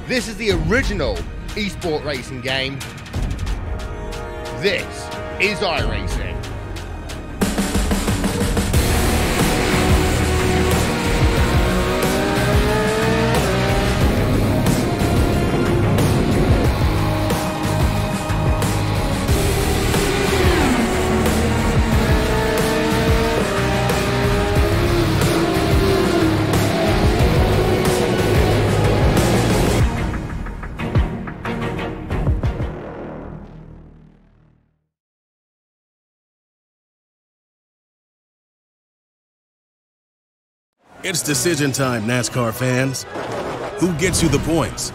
This is the original esport racing game. This is iRacing. It's decision time, NASCAR fans. Who gets you the points?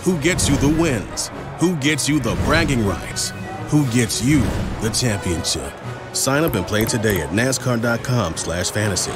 Who gets you the wins? Who gets you the bragging rights? Who gets you the championship? Sign up and play today at NASCAR.com/fantasy.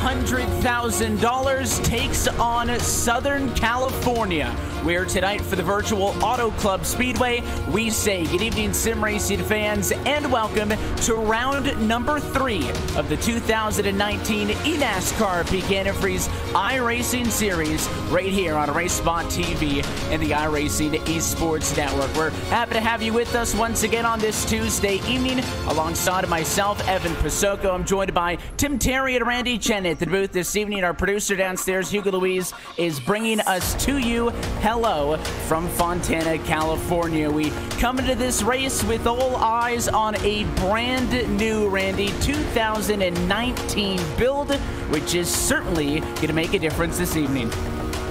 $100,000 takes on Southern California, where tonight for the virtual Auto Club Speedway, we say good evening, sim racing fans, and welcome to round number 3 of the 2019 eNASCAR PEAK Antifreeze iRacing Series right here on RaceSpotTV and the iRacing Esports Network. We're happy to have you with us once again on this Tuesday evening alongside myself, Evan Pasoko. I'm joined by Tim Terry and Randy Chen at the booth this evening. Our producer downstairs, Hugo Louise, is bringing us to you. Hello from Fontana, California. We come into this race with all eyes on a brand new, Randy, 2019 build, which is certainly going to make a difference this evening.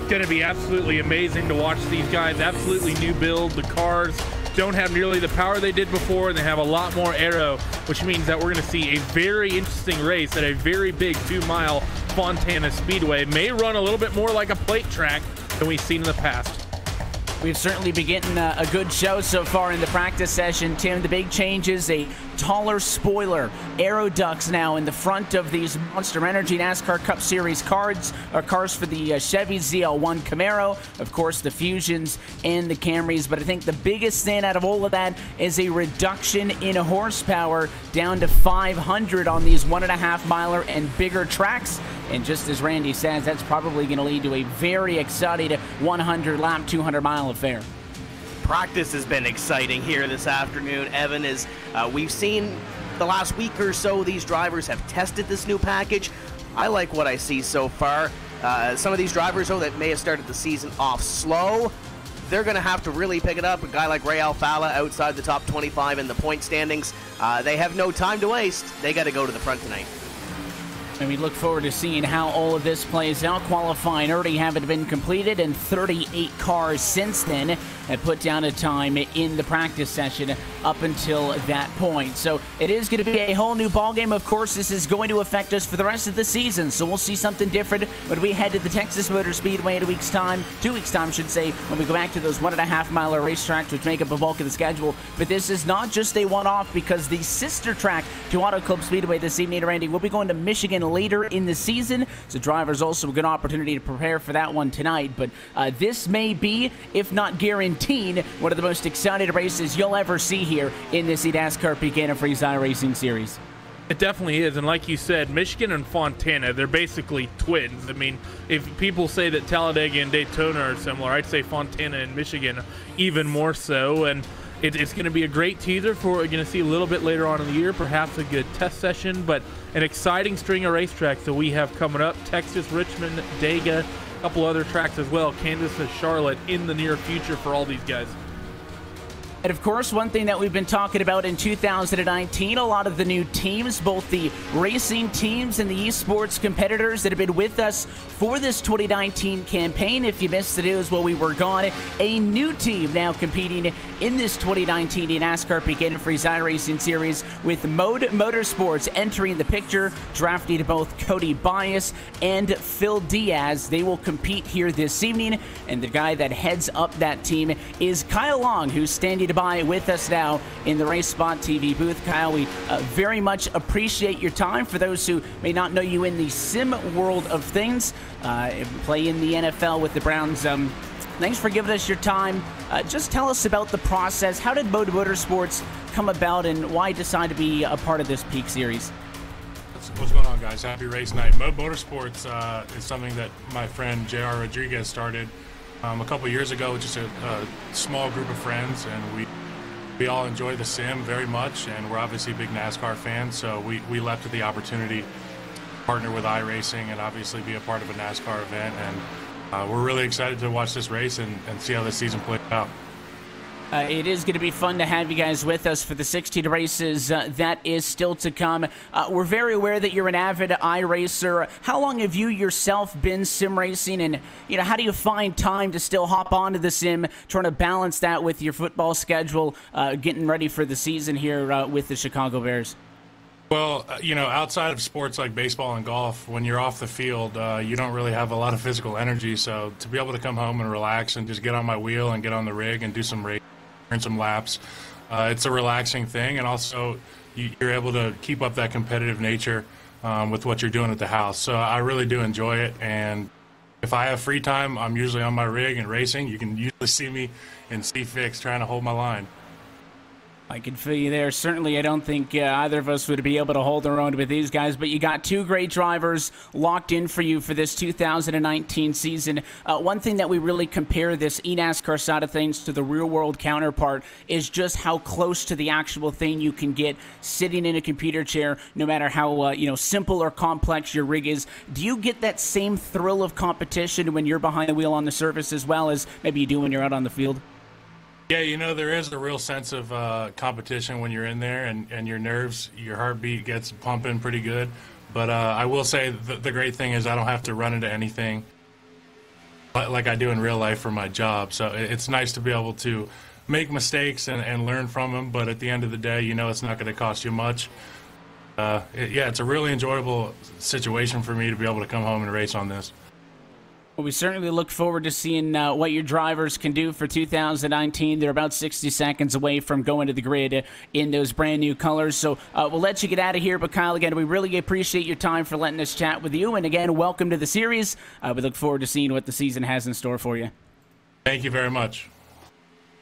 Going to be absolutely amazing to watch these guys. Absolutely new build. The cars don't have nearly the power they did before, and they have a lot more aero, which means that we're going to see a very interesting race at a very big 2-mile Fontana Speedway. May run a little bit more like a plate track than we've seen in the past. We've certainly been getting a good show so far in the practice session, Tim. The big change is a taller spoiler, aero ducts now in the front of these Monster Energy NASCAR Cup Series cars for the Chevy ZL1 Camaro, of course the Fusions and the Camrys, but I think the biggest stand out of all of that is a reduction in horsepower down to 500 on these 1.5 miler and bigger tracks. And just as Randy says, that's probably going to lead to a very exciting 100-lap, 200-mile affair. Practice has been exciting here this afternoon, Evan, as we've seen the last week or so these drivers have tested this new package. I like what I see so far. Some of these drivers, though, that may have started the season off slow, they're going to have to really pick it up. A guy like Ray Alfala outside the top 25 in the point standings. They have no time to waste. They got to go to the front tonight. And we look forward to seeing how all of this plays out. Qualifying already having been completed, and 38 cars since then have put down a time in the practice session up until that point. So it is going to be a whole new ballgame. Of course, this is going to affect us for the rest of the season, so we'll see something different when we head to the Texas Motor Speedway in a week's time, 2 weeks' time, I should say, when we go back to those 1.5-miler racetracks, which make up a bulk of the schedule. But this is not just a one-off, because the sister track to Auto Club Speedway this evening, Randy, we'll be going to Michigan later in the season, so drivers also a good opportunity to prepare for that one tonight. But this may be, if not guaranteed, one of the most exciting races you'll ever see here in this eNASCAR PEAK Antifreeze iRacing Series. It definitely is, and like you said, Michigan and Fontana, they're basically twins. I mean, if people say that Talladega and Daytona are similar, I'd say Fontana and Michigan even more so, and it's going to be a great teaser for what we're going to see a little bit later on in the year, perhaps a good test session, but an exciting string of racetracks that we have coming up. Texas, Richmond, Dega, a couple other tracks as well, Kansas and Charlotte in the near future for all these guys. And of course, one thing that we've been talking about in 2019, a lot of the new teams, both the racing teams and the esports competitors that have been with us for this 2019 campaign. If you missed the news while we were gone, a new team now competing in this 2019 eNASCAR PEAK Antifreeze iRacing Series with Mode Motorsports entering the picture, drafting both Cody Bias and Phil Diaz. They will compete here this evening, and the guy that heads up that team is Kyle Long, who's standing by with us now in the RaceSpotTV booth. Kyle, we very much appreciate your time. For those who may not know you in the sim world of things, play in the NFL with the Browns. Thanks for giving us your time. Just tell us about the process. How did Mode Motorsports come about, and why decide to be a part of this PEAK series? What's going on, guys? Happy race night. Mode Motorsports is something that my friend JR Rodriguez started a couple years ago, just a small group of friends, and we all enjoy the sim very much, and we're obviously big NASCAR fans, so we leapt at the opportunity to partner with iRacing and obviously be a part of a NASCAR event, and we're really excited to watch this race and see how this season plays out. It is going to be fun to have you guys with us for the 16 races that is still to come. We're very aware that you're an avid iRacer. How long have you yourself been sim racing, and how do you find time to still hop onto the sim, trying to balance that with your football schedule, getting ready for the season here with the Chicago Bears? Well, outside of sports like baseball and golf, when you're off the field, you don't really have a lot of physical energy. So to be able to come home and relax and just get on my wheel and get on the rig and do some racing, earn some laps, it's a relaxing thing, and also you're able to keep up that competitive nature with what you're doing at the house. So I really do enjoy it, and if I have free time, I'm usually on my rig and racing. You can usually see me in C6 trying to hold my line. I can feel you there. Certainly, I don't think either of us would be able to hold our own with these guys, but you got two great drivers locked in for you for this 2019 season. One thing that we really compare this eNASCAR side of things to the real-world counterpart is just how close to the actual thing you can get sitting in a computer chair, no matter how simple or complex your rig is. Do you get that same thrill of competition when you're behind the wheel on the surface as well as maybe you do when you're out on the field? Yeah, there is a real sense of competition when you're in there, and your nerves, your heartbeat gets pumping pretty good. But I will say the great thing is I don't have to run into anything like I do in real life for my job. So it's nice to be able to make mistakes and learn from them. But at the end of the day, it's not going to cost you much. It's a really enjoyable situation for me to be able to come home and race on this. Well, we certainly look forward to seeing what your drivers can do for 2019. They're about 60 seconds away from going to the grid in those brand new colors. So we'll let you get out of here. But Kyle, again, we really appreciate your time for letting us chat with you. And again, welcome to the series. We look forward to seeing what the season has in store for you. Thank you very much.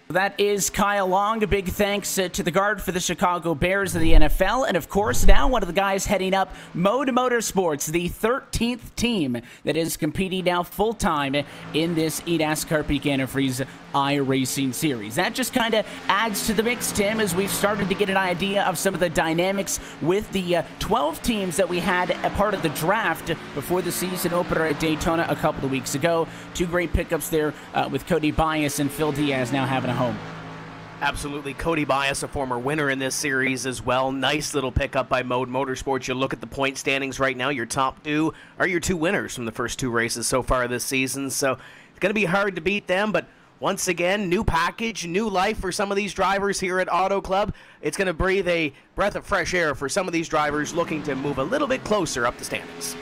That is Kyle Long. A big thanks to the guard for the Chicago Bears of the NFL. And, of course, now one of the guys heading up Mode Motorsports, the 13th team that is competing now full-time in this eNASCAR PEAK Antifreeze iRacing Series. That just kind of adds to the mix, Tim, as we've started to get an idea of some of the dynamics with the 12 teams that we had a part of the draft before the season opener at Daytona a couple of weeks ago. Two great pickups there with Cody Bias and Phil Diaz now having a home. Absolutely. Cody Bias, a former winner in this series as well. Nice little pickup by Mode Motorsports. You look at the point standings right now, your top two are your two winners from the first two races so far this season. So it's going to be hard to beat them, but once again, new package, new life for some of these drivers here at Auto Club. It's going to breathe a breath of fresh air for some of these drivers looking to move a little bit closer up the standings.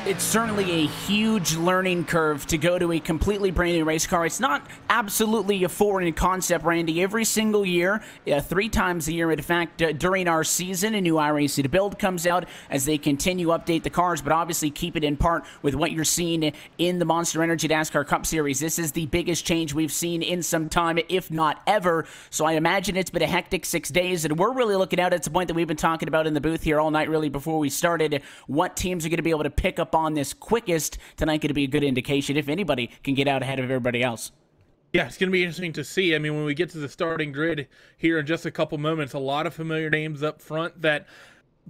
It's certainly a huge learning curve to go to a completely brand new race car. It's not absolutely a foreign concept, Randy. Every single year, 3 times a year, in fact, during our season, a new iRacing build comes out as they continue to update the cars, but obviously keep it in part with what you're seeing in the Monster Energy NASCAR Cup Series. This is the biggest change we've seen in some time, if not ever. So I imagine it's been a hectic 6 days, and we're really looking out at the point that we've been talking about in the booth here all night, really, before we started, what teams are going to be able to pick up on this quickest. Tonight going to be a good indication if anybody can get out ahead of everybody else. Yeah, it's going to be interesting to see. I mean, when we get to the starting grid here in just a couple moments, a lot of familiar names up front that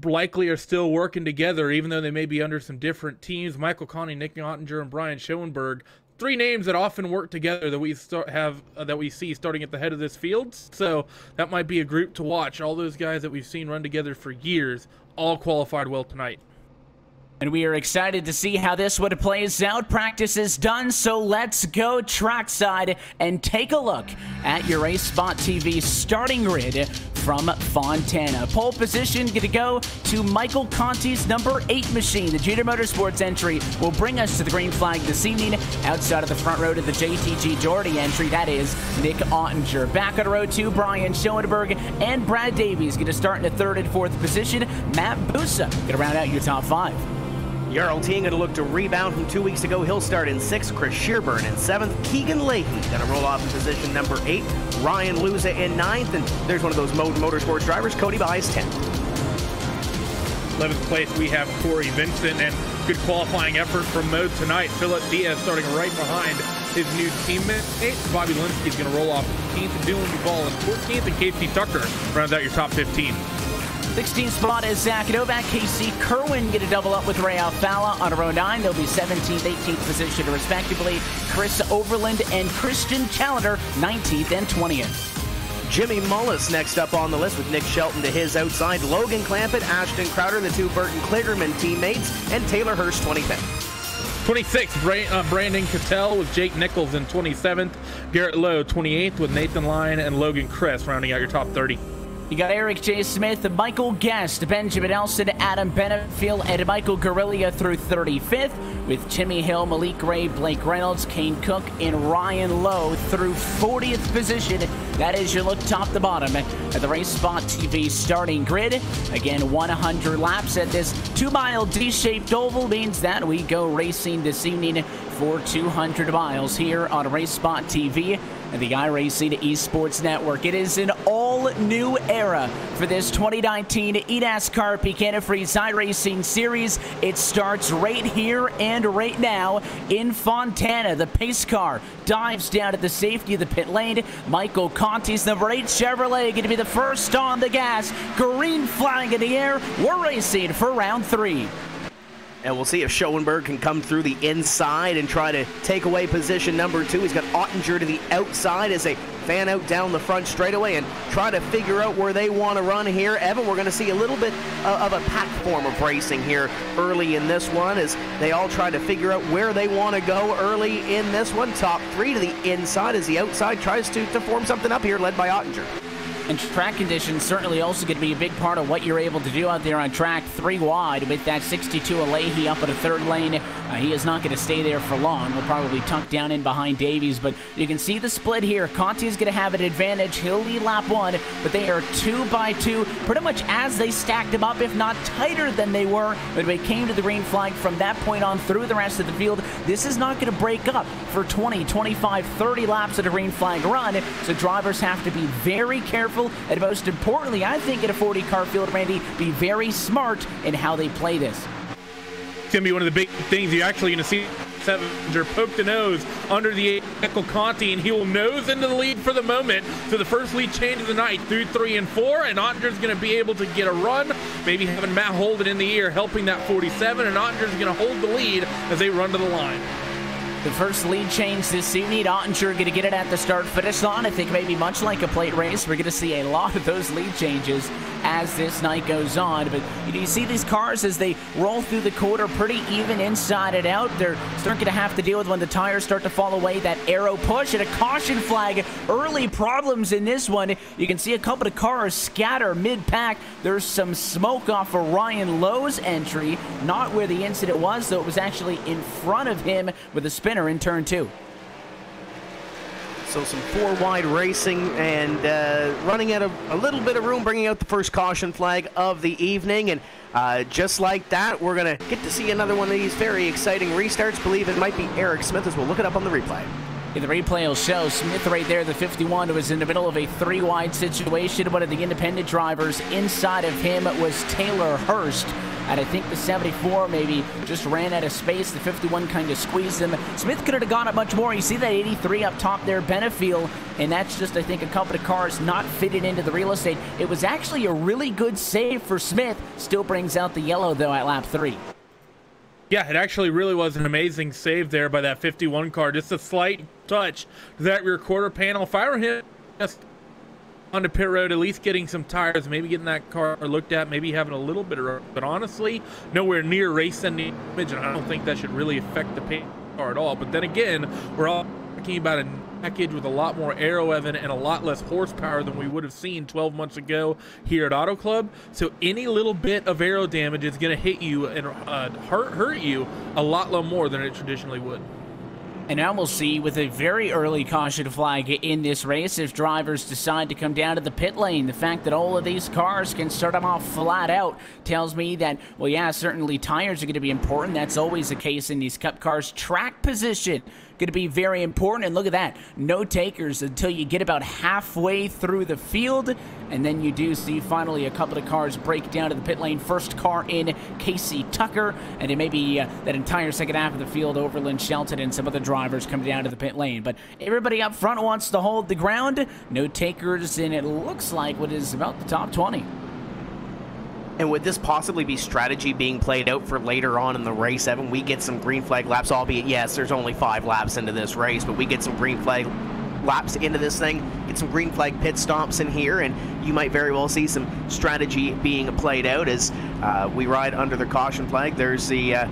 likely are still working together, even though they may be under some different teams. Michael Connie, Nick Ottinger, and Brian Schoenberg, three names that often work together that we see starting at the head of this field. So that might be a group to watch. All those guys that we've seen run together for years all qualified well tonight. And we are excited to see how this one plays out. Practice is done, so let's go trackside and take a look at your RaceSpotTV starting grid from Fontana. Pole position going to go to Michael Conti's number 8 machine. The Junior Motorsports entry will bring us to the green flag this evening. Outside of the front row to the JTG Doherty entry, that is Nick Ottinger. Back on row 2, Brian Schoenberg and Brad Davies going to start in the 3rd and 4th position. Matt Busa going to round out your top 5. Jarl Teen going to look to rebound from 2 weeks ago. He'll start in 6th. Chris Shearburn in 7th. Keegan Leahy going to roll off in position number 8. Ryan Luza in 9th. And there's one of those motorsports drivers, Cody Bies, 10th. 11th place, we have Corey Vincent, and good qualifying effort from Mo tonight. Philip Diaz starting right behind his new teammate. Bobby Linsky is going to roll off 15th. Dylan Duvall in 14th, and Casey Tucker rounds out your top 15. 16th spot is Zach Novak. Casey Kerwin get a double up with Ray Alfala on row 9. They'll be 17th, 18th position respectively. Chris Overland and Christian Callender 19th and 20th. Jimmy Mullis next up on the list with Nick Shelton to his outside. Logan Clampett, Ashton Crowder, the two Burton Kligerman teammates, and Taylor Hurst 25th. 26th, Brandon Cattell with Jake Nichols in 27th. Garrett Lowe 28th with Nathan Lyon and Logan Kress rounding out your top 30. You got Eric J. Smith, Michael Guest, Benjamin Elson, Adam Benefield, and Michael Guerrilla through 35th, with Timmy Hill, Malik Ray, Blake Reynolds, Kane Cook, and Ryan Lowe through 40th position. That is your look top to bottom at the RaceSpotTV starting grid. Again, 100 laps at this 2-mile D-shaped oval means that we go racing this evening for 200 miles here on RaceSpotTV and the iRacing Esports Network. It is an all-new era for this 2019 eNASCAR PEAK Antifreeze iRacing Series. It starts right here and right now in Fontana. The pace car dives down at the safety of the pit lane. Michael Conti's number 8 Chevrolet going to be the first on the gas. Green flag in the air. We're racing for round 3. And we'll see if Schoenberg can come through the inside and try to take away position number 2. He's got Ottinger to the outside as they fan out down the front straightaway and try to figure out where they want to run here. Evan, we're going to see a little bit of a pack form of racing here early in this one as they all try to figure out where they want to go early in this one. Top 3 to the inside as the outside tries to form something up here, led by Ottinger. And track conditions certainly also going to be a big part of what you're able to do out there on track 3 wide with that 62 Leahy up at a 3rd lane. He is not going to stay there for long. He'll probably tuck down in behind Davies, but you can see the split here. Conti is going to have an advantage. He'll lead lap 1, but they are 2 by 2, pretty much as they stacked them up, if not tighter than they were. But when it came to the green flag from that point on through the rest of the field, this is not going to break up for 20, 25, 30 laps at a green flag run, so drivers have to be very careful. And most importantly, I think in a 40-car field, Randy, be very smart in how they play this. It's going to be one of the big things you're actually going to see. Sevenger poke the nose under the Michael Conti, and he will nose into the lead for the moment. So the first lead change of the night through 3 and 4, and Ottinger's going to be able to get a run, maybe having Matt Holden in the ear helping that 47, and Ottinger's going to hold the lead as they run to the line. The first lead change this evening, Ottinger going to get it at the start-finish line. I think maybe much like a plate race, we're going to see a lot of those lead changes as this night goes on. But you see these cars as they roll through the quarter pretty even inside and out. They're starting to have to deal with when the tires start to fall away, that arrow push and a caution flag. Early problems in this one. You can see a couple of cars scatter mid-pack. There's some smoke off of Ryan Lowe's entry. Not where the incident was, though it was actually in front of him with a spinner in turn 2. So some 4-wide racing and running out of a little bit of room, bringing out the first caution flag of the evening. And just like that, we're going to get to see another one of these very exciting restarts. Believe it might be Eric Smith as we'll look it up on the replay. The replay will show Smith right there, the 51, was in the middle of a 3-wide situation. One of the independent drivers inside of him was Taylor Hurst. And I think the 74 maybe just ran out of space. The 51 kind of squeezed him. Smith could have gone up much more. You see that 83 up top there, Benefield, and that's just, I think, a couple of cars not fitted into the real estate. It was actually a really good save for Smith. Still brings out the yellow, though, at lap 3. Yeah, it actually really was an amazing save there by that 51 car. Just a slight touch to that rear quarter panel. If I were him just on the pit road, at least getting some tires, maybe getting that car looked at, maybe having a little bit of, but honestly, nowhere near race ending damage, and I don't think that should really affect the paint car at all. But then again, we're all talking about a package with a lot more aero, Evan, and a lot less horsepower than we would have seen 12 months ago here at Auto Club. So any little bit of aero damage is going to hit you and hurt you a lot more than it traditionally would. And now we'll see with a very early caution flag in this race if drivers decide to come down to the pit lane. The fact that all of these cars can start them off flat out tells me that, well, yeah, certainly tires are going to be important. That's always the case in these Cup cars. Track position going to be very important. And look at that. No takers until you get about halfway through the field. And then you do see finally a couple of cars break down to the pit lane. First car in, Casey Tucker. And then maybe that entire second half of the field, Overland Shelton and some other drivers come down to the pit lane. But everybody up front wants to hold the ground. No takers, and it looks like what is about the top 20. And would this possibly be strategy being played out for later on in the race, Evan? We get some green flag laps, albeit, yes, there's only 5 laps into this race, but we get some green flag laps into this thing, get some green flag pit stops in here, and you might very well see some strategy being played out as we ride under the caution flag. There's the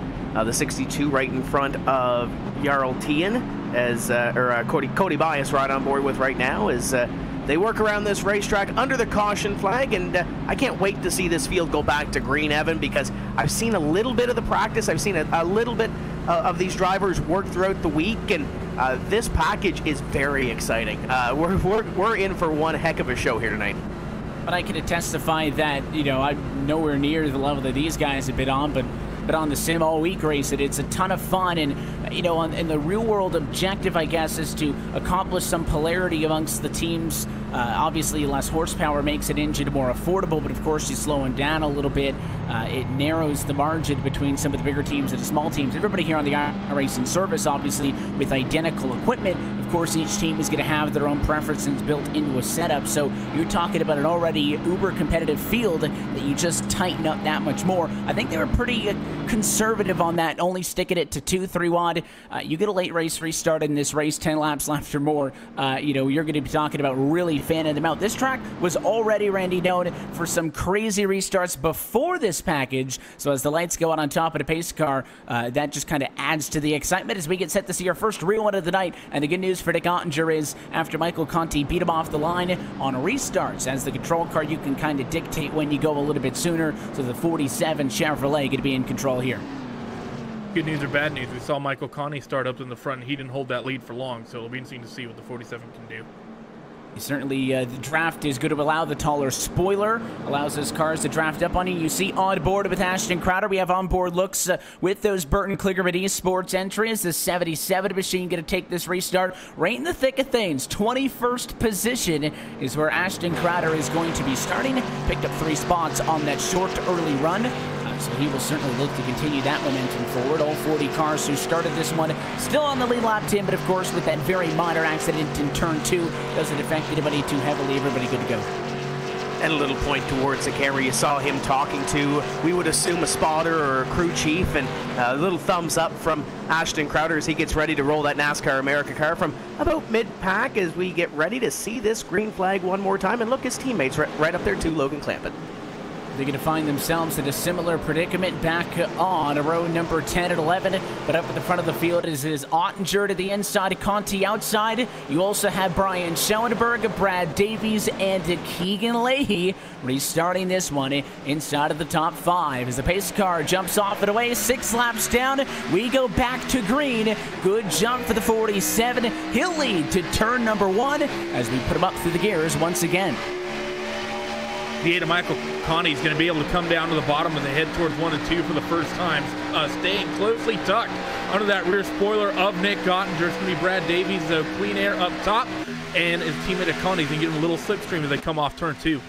62 right in front of Jarl Tien, as Cody Bias right on board with right now, as they work around this racetrack under the caution flag, and I can't wait to see this field go back to green, Evan, because I've seen a little bit of the practice. I've seen a little bit of these drivers work throughout the week, and this package is very exciting. We're in for one heck of a show here tonight. But I can testify that, you know, I'm nowhere near the level that these guys have been on, but on the sim all week race, it's a ton of fun. And, you know, in the real world objective, I guess, is to accomplish some polarity amongst the teams. Obviously, less horsepower makes an engine more affordable, but of course, you slow them down a little bit. It narrows the margin between some of the bigger teams and the small teams. Everybody here on the iRacing service, obviously, with identical equipment. Of course, each team is going to have their own preferences built into a setup. So you're talking about an already uber competitive field that you just tighten up that much more. I think they were pretty conservative on that, only sticking it to 2-3 wide. You get a late race restart in this race, 10 laps left or more. You know, you're going to be talking about really fanning them out. This track was already, Randy, known for some crazy restarts before this package. So as the lights go out on top of the pace car, that just kind of adds to the excitement as we get set to see our first real one of the night. And the good news for Nick Ottinger is after Michael Conti beat him off the line on restarts, as the control car, you can kind of dictate when you go a little bit sooner. So the 47 Chevrolet going to be in control here. Good news or bad news, we saw Michael Conti start up in the front, and he didn't hold that lead for long, so it'll be interesting to see what the 47 can do. Certainly, the draft is going to allow the taller spoiler, allows those cars to draft up on you. You see on board with Ashton Crowder, we have onboard looks with those Burton Kligerman Esports entries. The 77 machine going to take this restart right in the thick of things. 21st position is where Ashton Crowder is going to be starting. Picked up 3 spots on that short early run. So he will certainly look to continue that momentum forward. All 40 cars who started this one still on the lead lap 10, but of course with that very minor accident in turn 2, doesn't affect anybody too heavily. Everybody good to go. And a little point towards the camera, you saw him talking to, we would assume, a spotter or a crew chief, and a little thumbs up from Ashton Crowder as he gets ready to roll that NASCAR America car from about mid-pack as we get ready to see this green flag one more time. And look, his teammates right up there too, Logan Clampett. They're going to find themselves in a similar predicament back on row number 10 and 11. But up at the front of the field is Ottinger to the inside, Conti outside. You also have Brian Schoenberg, Brad Davies, and Keegan Leahy restarting this one inside of the top 5. As the pace car jumps off and away, 6 laps down, we go back to green. Good jump for the 47. He'll lead to turn number 1 as we put him up through the gears once again. The 8 of Michael Conti is going to be able to come down to the bottom as they head towards 1 and 2 for the first time, staying closely tucked under that rear spoiler of Nick Ottinger. It's going to be Brad Davies, Clean Air up top, and his teammate at Conti is going to get a little slipstream as they come off turn 2.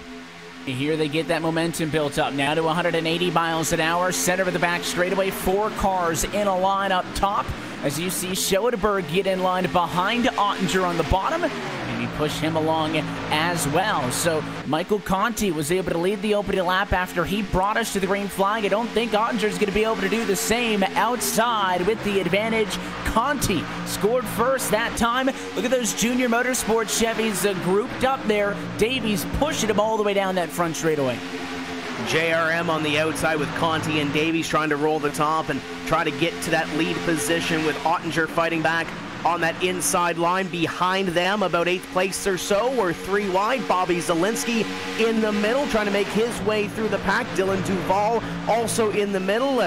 Here they get that momentum built up now to 180 miles an hour. Center of the back straightaway, 4 cars in a line up top. As you see Schoenberg get in line behind Ottinger on the bottom. And he push him along as well. So Michael Conti was able to lead the opening lap after he brought us to the green flag. I don't think Ottinger's going to be able to do the same outside with the advantage. Conti scored first that time. Look at those Junior Motorsports Chevys grouped up there. Davies pushing him all the way down that front straightaway. JRM on the outside with Conti and Davies trying to roll the top and try to get to that lead position, with Ottinger fighting back on that inside line. Behind them, about 8th place or so, we're 3 wide. Bobby Zielinski in the middle, trying to make his way through the pack. Dylan Duval also in the middle.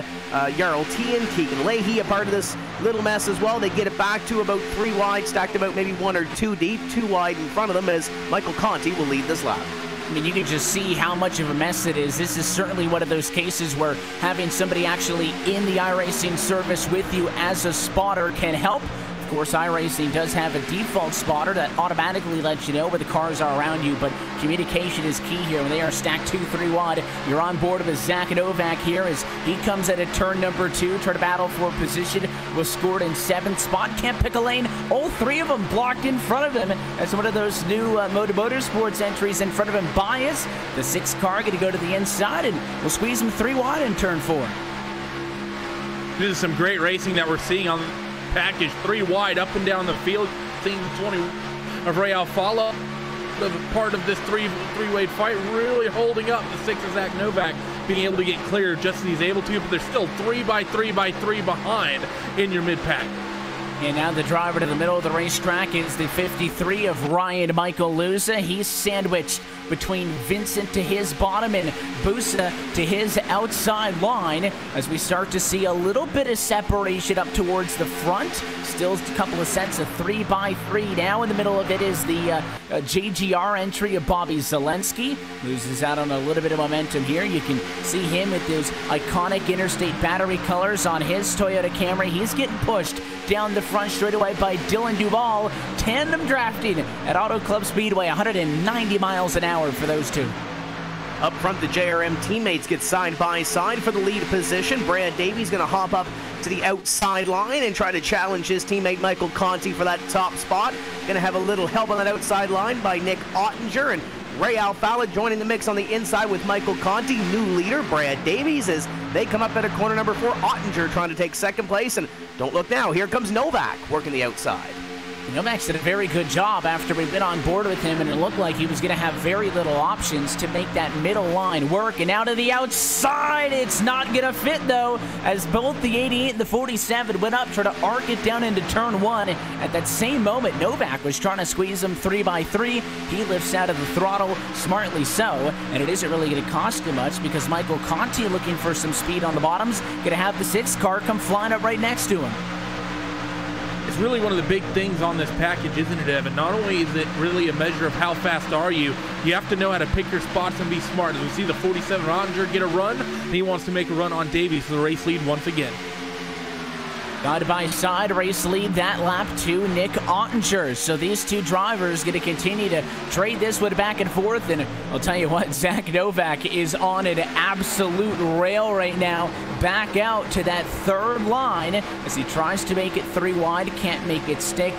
Jarl Tien, Keegan Leahy, a part of this little mess as well. They get it back to about 3 wide, stacked about maybe 1 or 2 deep, 2 wide in front of them, as Michael Conti will lead this lap. I mean, you can just see how much of a mess it is. This is certainly one of those cases where having somebody actually in the iRacing service with you as a spotter can help. Of course, iRacing does have a default spotter that automatically lets you know where the cars are around you, but communication is key here. When they are stacked 2-3 wide, you're on board with Zach Novak here as he comes at a turn number 2, try to battle for position, was scored in 7th spot, can't pick a lane. All 3 of them blocked in front of him as one of those new Motorsports entries in front of him bias. The 6th car going to go to the inside, and we'll squeeze him 3 wide in turn 4. This is some great racing that we're seeing on package. 3 wide up and down the field. Seeing the 20 of Ray Alfala, part of this three-way fight, really holding up the 6 of Zach Novak, being able to get clear just as he's able to, but there's still 3 by 3 by 3 behind in your mid-pack. And now the driver to the middle of the racetrack is the 53 of Ryan Michael Luza. He's sandwiched between Vincent to his bottom and Busa to his outside line as we start to see a little bit of separation up towards the front. Still a couple of sets of 3 by 3 now. In the middle of it is the JGR entry of Bobby Zielinski. Loses out on a little bit of momentum here. You can see him with those iconic Interstate battery colors on his Toyota Camry. He's getting pushed down the front straightaway by Dylan Duval. Tandem drafting at Auto Club Speedway, 190 miles an hour for those two. Up front, the JRM teammates get side by side for the lead position. Brad Davies going to hop up to the outside line and try to challenge his teammate Michael Conti for that top spot. Going to have a little help on that outside line by Nick Ottinger, and Ray Alfala joining the mix on the inside with Michael Conti. New leader Brad Davies as they come up at a corner number 4. Ottinger trying to take 2nd place, and don't look now, here comes Novak working the outside. Novak did a very good job after we've been on board with him, and it looked like he was going to have very little options to make that middle line work. And out of the outside, it's not going to fit, though, as both the 88 and the 47 went up, trying to arc it down into turn 1. At that same moment, Novak was trying to squeeze him 3 by 3. He lifts out of the throttle, smartly so, and it isn't really going to cost him much because Michael Conti, looking for some speed on the bottoms, going to have the 6th car come flying up right next to him. It's really one of the big things on this package, isn't it, Evan? Not only is it really a measure of how fast are you have to know how to pick your spots and be smart. As we see the 47 Ottinger get a run, and he wants to make a run on Davies for the race lead once again. Side by side race lead that lap to Nick Ottinger. So these two drivers going to continue to trade this one back and forth. And I'll tell you what, Zach Novak is on an absolute rail right now. Back out to that 3rd line as he tries to make it 3 wide. Can't make it stick.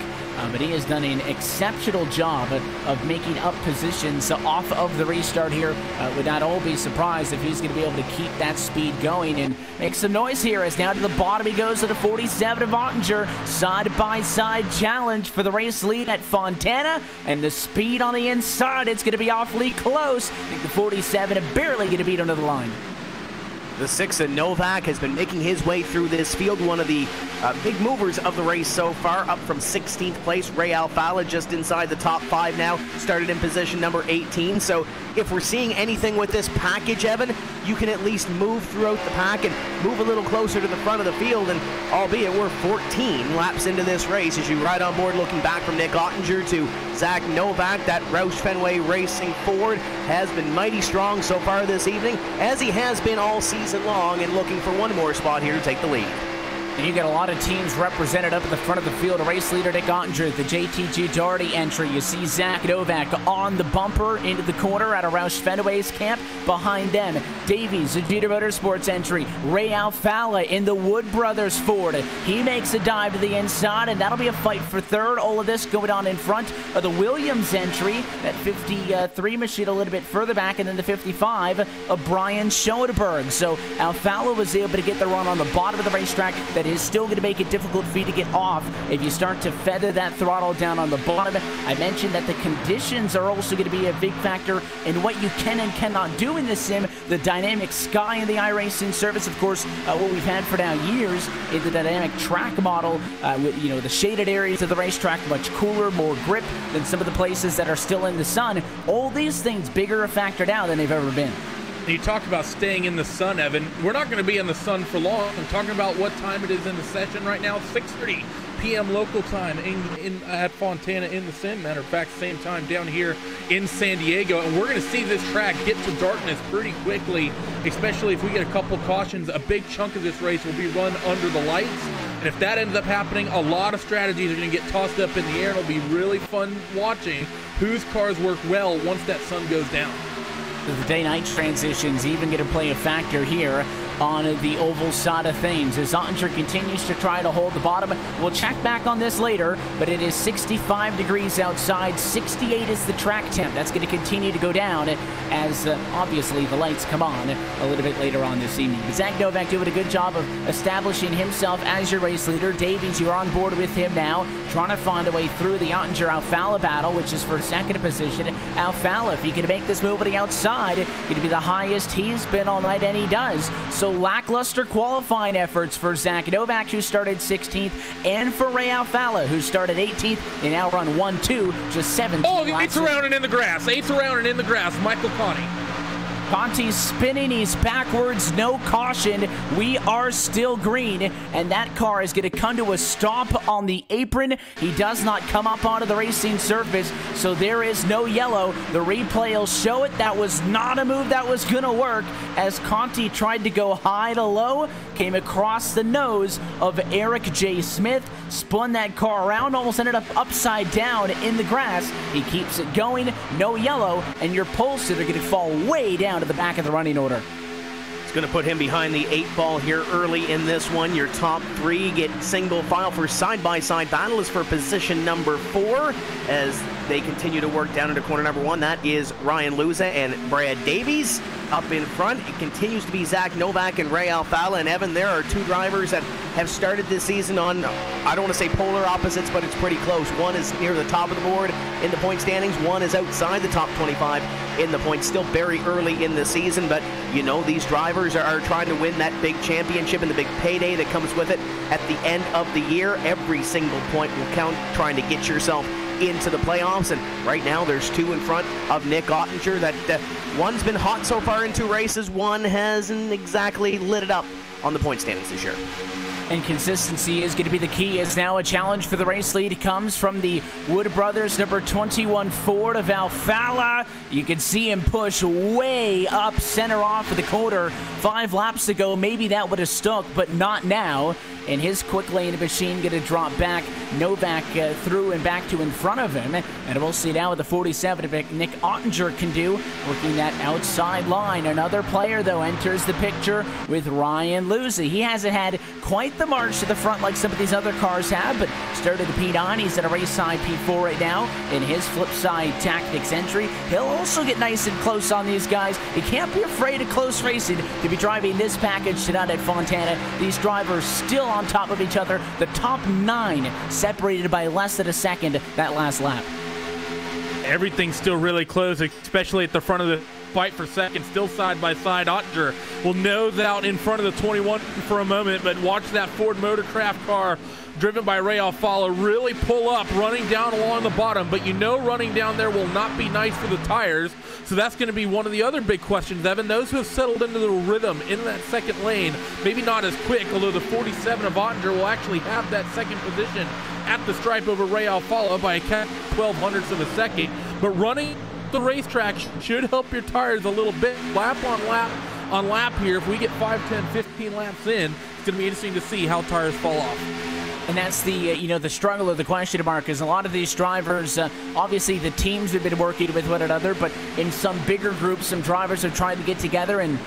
But he has done an exceptional job of making up positions off of the restart here. Would not all be surprised if he's going to be able to keep that speed going and make some noise here as now to the bottom he goes to the 47 of Ottinger. Side-by-side challenge for the race lead at Fontana, and the speed on the inside, it's going to be awfully close. I think the 47 barely going to beat under the line. The 6 of Novak has been making his way through this field, one of the big movers of the race so far, up from 16th place. Ray Alfala just inside the top 5 now, started in position number 18. So if we're seeing anything with this package, Evan, you can at least move throughout the pack and move a little closer to the front of the field. And albeit we're 14 laps into this race, as you ride on board looking back from Nick Ottinger to Zach Novak, that Roush Fenway Racing Ford has been mighty strong so far this evening, as he has been all season long, and looking for one more spot here to take the lead. And you got a lot of teams represented up at the front of the field. Race leader Nick Ottinger, the JTG Doherty entry. You see Zach Novak on the bumper into the corner out of Roush Fenway's camp. Behind them, Davies, the Jeter Motorsports entry. Ray Alfalla in the Wood Brothers Ford. He makes a dive to the inside, and that'll be a fight for third. All of this going on in front of the Williams entry. That 53 machine a little bit further back, and then the 55 of Brian Schoenberg. So Alfalla was able to get the run on the bottom of the racetrack. That is still going to make it difficult for you to get off if you start to feather that throttle down on the bottom. I mentioned that the conditions are also going to be a big factor in what you can and cannot do in this sim. The dynamic sky in the iRacing service, of course, what we've had for now years is the dynamic track model with, you know, the shaded areas of the racetrack much cooler, more grip than some of the places that are still in the sun. All these things bigger a factor now than they've ever been. You talk about staying in the sun, Evan. We're not going to be in the sun for long. I'm talking about what time it is in the session right now. 6:30 p.m. local time at Fontana in the sim. Matter of fact, same time down here in San Diego. And we're going to see this track get to darkness pretty quickly, especially if we get a couple cautions. A big chunk of this race will be run under the lights. And if that ends up happening, a lot of strategies are going to get tossed up in the air. It'll be really fun watching whose cars work well once that sun goes down. The day-night transitions even going to play a factor here on the oval side of things as Ottinger continues to try to hold the bottom. We'll check back on this later, but it is 65 degrees outside. 68 is the track temp. That's going to continue to go down as obviously the lights come on a little bit later on this evening. But Zach Novak doing a good job of establishing himself as your race leader. Davies, you're on board with him now, trying to find a way through the Ottinger-Alfalla battle, which is for second position. Alfalla, if he can make this move on the outside, going to be the highest he's been all night, and he does. So lackluster qualifying efforts for Zach Novak, who started 16th, and for Ray Alfalla, who started 18th. They now run 1-2, just 17 Oh, laps. 8th around and in the grass. 8th around and in the grass. Michael Conti. Conti's spinning, he's backwards, no caution. We are still green, and that car is going to come to a stop on the apron. He does not come up onto the racing surface, so there is no yellow. The replay will show it. That was not a move that was going to work, as Conti tried to go high to low, came across the nose of Eric J. Smith, spun that car around, almost ended up upside down in the grass. He keeps it going, no yellow, and your poles are going to fall way down to the back of the running order. It's going to put him behind the 8 ball here early in this one. Your top 3 get single file for side-by-side battle is for position number 4 as they continue to work down into corner number 1. That is Ryan Luza and Brad Davies. Up in front, it continues to be Zach Novak and Ray Alfalla. And Evan, there are 2 drivers that have started this season on, I don't want to say polar opposites, but it's pretty close. One is near the top of the board in the point standings. One is outside the top 25 in the points. Still very early in the season, but you know these drivers are trying to win that big championship and the big payday that comes with it at the end of the year. Every single point will count, trying to get yourself into the playoffs, and right now there's 2 in front of Nick Ottinger. That one's been hot so far in 2 races, one hasn't exactly lit it up on the point standings this year. And consistency is going to be the key, as now a challenge for the race lead comes from the Wood Brothers number 21 Ford of Alfalla. You can see him push way up center off of the quarter 5 laps ago. Maybe that would have stuck, but not now. And his quick lane machine going to drop back. Novak through and back to in front of him. And we'll see now what the 47 Nick Ottinger can do, working that outside line. Another player, though, enters the picture with Ryan Luza. He hasn't had quite the march to the front like some of these other cars have, but started the P9. He's at a race side P4 right now in his flip side tactics entry. He'll also get nice and close on these guys. You can't be afraid of close racing to be driving this package tonight at Fontana. These drivers still on top of each other. The top 9 separated by less than a second that last lap. Everything's still really close, especially at the front of the fight for second, still side by side. Ottinger will nose out in front of the 21 for a moment, but watch that Ford Motorcraft car driven by Ray Alfalla really pull up, running down along the bottom. But you know running down there will not be nice for the tires, so that's going to be one of the other big questions, Evan. Those who have settled into the rhythm in that second lane, maybe not as quick, although the 47 of Ottinger will actually have that second position at the stripe over Ray Alfalla by a 12/100ths of a second. But running the racetrack should help your tires a little bit. Lap on lap here. If we get 5, 10, 15 laps in, it's going to be interesting to see how tires fall off. And that's the the struggle or the question mark is a lot of these drivers, obviously the teams have been working with one another, but in some bigger groups, some drivers have tried to get together and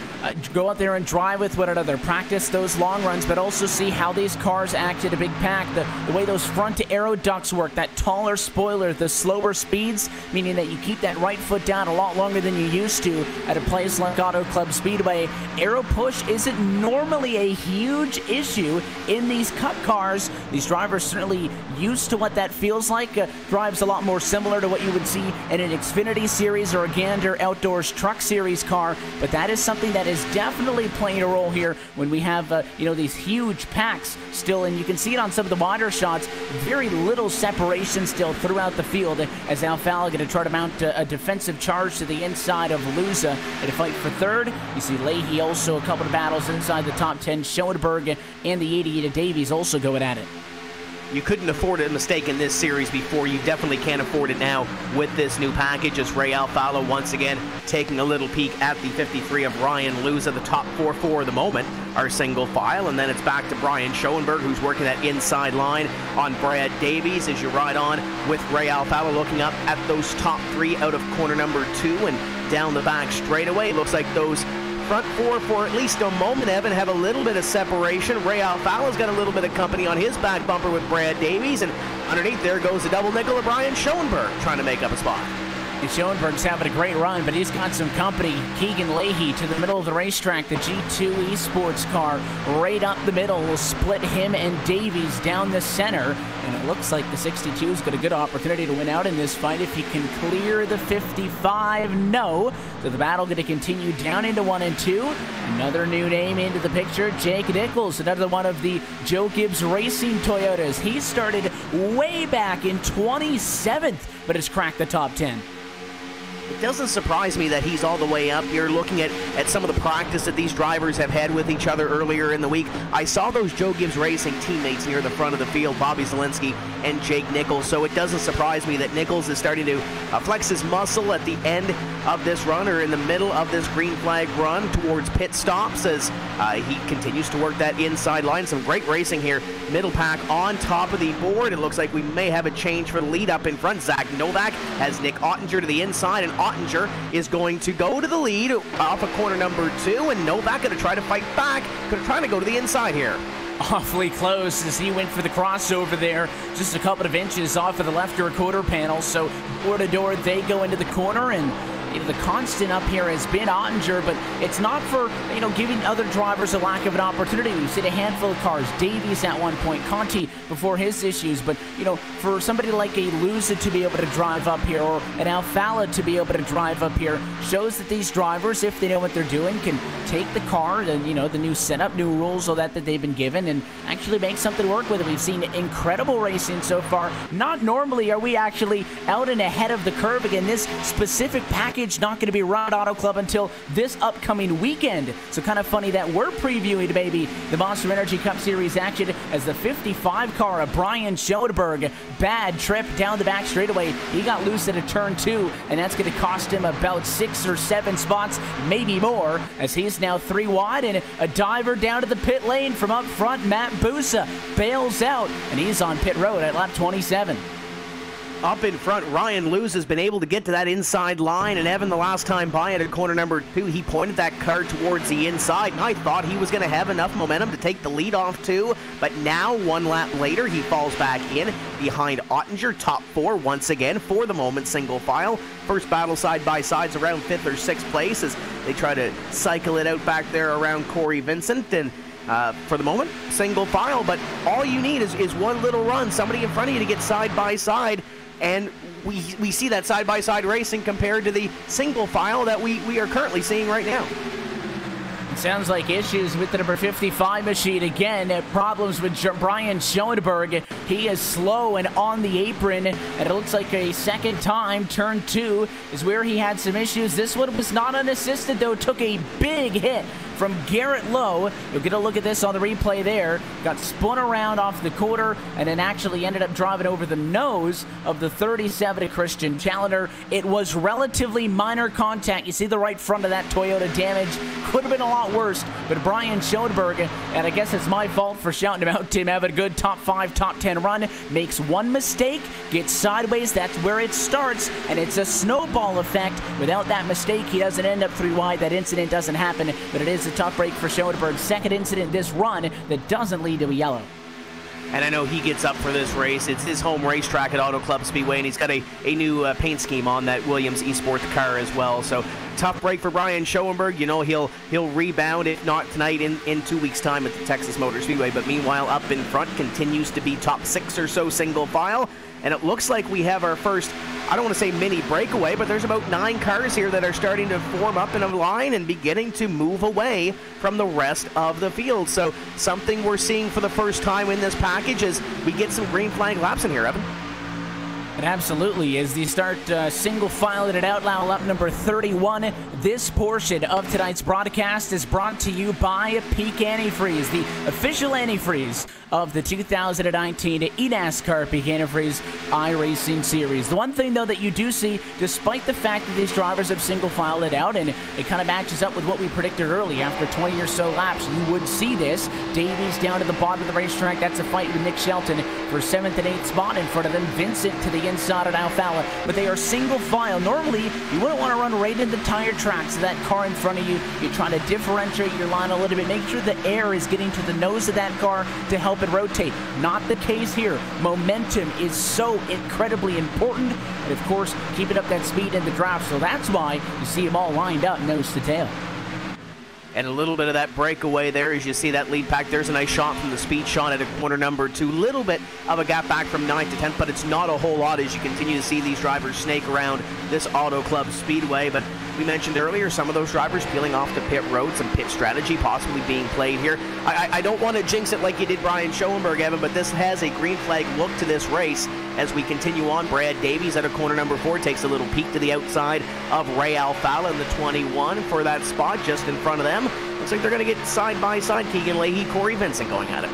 go out there and drive with one another, practice those long runs, but also see how these cars act at a big pack, the way those front aero ducts work, that taller spoiler, the slower speeds, meaning that you keep that right foot down a lot longer than you used to at a place like Auto Club Speedway. Aero push isn't normally a huge issue in these Cup cars. These drivers certainly used to what that feels like. Drives a lot more similar to what you would see in an Xfinity Series or a Gander Outdoors Truck Series car, but that is something that is definitely playing a role here when we have these huge packs still, and you can see it on some of the wider shots. Very little separation still throughout the field as Alfala going to try to mount a defensive charge to the inside of Luza in a fight for third. You see Leahy also a couple of battles inside the top 10. Schoenberg and the 88 of Davies also going at it. You couldn't afford a mistake in this series before. You definitely can't afford it now with this new package. As Ray Alfala once again taking a little peek at the 53 of Ryan Luza. The top 4 for the moment are single file, and then it's back to Brian Schoenberg, who's working that inside line on Brad Davies as you ride on with Ray Alfala looking up at those top 3 out of corner number 2 and down the back straightaway. Looks like those front 4 for at least a moment, Evan, have a little bit of separation. Ray Alfala's got a little bit of company on his back bumper with Brad Davies, and underneath there goes the double nickel of Brian Schoenberg trying to make up a spot. And Schoenberg's having a great run, but he's got some company. Keegan Leahy to the middle of the racetrack, the G2 Esports car right up the middle will split him and Davies down the center, and it looks like the 62's got a good opportunity to win out in this fight if he can clear the 55. No, so the battle going to continue down into 1 and 2. Another new name into the picture, Jake Nichols, another one of the Joe Gibbs Racing Toyotas. He started way back in 27th, but has cracked the top 10. It doesn't surprise me that he's all the way up. You're looking at some of the practice that these drivers have had with each other earlier in the week. I saw those Joe Gibbs Racing teammates near the front of the field, Bobby Zielinski and Jake Nichols, so it doesn't surprise me that Nichols is starting to flex his muscle at the end of this run, or in the middle of this green flag run towards pit stops, as he continues to work that inside line. Some great racing here. Middle pack on top of the board. It looks like we may have a change for the lead up in front. Zach Novak has Nick Ottinger to the inside, and Ottinger is going to go to the lead off of corner number 2, and Novak going to try to fight back, going to try to go to the inside here. Awfully close as he went for the crossover there, just a couple of inches off of the left rear quarter panel. So door to door they go into the corner, and the constant up here has been Ottinger, but it's not for giving other drivers a lack of an opportunity. We've seen a handful of cars, Davies at one point, Conti before his issues, but for somebody like a Luza to be able to drive up here, or an Alfala to be able to drive up here, shows that these drivers, if they know what they're doing, can take the car and the new setup, new rules, all that they've been given, and actually make something work with it. We've seen incredible racing so far. Not normally are we actually out and ahead of the curve. Again, this specific package not going to be around Auto Club until this upcoming weekend. So kind of funny that we're previewing maybe the Monster Energy Cup Series action as the 55 car of Brian Schoenberg. Bad trip down the back straightaway. He got loose at a turn 2, and that's going to cost him about 6 or 7 spots, maybe more, as he's now 3 wide, and a diver down to the pit lane from up front. Matt Busa bails out, and he's on pit road at lap 27. Up in front, Ryan Luza has been able to get to that inside line, and Evan, the last time by it at corner number 2, he pointed that car towards the inside, and I thought he was going to have enough momentum to take the lead off too, but now 1 lap later, he falls back in behind Ottinger, top 4 once again for the moment, single file. First battle side by sides around 5th or 6th place as they try to cycle it out back there around Corey Vincent, and for the moment, single file, but all you need is one little run, somebody in front of you to get side by side. And we see that side-by-side racing compared to the single file that we are currently seeing right now. It sounds like issues with the number 55 machine again. Problems with Brian Schoenberg. He is slow and on the apron, and it looks like a second time. Turn 2 is where he had some issues. This one was not unassisted, though. Took a big hit from Garrett Lowe. You'll get a look at this on the replay there. Got spun around off the quarter and then actually ended up driving over the nose of the 37 Christian Challenger. It was relatively minor contact. You see the right front of that Toyota damage. Could have been a lot worse, but Brian Schoenberg, and I guess it's my fault for shouting about him having a good top 5, top 10 run, makes one mistake, gets sideways, that's where it starts, and it's a snowball effect. Without that mistake, he doesn't end up 3 wide. That incident doesn't happen, but it is a tough break for Schoenberg. Second incident this run that doesn't lead to a yellow. And I know he gets up for this race. It's his home racetrack at Auto Club Speedway, and he's got a new paint scheme on that Williams eSport car as well. So tough break for Brian Schoenberg. You know, he'll rebound, if not tonight, in 2 weeks' time at the Texas Motor Speedway. But meanwhile, up in front continues to be top 6 or so single file. And it looks like we have our first, I don't want to say mini breakaway, but there's about 9 cars here that are starting to form up in a line and beginning to move away from the rest of the field. So something we're seeing for the first time in this package as we get some green flag laps in here, Evan. It absolutely is. The start single file at Outlaw lap number 31. This portion of tonight's broadcast is brought to you by PEAK Antifreeze, the official antifreeze of the 2019 eNASCAR PEAK Antifreeze iRacing Series. The one thing, though, that you do see, despite the fact that these drivers have single filed it out, and it kind of matches up with what we predicted early, after 20 or so laps, you would see this. Davies down to the bottom of the racetrack. That's a fight with Nick Shelton for 7th and 8th spot. In front of them, Vincent to the inside at Alfala, but they are single file. Normally, you wouldn't want to run right into the tire tracks of that car in front of you. You're trying to differentiate your line a little bit, make sure the air is getting to the nose of that car to help it rotate. Not the case here. Momentum is so incredibly important, and of course, keeping up that speed in the draft, so that's why you see them all lined up nose to tail. And a little bit of that breakaway there as you see that lead pack. There's a nice shot from the speed shot at a corner number 2. Little bit of a gap back from 9 to 10, but it's not a whole lot as you continue to see these drivers snake around this Auto Club Speedway. But we mentioned earlier some of those drivers peeling off the pit road, some pit strategy possibly being played here. I don't want to jinx it like you did Brian Schoenberg, Evan, but this has a green flag look to this race as we continue on. Brad Davies at a corner number 4 takes a little peek to the outside of Ray Alfala in the 21 for that spot just in front of them. Looks like they're going to get side by side. Keegan Leahy, Corey Vincent going at it.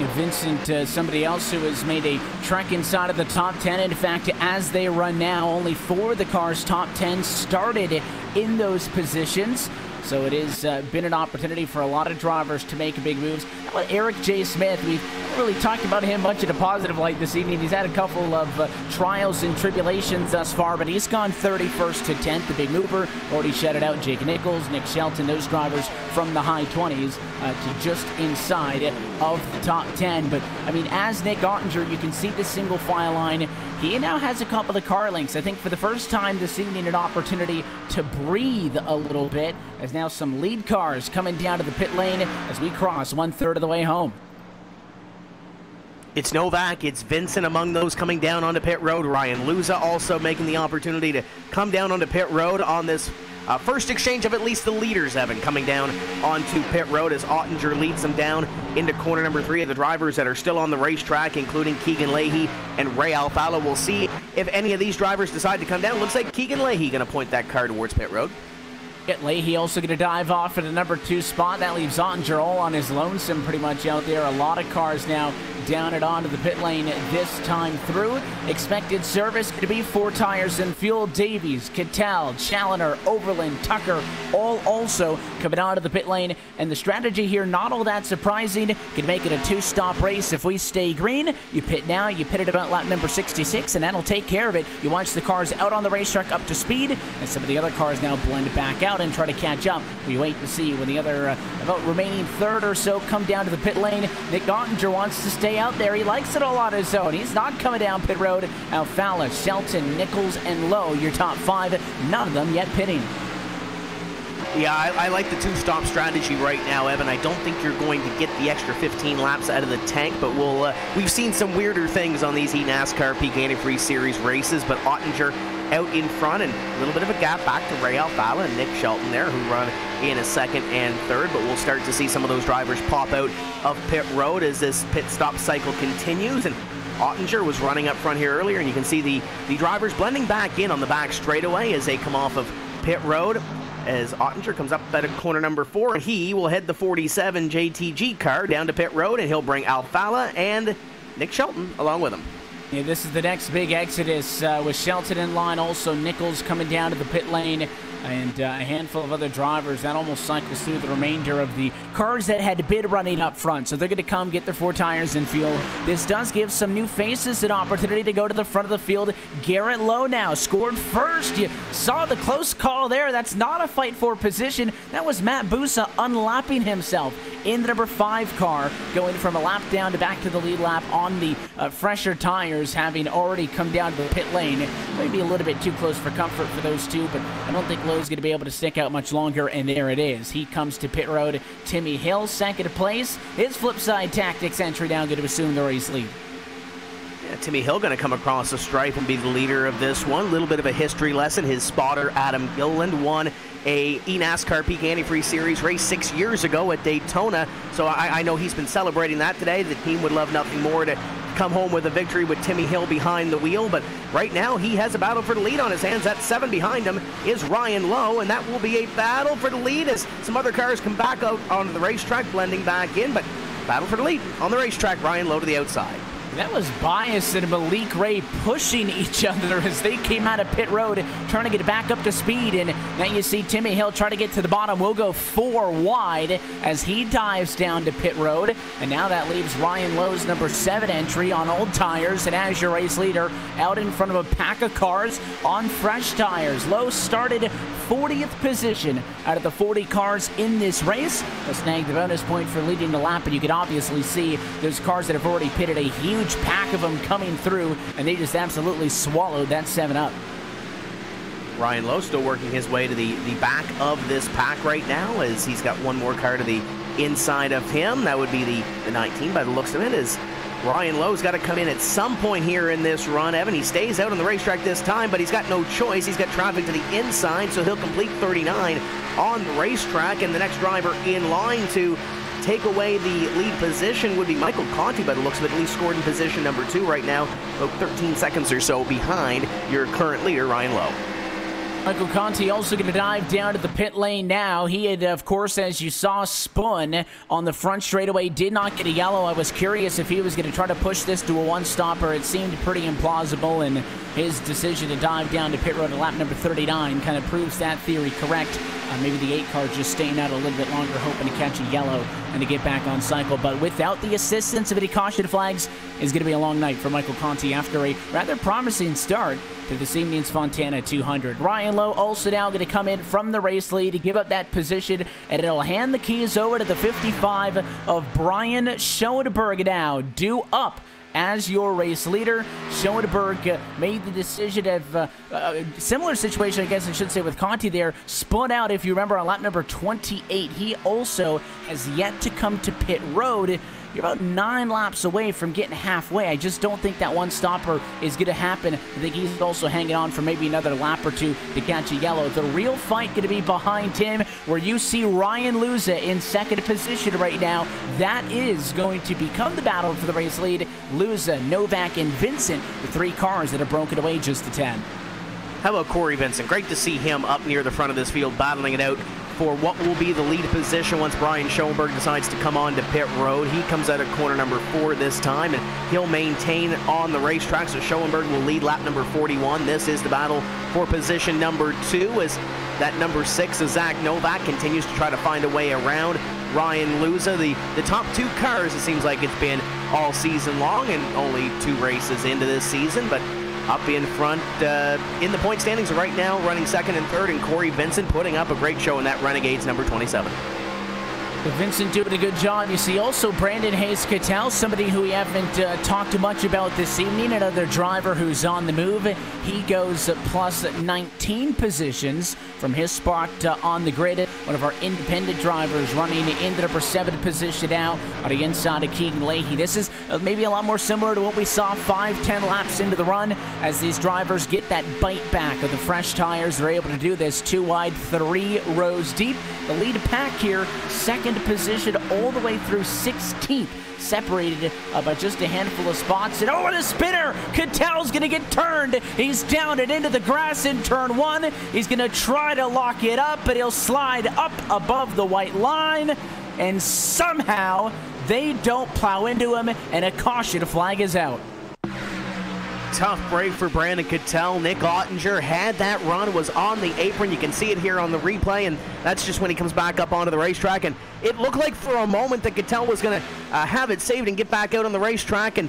Vincent, somebody else who has made a trek inside of the top 10. In fact, as they run now, only 4 of the car's top 10 started in those positions. So it has been an opportunity for a lot of drivers to make big moves. How about Eric J. Smith? We've really talked about him much in a positive light this evening. He's had a couple of trials and tribulations thus far, but he's gone 31st to 10th, the big mover. Already shut it out. Jake Nichols, Nick Shelton, those drivers from the high 20s to just inside of the top 10. But, I mean, as Nick Ottinger, you can see the single file line. He now has a couple of car links. I think for the first time this evening, an opportunity to breathe a little bit, as now some lead cars coming down to the pit lane as we cross 1/3 of the way home. It's Novak, it's Vincent among those coming down onto pit road. Ryan Luza also making the opportunity to come down onto pit road on this first exchange of at least the leaders, Evan, coming down onto pit road as Ottinger leads them down into corner number 3 of the drivers that are still on the racetrack, including Keegan Leahy and Ray Alfala. We'll see if any of these drivers decide to come down. Looks like Keegan Leahy going to point that car towards pit road. Leahy also going to dive off at the number 2 spot. That leaves Ottinger all on his lonesome pretty much out there. A lot of cars now down and onto the pit lane this time through. Expected service to be 4 tires and fuel. Davies, Cattell, Challoner, Overland, Tucker, all also coming out of the pit lane. And the strategy here, not all that surprising. Can make it a 2-stop race if we stay green. You pit now, you pit at about lap number 66, and that'll take care of it. You watch the cars out on the racetrack up to speed, and some of the other cars now blend back out and try to catch up. We wait to see when the other about remaining 3rd or so come down to the pit lane. Nick Ottinger wants to stay out there. He likes it all on his own. He's not coming down pit road. Alfala, Shelton, Nichols, and Lowe, your top 5. None of them yet pitting. Yeah, I like the 2-stop strategy right now, Evan. I don't think you're going to get the extra 15 laps out of the tank, but we've seen some weirder things on these eNASCAR PEAK Antifreeze Series races, but Ottinger out in front and a little bit of a gap back to Ray Alfala and Nick Shelton there, who run in a 2nd and 3rd, but we'll start to see some of those drivers pop out of pit road as this pit stop cycle continues. And Ottinger was running up front here earlier, and you can see the drivers blending back in on the back straightaway as they come off of pit road. as Ottinger comes up at corner number 4, and he will head the 47 JTG car down to pit road, and he'll bring Alfala and Nick Shelton along with him. Yeah, this is the next big exodus with Shelton in line, also Nichols coming down to the pit lane, and a handful of other drivers. That almost cycles through the remainder of the cars that had bid running up front. So they're going to come get their 4 tires in field. This does give some new faces an opportunity to go to the front of the field. Garrett Lowe now scored first. You saw the close call there. That's not a fight for position. That was Matt Busa unlapping himself in the number 5 car, going from a lap down to back to the lead lap on the fresher tires, having already come down to the pit lane. Maybe a little bit too close for comfort for those two, but I don't think Lowe's going to be able to stick out much longer, and there it is. He comes to pit road. Timmy Hill, second place. His Flipside Tactics entry now going to assume the race lead. Yeah, Timmy Hill going to come across the stripe and be the leader of this one. A little bit of a history lesson. His spotter, Adam Gilliland, won a eNASCAR PEAK Antifreeze Series race 6 years ago at Daytona. So I know he's been celebrating that today. The team would love nothing more to come home with a victory with Timmy Hill behind the wheel. But right now he has a battle for the lead on his hands. That 7 behind him is Ryan Lowe, and that will be a battle for the lead as some other cars come back out onto the racetrack, blending back in. But battle for the lead on the racetrack. Ryan Lowe to the outside. That was Bias and Malik Ray pushing each other as they came out of pit road, trying to get back up to speed. And now you see Timmy Hill try to get to the bottom. We'll go 4 wide as he dives down to pit road. And now that leaves Ryan Lowe's number 7 entry on old tires. And as your race leader, out in front of a pack of cars on fresh tires. Lowe started 40th position out of the 40 cars in this race. He'll snag the bonus point for leading the lap. And you can obviously see those cars that have already pitted, a huge pack of them coming through, and they just absolutely swallowed that 7 up. Ryan Lowe still working his way to the back of this pack right now, as he's got one more car to the inside of him. That would be the 19 by the looks of it, as Ryan Lowe's got to come in at some point here in this run. Evan, he stays out on the racetrack this time, but he's got no choice. He's got traffic to the inside, so he'll complete 39 on the racetrack, and the next driver in line to take away the lead position would be Michael Conti by the looks of it. At least scored in position number 2 right now, about 13 seconds or so behind your current leader, Ryan Lowe. Michael Conti also going to dive down to the pit lane now. He had, of course, as you saw, spun on the front straightaway, did not get a yellow. I was curious if he was going to try to push this to a one-stopper. It seemed pretty implausible, and his decision to dive down to pit road at lap number 39 kind of proves that theory correct. Maybe the 8 car just staying out a little bit longer, hoping to catch a yellow and to get back on cycle. But without the assistance of any caution flags, it's going to be a long night for Michael Conti after a rather promising start to this evening's Fontana 200. Ryan Lowe also now going to come in from the race lead to give up that position, and it'll hand the keys over to the 55 of Brian Schoenberg now, due up as your race leader. Schoenberg made the decision of similar situation, I guess I should say, with Conti there. Spun out, if you remember, on lap number 28. He also has yet to come to pit road. You're about 9 laps away from getting halfway. I just don't think that one stopper is going to happen. I think he's also hanging on for maybe another lap or 2 to catch a yellow. The real fight going to be behind him, where you see Ryan Luza in second position right now. That is going to become the battle for the race lead. Luza, Novak, and Vincent, the 3 cars that have broken away just to 10. How about Corey Vincent? Great to see him up near the front of this field, battling it out for what will be the lead position once Brian Schoenberg decides to come on to pit road. He comes out of corner number 4 this time, and he'll maintain on the racetrack, so Schoenberg will lead lap number 41. This is the battle for position number 2, as that number 6 is Zach Novak continues to try to find a way around Ryan Luza. The top 2 cars, it seems like it's been all season long, and only 2 races into this season, but up in front in the point standings right now, running second and third, and Corey Vincent putting up a great show in that Renegades number 27. Vincent doing a good job. You see also Brandon Hayes-Cattell, somebody who we haven't talked much about this evening, another driver who's on the move. He goes plus 19 positions from his spot on the grid. One of our independent drivers running into the number 7 position now on the inside of Keegan Leahy. This is maybe a lot more similar to what we saw 5-10 laps into the run, as these drivers get that bite back of the fresh tires. They're able to do this 2 wide, 3 rows deep. The lead pack here, second second position all the way through 16th, separated by just a handful of spots. And oh, and a spinner! Cattell's going to get turned. He's down and into the grass in turn 1. He's going to try to lock it up, but he'll slide up above the white line. And somehow they don't plow into him, and a caution flag is out. Tough break for Brandon Cattell. Nick Ottinger had that run, was on the apron. You can see it here on the replay, and that's just when he comes back up onto the racetrack. And it looked like for a moment that Cattell was going to have it saved and get back out on the racetrack and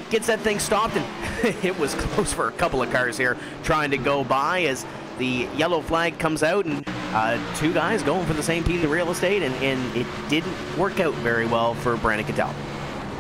gets that thing stopped. And it was close for a couple of cars here trying to go by as the yellow flag comes out, and two guys going for the same piece of real estate, and it didn't work out very well for Brandon Cattell.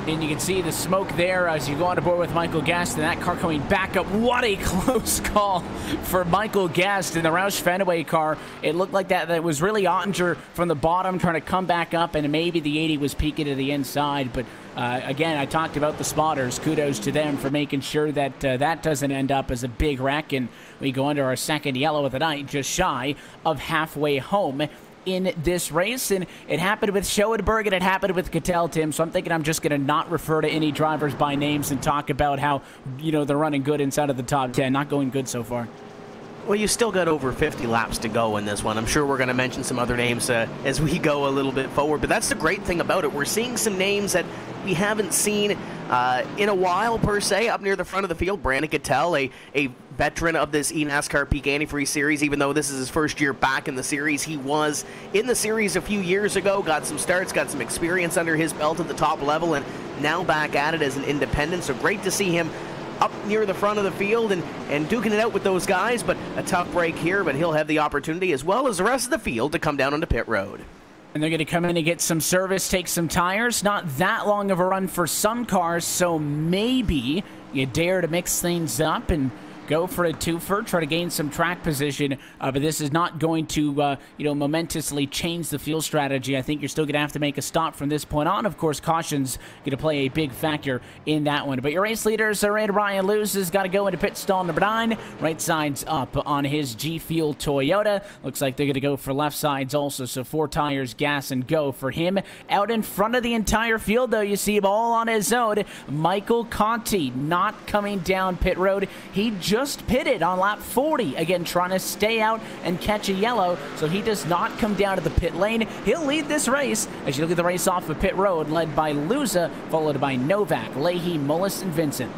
And you can see the smoke there as you go on board with Michael Guest, and that car coming back up. What a close call for Michael Guest in the Roush Fenway car. It looked like that was really Ottinger from the bottom trying to come back up, and maybe the 80 was peeking to the inside. But again, I talked about the spotters. Kudos to them for making sure that that doesn't end up as a big wreck. And we go under our second yellow of the night, just shy of halfway home in this race. And it happened with Schoenberg and it happened with Cattell, Tim, so I'm thinking I'm just going to not refer to any drivers by names and talk about how, you know, they're running good inside of the top 10. Not going good so far. Well, you still got over 50 laps to go in this one. I'm sure we're going to mention some other names as we go a little bit forward, but that's the great thing about it. We're seeing some names that we haven't seen in a while, per se, up near the front of the field. Brandon Cattell, a veteran of this eNASCAR PEAK Antifreeze series, even though this is his first year back in the series. He was in the series a few years ago, got some starts, got some experience under his belt at the top level, and now back at it as an independent. So great to see him up near the front of the field and duking it out with those guys. But a tough break here, but he'll have the opportunity, as well as the rest of the field, to come down onto pit road. And they're going to come in and get some service, take some tires. Not that long of a run for some cars, so maybe you dare to mix things up and go for a twofer, try to gain some track position, but this is not going to, momentously change the field strategy. I think you're still going to have to make a stop from this point on. Of course, caution's going to play a big factor in that one. But your race leaders are in. Ryan Lewis has got to go into pit stall number 9. Right side's up on his G Fuel Toyota. Looks like they're going to go for left sides also, so 4 tires, gas, and go for him. Out in front of the entire field, though, you see him all on his own. Michael Conti not coming down pit road. He just pitted on lap 40, again trying to stay out and catch a yellow, so he does not come down to the pit lane. He'll lead this race as you look at the race off of pit road, led by Luza, followed by Novak, Leahy, Mullis, and Vincent.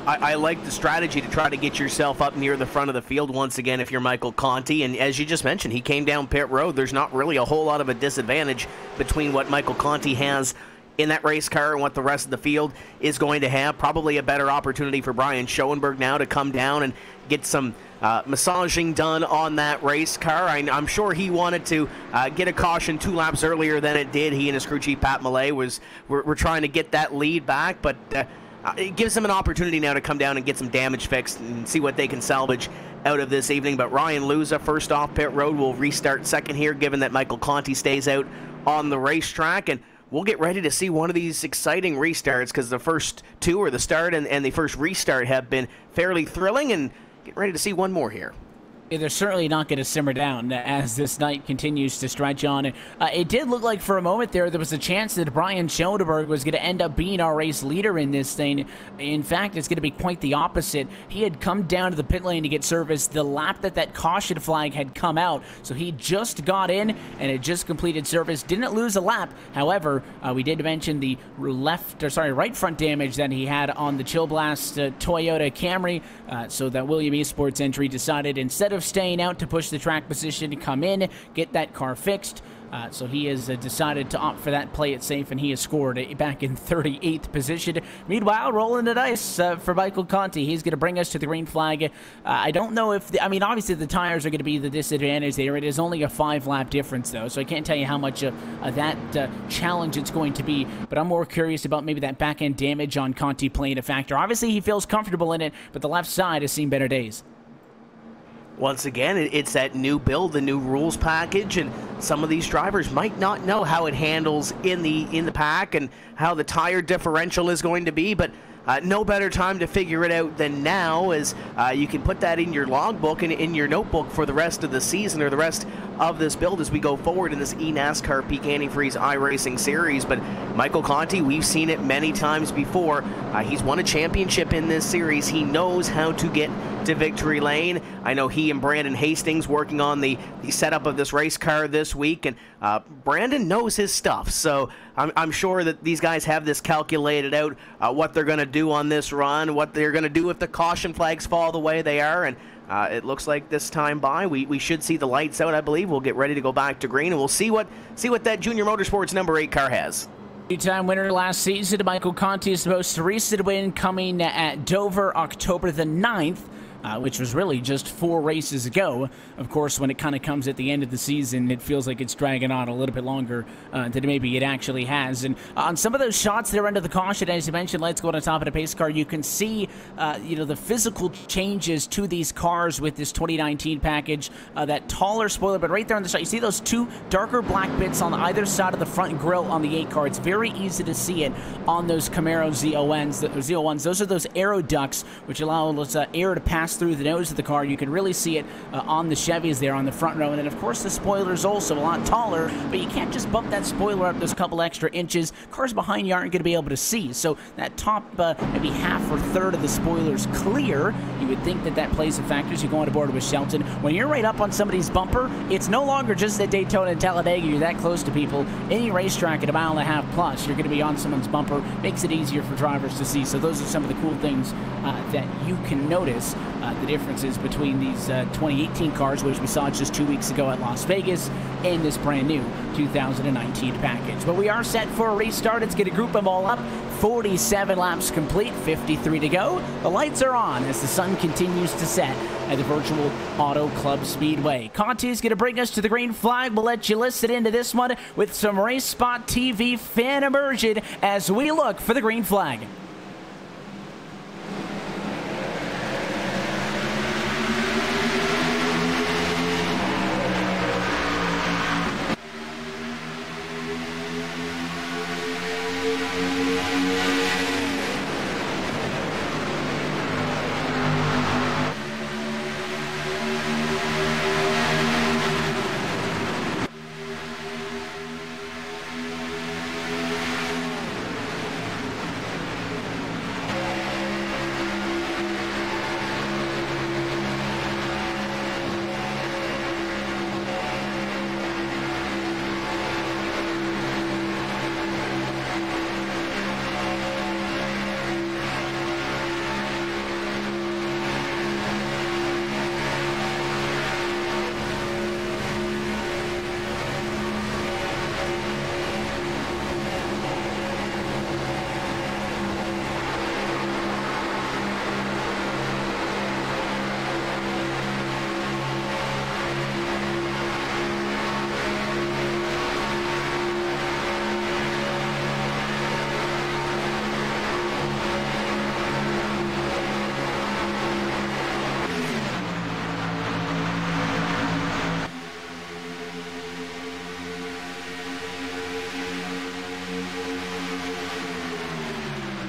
I like the strategy to try to get yourself up near the front of the field once again if you're Michael Conti, and as you just mentioned, he came down pit road. There's not really a whole lot of a disadvantage between what Michael Conti has in that race car and what the rest of the field is going to have. Probably a better opportunity for Brian Schoenberg now to come down and get some massaging done on that race car. I'm sure he wanted to get a caution 2 laps earlier than it did. He and his crew chief Pat Millay were trying to get that lead back, but it gives them an opportunity now to come down and get some damage fixed and see what they can salvage out of this evening. But Ryan Luza, first off pit road, will restart second here, given that Michael Conti stays out on the racetrack. And we'll get ready to see one of these exciting restarts, because the first 2, or the start and the first restart, have been fairly thrilling, and get ready to see one more here. They're certainly not going to simmer down as this night continues to stretch on. It did look like for a moment there was a chance that Brian Schoenberg was going to end up being our race leader in this thing. In fact, it's going to be quite the opposite. He had come down to the pit lane to get service the lap that caution flag had come out. So he just got in and had just completed service. Didn't lose a lap. However, we did mention the right front damage that he had on the Chill Blast Toyota Camry. So that William Esports entry decided, instead of staying out to push the track position, to come in, get that car fixed. So he has decided to opt for that, play it safe, and he has scored back in 38th position. Meanwhile, rolling the dice for Michael Conti. He's going to bring us to the green flag. I don't know if, obviously the tires are going to be the disadvantage there. It is only a 5-lap difference, though, so I can't tell you how much that challenge it's going to be, but I'm more curious about maybe that back-end damage on Conti playing a factor. Obviously, he feels comfortable in it, but the left side has seen better days. Once again, it's that new build, the new rules package, and some of these drivers might not know how it handles in the pack and how the tire differential is going to be, but no better time to figure it out than now, as you can put that in your logbook and in your notebook for the rest of the season or the rest of this build as we go forward in this eNASCAR PEAK Antifreeze iRacing series. But Michael Conti, we've seen it many times before. He's won a championship in this series. He knows how to get to victory lane. I know he and Brandon Hastings working on the setup of this race car this week, and Brandon knows his stuff. So I'm sure that these guys have this calculated out, what they're going to do on this run, what they're going to do if the caution flags fall the way they are, and it looks like this time by we should see the lights out. I believe we'll get ready to go back to green, and we'll see what that Junior Motorsports number 8 car has. Two-time winner last season, Michael Conti's most recent win coming at Dover, October the 9th. Which was really just 4 races ago. Of course, when it kind of comes at the end of the season, it feels like it's dragging on a little bit longer than maybe it actually has. And on some of those shots there under the caution, as you mentioned, let's go on top of the pace car, you can see, the physical changes to these cars with this 2019 package. That taller spoiler, but right there on the shot, you see those 2 darker black bits on either side of the front grille on the 8 car. It's very easy to see it on those Camaro Z01s. Those are those aero ducts, which allow air to pass through the nose of the car. You can really see it on the Chevys there on the front row. And then, of course, the spoiler's also a lot taller, but you can't just bump that spoiler up those couple extra inches. Cars behind you aren't going to be able to see. So that top maybe half or third of the spoiler's clear. You would think that plays a factor as you go on board with Shelton. When you're right up on somebody's bumper, it's no longer just at Daytona and Talladega. You're that close to people. Any racetrack at 1.5 miles plus, you're going to be on someone's bumper. Makes it easier for drivers to see. So those are some of the cool things that you can notice. The differences between these 2018 cars, which we saw just 2 weeks ago at Las Vegas, and this brand new 2019 package. But we are set for a restart. It's going to group them all up. 47 laps complete, 53 to go. The lights are on as the sun continues to set at the virtual Auto Club Speedway. Conti is going to bring us to the green flag. We'll let you listen into this one with some RaceSpotTV fan immersion as we look for the green flag.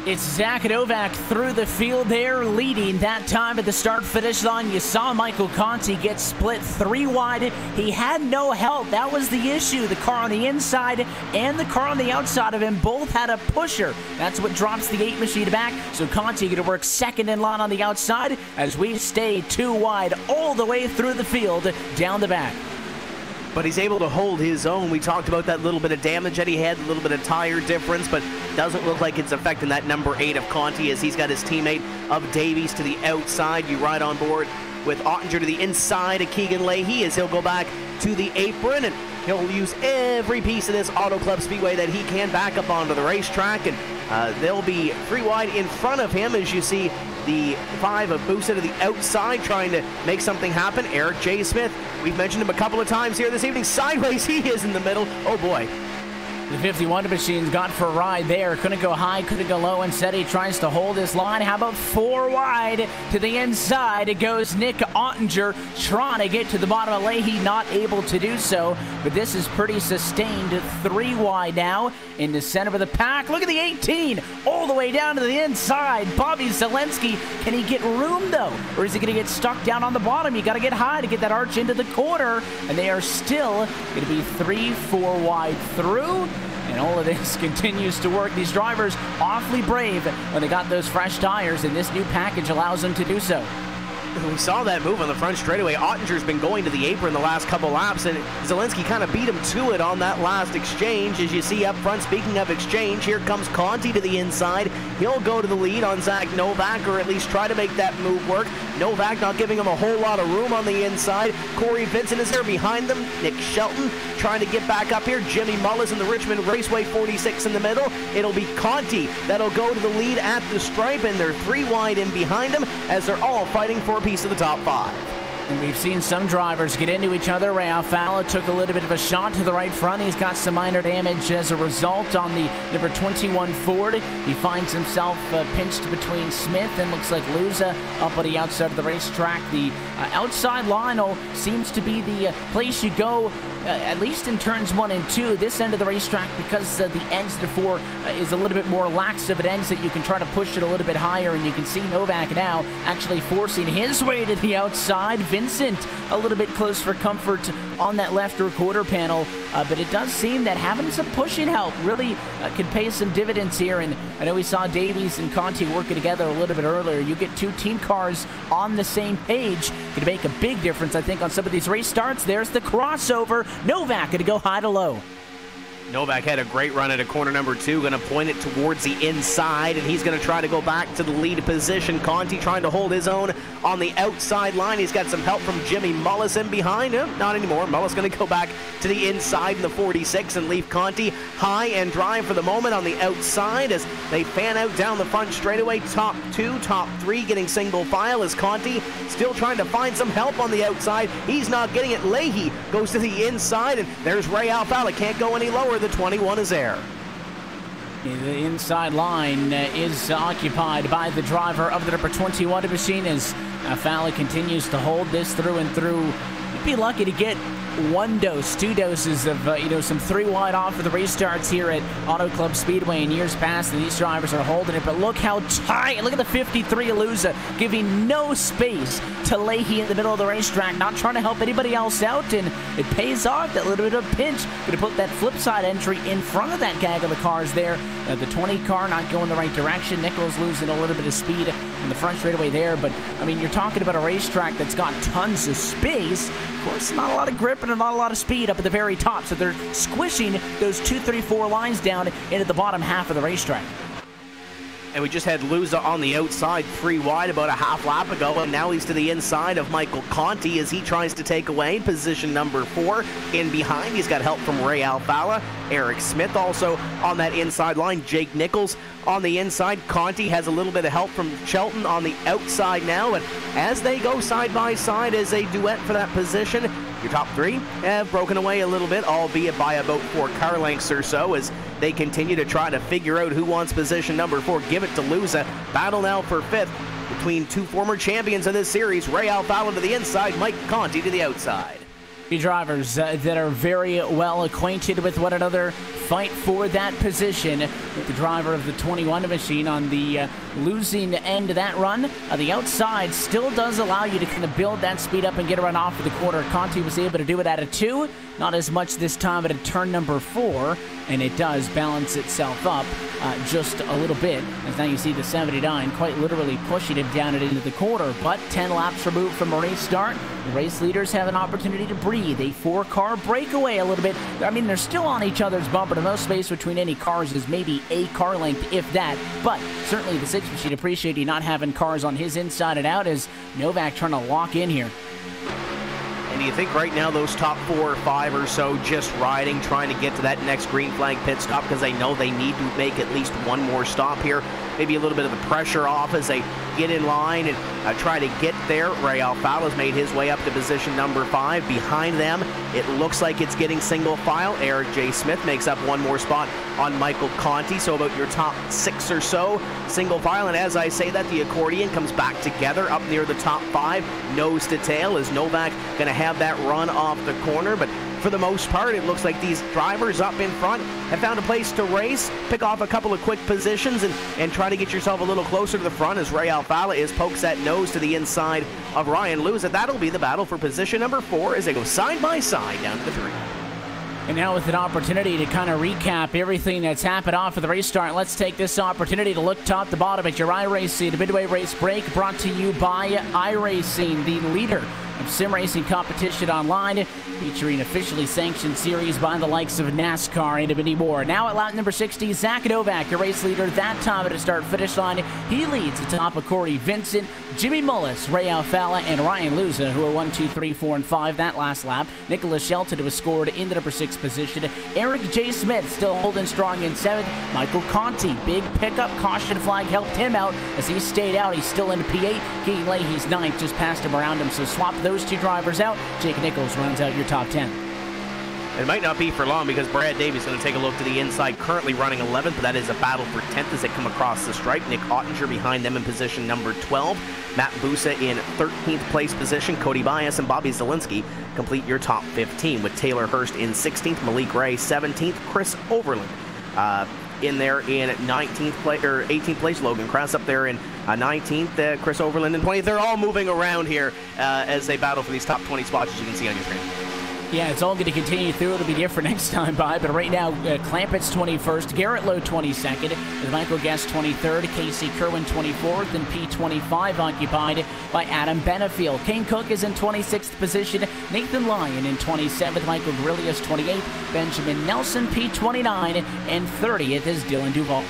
It's Zach Novak through the field there, leading that time at the start-finish line. You saw Michael Conti get split 3 wide. He had no help. That was the issue. The car on the inside and the car on the outside of him both had a pusher. That's what drops the 8 machine back. So Conti going to work second in line on the outside as we stay 2 wide all the way through the field down the back. But he's able to hold his own. We talked about that little bit of damage that he had, a little bit of tire difference, but doesn't look like it's affecting that number 8 of Conti as he's got his teammate of Davies to the outside. You ride on board with Ottinger to the inside of Keegan Leahy as he'll go back to the apron, and he'll use every piece of this Auto Club Speedway that he can back up onto the racetrack, and they'll be 3 wide in front of him as you see the 5 of Busa to the outside trying to make something happen. Eric J. Smith, we've mentioned him a couple of times here this evening. Sideways he is in the middle. Oh boy. The 51 Machine's got for a ride there. Couldn't go high, couldn't go low. Instead, he tries to hold his line. How about 4 wide to the inside? It goes Nick Ottinger trying to get to the bottom of Leahy, not able to do so. But this is pretty sustained. 3 wide now in the center of the pack. Look at the 18 all the way down to the inside. Bobby Zelensky, can he get room though? Or is he going to get stuck down on the bottom? You got to get high to get that arch into the corner. And they are still going to be 3-4 wide through. And all of this continues to work. These drivers awfully brave when they got those fresh tires, and this new package allows them to do so. We saw that move on the front straightaway. Ottinger's been going to the apron the last couple laps, and Zelensky kind of beat him to it on that last exchange. As you see up front, speaking of exchange, here comes Conti to the inside. He'll go to the lead on Zach Novak, or at least try to make that move work. Novak not giving him a whole lot of room on the inside. Corey Vincent is there behind them. Nick Shelton trying to get back up here. Jimmy Mullis in the Richmond Raceway 46 in the middle. It'll be Conti that'll go to the lead at the stripe, and they're 3 wide in behind him as they're all fighting for a piece of the top 5. And we've seen some drivers get into each other. Ray Alfala took a little bit of a shot to the right front. He's got some minor damage as a result on the number 21 Ford. He finds himself pinched between Smith and looks like Luza up on the outside of the racetrack. The outside line seems to be the place you go, at least in turns 1 and 2. This end of the racetrack, because the ends therefore is a little bit more lax of an ends that you can try to push it a little bit higher, and you can see Novak now actually forcing his way to the outside. Vincent a little bit close for comfort on that left rear quarter panel, but it does seem that having some pushing help really could pay some dividends here. And I know we saw Davies and Conti working together a little bit earlier. You get 2 team cars on the same page, could make a big difference, I think, on some of these race starts. There's the crossover. Novak going to go high to low. Novak had a great run at a corner number 2, going to point it towards the inside, and he's going to try to go back to the lead position. Conti trying to hold his own on the outside line. He's got some help from Jimmy Mullis in behind him. Not anymore. Mullis going to go back to the inside in the 46 and leave Conti high and dry for the moment on the outside as they fan out down the front straightaway. Top 2, top 3 getting single file as Conti still trying to find some help on the outside. He's not getting it. Leahy goes to the inside, and there's Ray Alfala. Can't go any lower. The 21 is there. The inside line is occupied by the driver of the number 21 machine as Alfala continues to hold this through and through. You'd be lucky to get 1 dose, 2 doses of, some 3 wide off for the restarts here at Auto Club Speedway in years past, and these drivers are holding it. But look how tight. Look at the 53 Aluza giving no space to Leahy in the middle of the racetrack, not trying to help anybody else out, and it pays off. That little bit of pinch. Going to put that flip side entry in front of that gaggle of cars there. The 20 car not going the right direction. Nichols losing a little bit of speed in the front straightaway there. But, you're talking about a racetrack that's got tons of space. Of course, not a lot of grip and not a lot of speed up at the very top, so they're squishing those 2, 3, 4 lines down into the bottom half of the racetrack. And we just had Luza on the outside 3 wide about a half lap ago, and now he's to the inside of Michael Conti as he tries to take away position number 4. In behind, he's got help from Ray Alfala. Eric Smith also on that inside line. Jake Nichols on the inside. Conti has a little bit of help from Shelton on the outside now, and as they go side by side as a duet for that position, your top 3 have broken away a little bit, albeit by about 4 car lengths or so, as they continue to try to figure out who wants position number 4. Give it to Luza. Battle now for 5th between 2 former champions of this series. Ray Alfala to the inside, Mike Conti to the outside. Drivers that are very well acquainted with one another fight for that position. With the driver of the 21 machine on the losing end of that run. The outside still does allow you to kind of build that speed up and get a run off of the quarter. Conti was able to do it at a 2. Not as much this time at a turn number 4. And it does balance itself up just a little bit. As now you see the 79 quite literally pushing him down and into the quarter. But 10 laps removed from a race start. The race leaders have an opportunity to breathe. A 4-car breakaway a little bit. They're still on each other's bumper. The most space between any cars is maybe a car length, if that. But certainly the 6 machine appreciating not having cars on his inside and out as Novak trying to lock in here. And do you think right now those top 4 or 5 or so just riding, trying to get to that next green flag pit stop because they know they need to make at least 1 more stop here? Maybe a little bit of the pressure off as they get in line and try to get there. Ray Alfala's made his way up to position number 5. Behind them, it looks like it's getting single file. Eric J. Smith makes up one more spot on Michael Conti, so about your top 6 or so single file. And as I say that, the accordion comes back together up near the top 5, nose to tail. Is Novak going to have that run off the corner? But for the most part, it looks like these drivers up in front have found a place to race, pick off a couple of quick positions, and try to get yourself a little closer to the front as Ray Alfala pokes that nose to the inside of Ryan Lewis. That'll be the battle for position number 4 as they go side by side down to the 3. And now with an opportunity to kind of recap everything that's happened off of the race start, let's take this opportunity to look top to bottom at your iRacing, the midway race break brought to you by iRacing, the leader of sim racing competition online, featuring officially sanctioned series by the likes of NASCAR and many more. Now at lap number 60, Zach Novak, your race leader that time at the start-finish line. He leads atop of Corey Vincent, Jimmy Mullis, Ray Alfala, and Ryan Luza, who are 1, 2, 3, 4, and 5 that last lap. Nicholas Shelton was scored in the number 6 position. Eric J. Smith still holding strong in 7th. Michael Conti, big pickup, caution flag helped him out as he stayed out. He's still in P8. Keegan Leahy's 9th, just passed him around him, so swap those 2 drivers out. Jake Nichols runs out your top 10. It might not be for long because Brad Davies is going to take a look to the inside, currently running 11th, but that is a battle for 10th as they come across the stripe. Nick Ottinger behind them in position number 12. Matt Busa in 13th place position. Cody Bias and Bobby Zielinski complete your top 15 with Taylor Hurst in 16th, Malik Ray 17th, Chris Overland in there in 19th place or 18th place. Logan Kress up there in 19th, Chris Overland in 20th. They're all moving around here as they battle for these top 20 spots, as you can see on your screen. Yeah, it's all going to continue through. It'll be different next time by, but right now, Clampett's 21st, Garrett Lowe 22nd, with Michael Guest 23rd, Casey Kerwin 24th, and P25 occupied by Adam Benefield. Kane Cook is in 26th position, Nathan Lyon in 27th, Michael Grillius 28th, Benjamin Nelson P29, and 30th is Dylan Duval.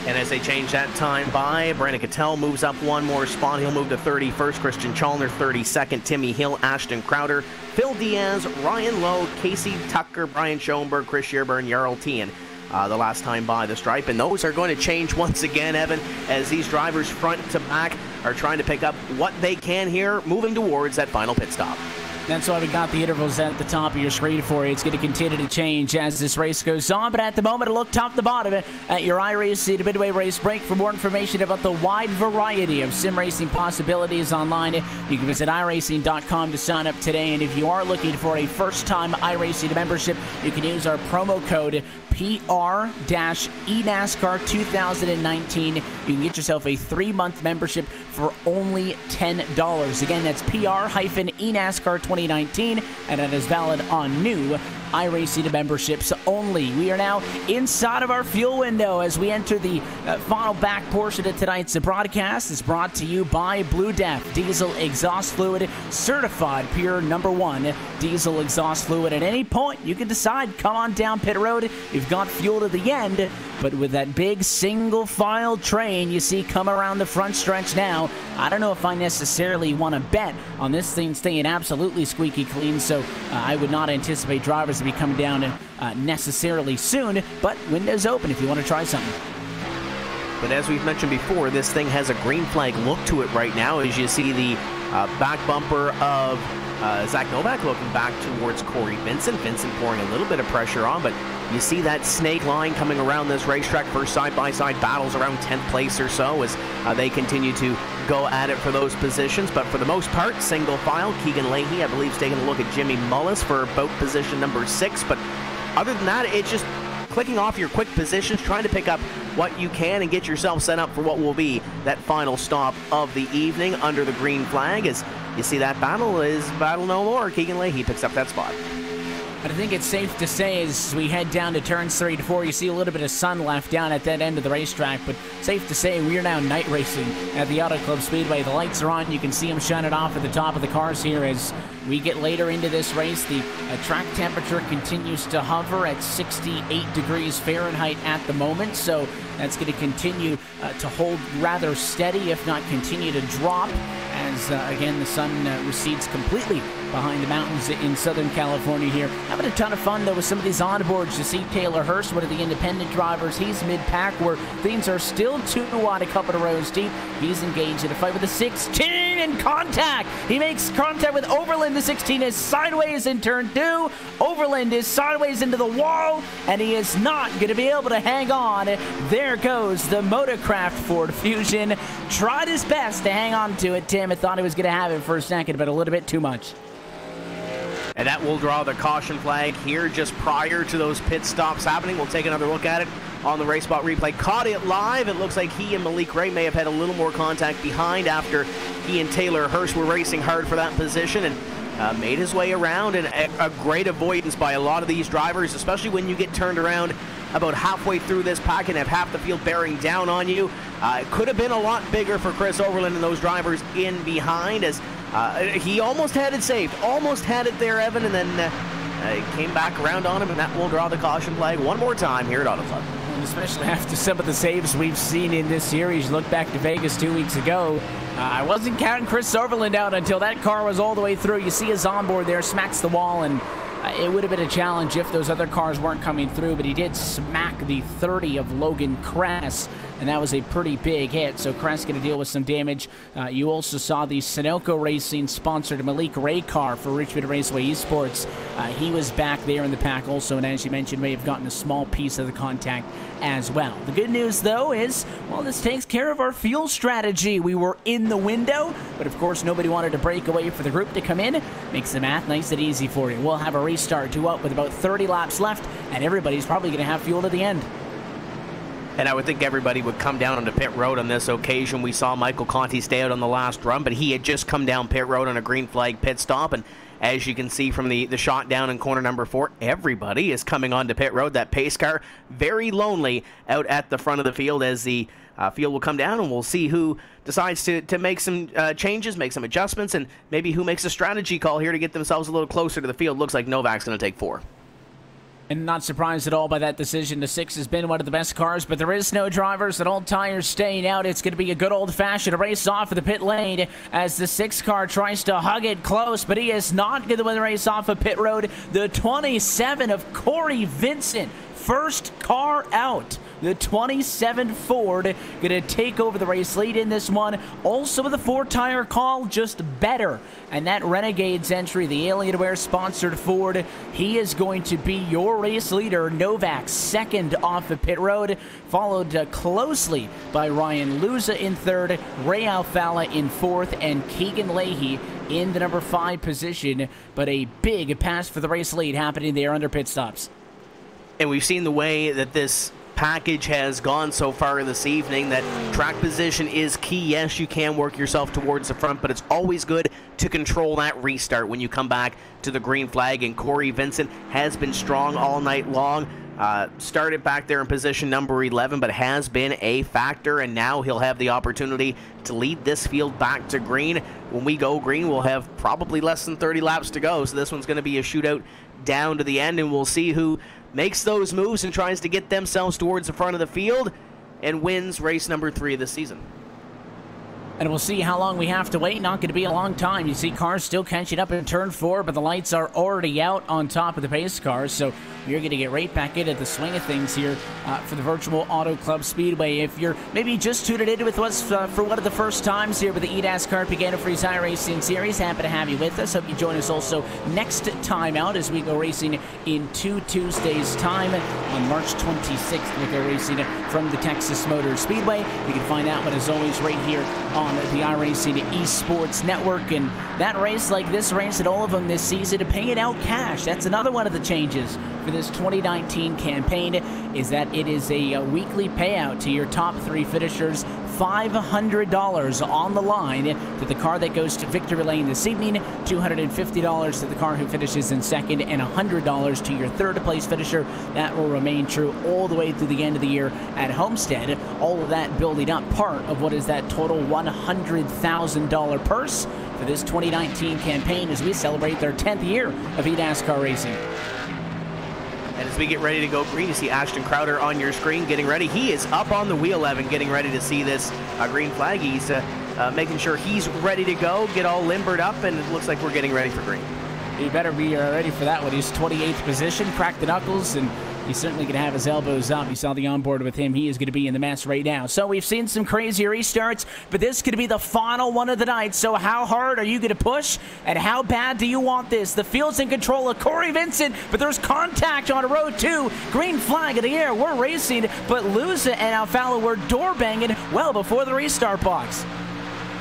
And as they change that time by, Brandon Cattell moves up one more spot. He'll move to 31st. Christian Chalner, 32nd. Timmy Hill, Ashton Crowder, Phil Diaz, Ryan Lowe, Casey Tucker, Brian Schoenberg, Chris Shearburn, Jarl Tien. The last time by the stripe. And those are going to change once again, Evan, as these drivers front to back are trying to pick up what they can here, moving towards that final pit stop. That's why we got the intervals at the top of your screen for you. It's going to continue to change as this race goes on, but at the moment, look top to bottom at your iRacing, the midway race break. For more information about the wide variety of sim racing possibilities online, you can visit iRacing.com to sign up today. And if you are looking for a first-time iRacing membership, you can use our promo code PR-eNASCAR 2019. You can get yourself a 3-month membership for only $10. Again, that's PR-eNASCAR 2019, and that is valid on new iRacing memberships only. We are now inside of our fuel window as we enter the final back portion of tonight's broadcast. It's brought to you by Blue Def Diesel Exhaust Fluid, certified pure #1 diesel exhaust fluid. At any point, you can decide, come on down pit road. You've got fuel to the end, but with that big single file train you see come around the front stretch now, I don't know if I necessarily want to bet on this thing staying absolutely squeaky clean, so I would not anticipate drivers to be coming down necessarily soon, but windows open if you want to try something. But as we've mentioned before, this thing has a green flag look to it right now as you see the back bumper of Zach Novak looking back towards Corey Vincent. Vincent pouring a little bit of pressure on, but you see that snake line coming around this racetrack for side-by-side battles around 10th place or so as they continue to go at it for those positions. But for the most part, single file. Keegan Leahy, I believe, is taking a look at Jimmy Mullis for boat position number 6. But other than that, it's just clicking off your quick positions, trying to pick up what you can and get yourself set up for what will be that final stop of the evening under the green flag. As you see that battle is battle no more. Keegan Leahy picks up that spot. But I think it's safe to say as we head down to turns 3 to 4, you see a little bit of sun left down at that end of the racetrack, but safe to say we are now night racing at the Auto Club Speedway. The lights are on. You can see them shining off at the top of the cars here as we get later into this race. The track temperature continues to hover at 68 degrees Fahrenheit at the moment, so that's going to continue to hold rather steady, if not continue to drop, as as, again, the sun recedes completely behind the mountains in Southern California here. Having a ton of fun, though, with some of these onboards. You see Taylor Hurst, one of the independent drivers. He's mid-pack where things are still too wide, a couple of rows deep. He's engaged in a fight with the 16 in contact. He makes contact with Overland. The 16 is sideways in turn 2. Overland is sideways into the wall, and he is not going to be able to hang on. There goes the Motorcraft Ford Fusion. Tried his best to hang on to it, Tim. I thought he was going to have it for a second, but a little bit too much. And that will draw the caution flag here just prior to those pit stops happening. We'll take another look at it on the Race Spot replay. Caught it live. It looks like he and Malik Ray may have had a little more contact behind after he and Taylor Hurst were racing hard for that position, and made his way around, and a great avoidance by a lot of these drivers, especially when you get turned around about halfway through this pack and have half the field bearing down on you. It could have been a lot bigger for Chris Overland and those drivers in behind, as he almost had it saved. Almost had it there, Evan, and then came back around on him, and that will draw the caution flag one more time here at Auto Club. And especially after some of the saves we've seen in this series. Look back to Vegas 2 weeks ago. I wasn't counting Chris Overland out until that car was all the way through. You see his onboard there, smacks the wall, and it would have been a challenge if those other cars weren't coming through, but he did smack the 30 of Logan Kress, and that was a pretty big hit, so Kress going to deal with some damage. You also saw the Sunoco Racing sponsored Malik Ray car for Richmond Raceway Esports. He was back there in the pack also, and as you mentioned, may have gotten a small piece of the contact as well. The good news, though, is, well, this takes care of our fuel strategy. We were in the window, but of course nobody wanted to break away for the group to come in. Makes the math nice and easy for you. We'll have a restart due up with about 30 laps left, and everybody's probably going to have fuel to the end. And I would think everybody would come down onto pit road on this occasion. We saw Michael Conti stay out on the last run, but he had just come down pit road on a green flag pit stop, and as you can see from the shot down in corner number 4, everybody is coming onto pit road. That pace car, very lonely out at the front of the field, as the field will come down, and we'll see who decides to make some changes, make some adjustments, and maybe who makes a strategy call here to get themselves a little closer to the field. Looks like Novak's going to take 4. And not surprised at all by that decision. The 6 has been one of the best cars, but there is no drivers and all tires staying out. It's going to be a good old-fashioned race off of the pit lane as the 6 car tries to hug it close, but he is not going to win the race off of pit road. The 27 of Corey Vincent, first car out. The 27 Ford going to take over the race lead in this one. Also with a 4-tire call, just better. And that Renegades entry, the Alienware sponsored Ford, he is going to be your race leader. Novak second off the pit road, followed closely by Ryan Luza in 3rd, Ray Alfala in 4th, and Keegan Leahy in the number 5 position. But a big pass for the race lead happening there under pit stops. And we've seen the way that this package has gone so far this evening, that track position is key. Yes, you can work yourself towards the front, but it's always good to control that restart when you come back to the green flag, and Corey Vincent has been strong all night long. Started back there in position number 11, but has been a factor, and now he'll have the opportunity to lead this field back to green. When we go green, we'll have probably less than 30 laps to go, so this one's going to be a shootout down to the end, and we'll see who makes those moves and tries to get themselves towards the front of the field and wins race number 3 of this season. And we'll see how long we have to wait. Not going to be a long time. You see cars still catching up in turn 4, but the lights are already out on top of the pace cars. So you're going to get right back into the swing of things here for the Virtual Auto Club Speedway. If you're maybe just tuned in with us for one of the first times here with the eNASCAR PEAK Antifreeze iRacing Series, happy to have you with us. Hope you join us also next time out as we go racing in 2 Tuesdays' time. On March 26th, we go racing from the Texas Motor Speedway. You can find that one, as always, right here on the iRacing Esports Network. And that race, like this race and all of them this season, paying out cash. That's another one of the changes for this 2019 campaign, is that it is a weekly payout to your top 3 finishers. $500 on the line to the car that goes to victory lane this evening, $250 to the car who finishes in second, and $100 to your 3rd place finisher. That will remain true all the way through the end of the year at Homestead. All of that building up part of what is that total $100,000 purse for this 2019 campaign as we celebrate their 10th year of eNASCAR racing. And as we get ready to go green, you see Ashton Crowder on your screen getting ready. He is up on the wheel, Evan, getting ready to see this green flag. He's making sure he's ready to go, get all limbered up, and it looks like we're getting ready for green. He better be ready for that one. He's 28th position, cracked the knuckles, and he's certainly going to have his elbows up. You saw the onboard with him. He is going to be in the mess right now. So we've seen some crazy restarts, but this could be the final one of the night. So how hard are you going to push, and how bad do you want this? The field's in control of Corey Vincent, but there's contact on row 2. Green flag in the air. We're racing, but Luza and Alfala were door banging well before the restart box.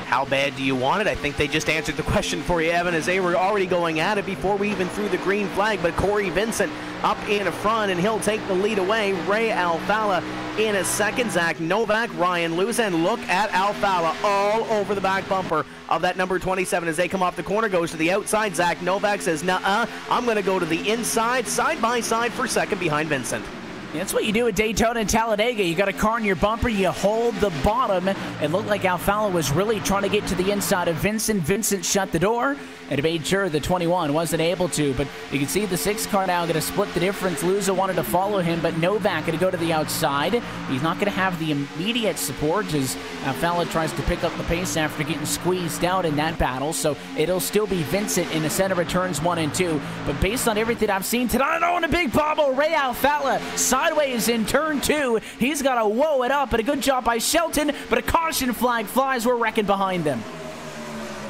How bad do you want it? I think they just answered the question for you, Evan, as they were already going at it before we even threw the green flag. But Corey Vincent up in front, and he'll take the lead away. Ray Alfala in a second. Zach Novak, Ryan Luza, and look at Alfala all over the back bumper of that number 27 as they come off the corner. Goes to the outside. Zach Novak says, nuh-uh, I'm going to go to the inside, side by side for second behind Vincent. That's what you do at Daytona and Talladega. You got a car in your bumper, you hold the bottom. It looked like Alfala was really trying to get to the inside of Vincent. Vincent shut the door and made sure the 21 wasn't able to. But you can see the 6 car now going to split the difference. Luza wanted to follow him, but Novak going to go to the outside. He's not going to have the immediate support as Alfala tries to pick up the pace after getting squeezed out in that battle. So it'll still be Vincent in the center of turns 1 and 2. But based on everything I've seen tonight on a big bobble, Ray Alfala sideways in turn 2. He's got to whoa it up, and a good job by Shelton, but a caution flag flies. We're wrecking behind them.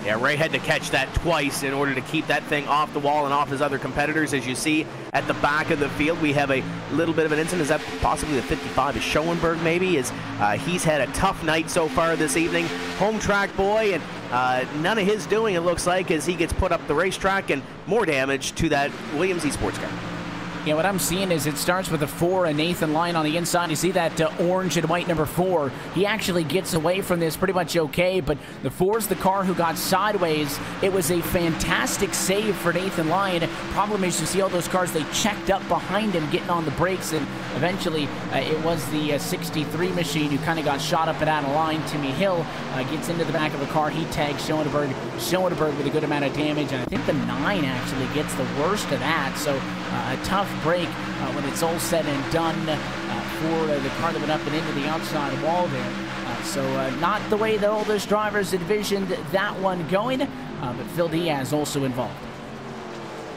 Yeah, Ray had to catch that twice in order to keep that thing off the wall and off his other competitors. As you see at the back of the field, we have a little bit of an incident. Is that possibly the 55 is Schoenberg maybe? As he's had a tough night so far this evening. Home track boy, and none of his doing, it looks like, as he gets put up the racetrack, and more damage to that Williams eSports car. Yeah, what I'm seeing is it starts with a 4 and Nathan Lyon on the inside. You see that orange and white number 4. He actually gets away from this pretty much okay, but the 4 is the car who got sideways. It was a fantastic save for Nathan Lyon. Problem is, you see all those cars, they checked up behind him getting on the brakes, and eventually it was the 63 machine who kind of got shot up and out of line. Timmy Hill gets into the back of the car. He tags Schoenberg with a good amount of damage, and I think the 9 actually gets the worst of that. So a tough break when it's all said and done for the car that went up and into the outside wall there. So not the way that all those drivers envisioned that one going, but Phil Diaz also involved.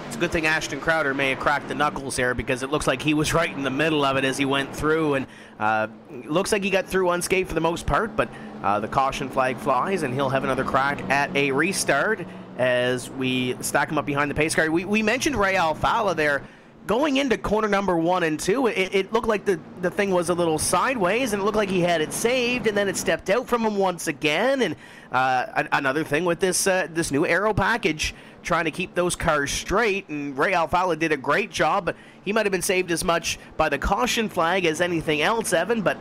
It's a good thing Ashton Crowder may have cracked the knuckles there, because it looks like he was right in the middle of it as he went through, and looks like he got through unscathed for the most part, but the caution flag flies, and he'll have another crack at a restart as we stack him up behind the pace car. We mentioned Ray Alfala there. Going into corner number 1 and 2, it looked like the thing was a little sideways, and it looked like he had it saved, and then it stepped out from him once again. And another thing with this new aero package, trying to keep those cars straight, and Ray Alfala did a great job, but he might have been saved as much by the caution flag as anything else, Evan. But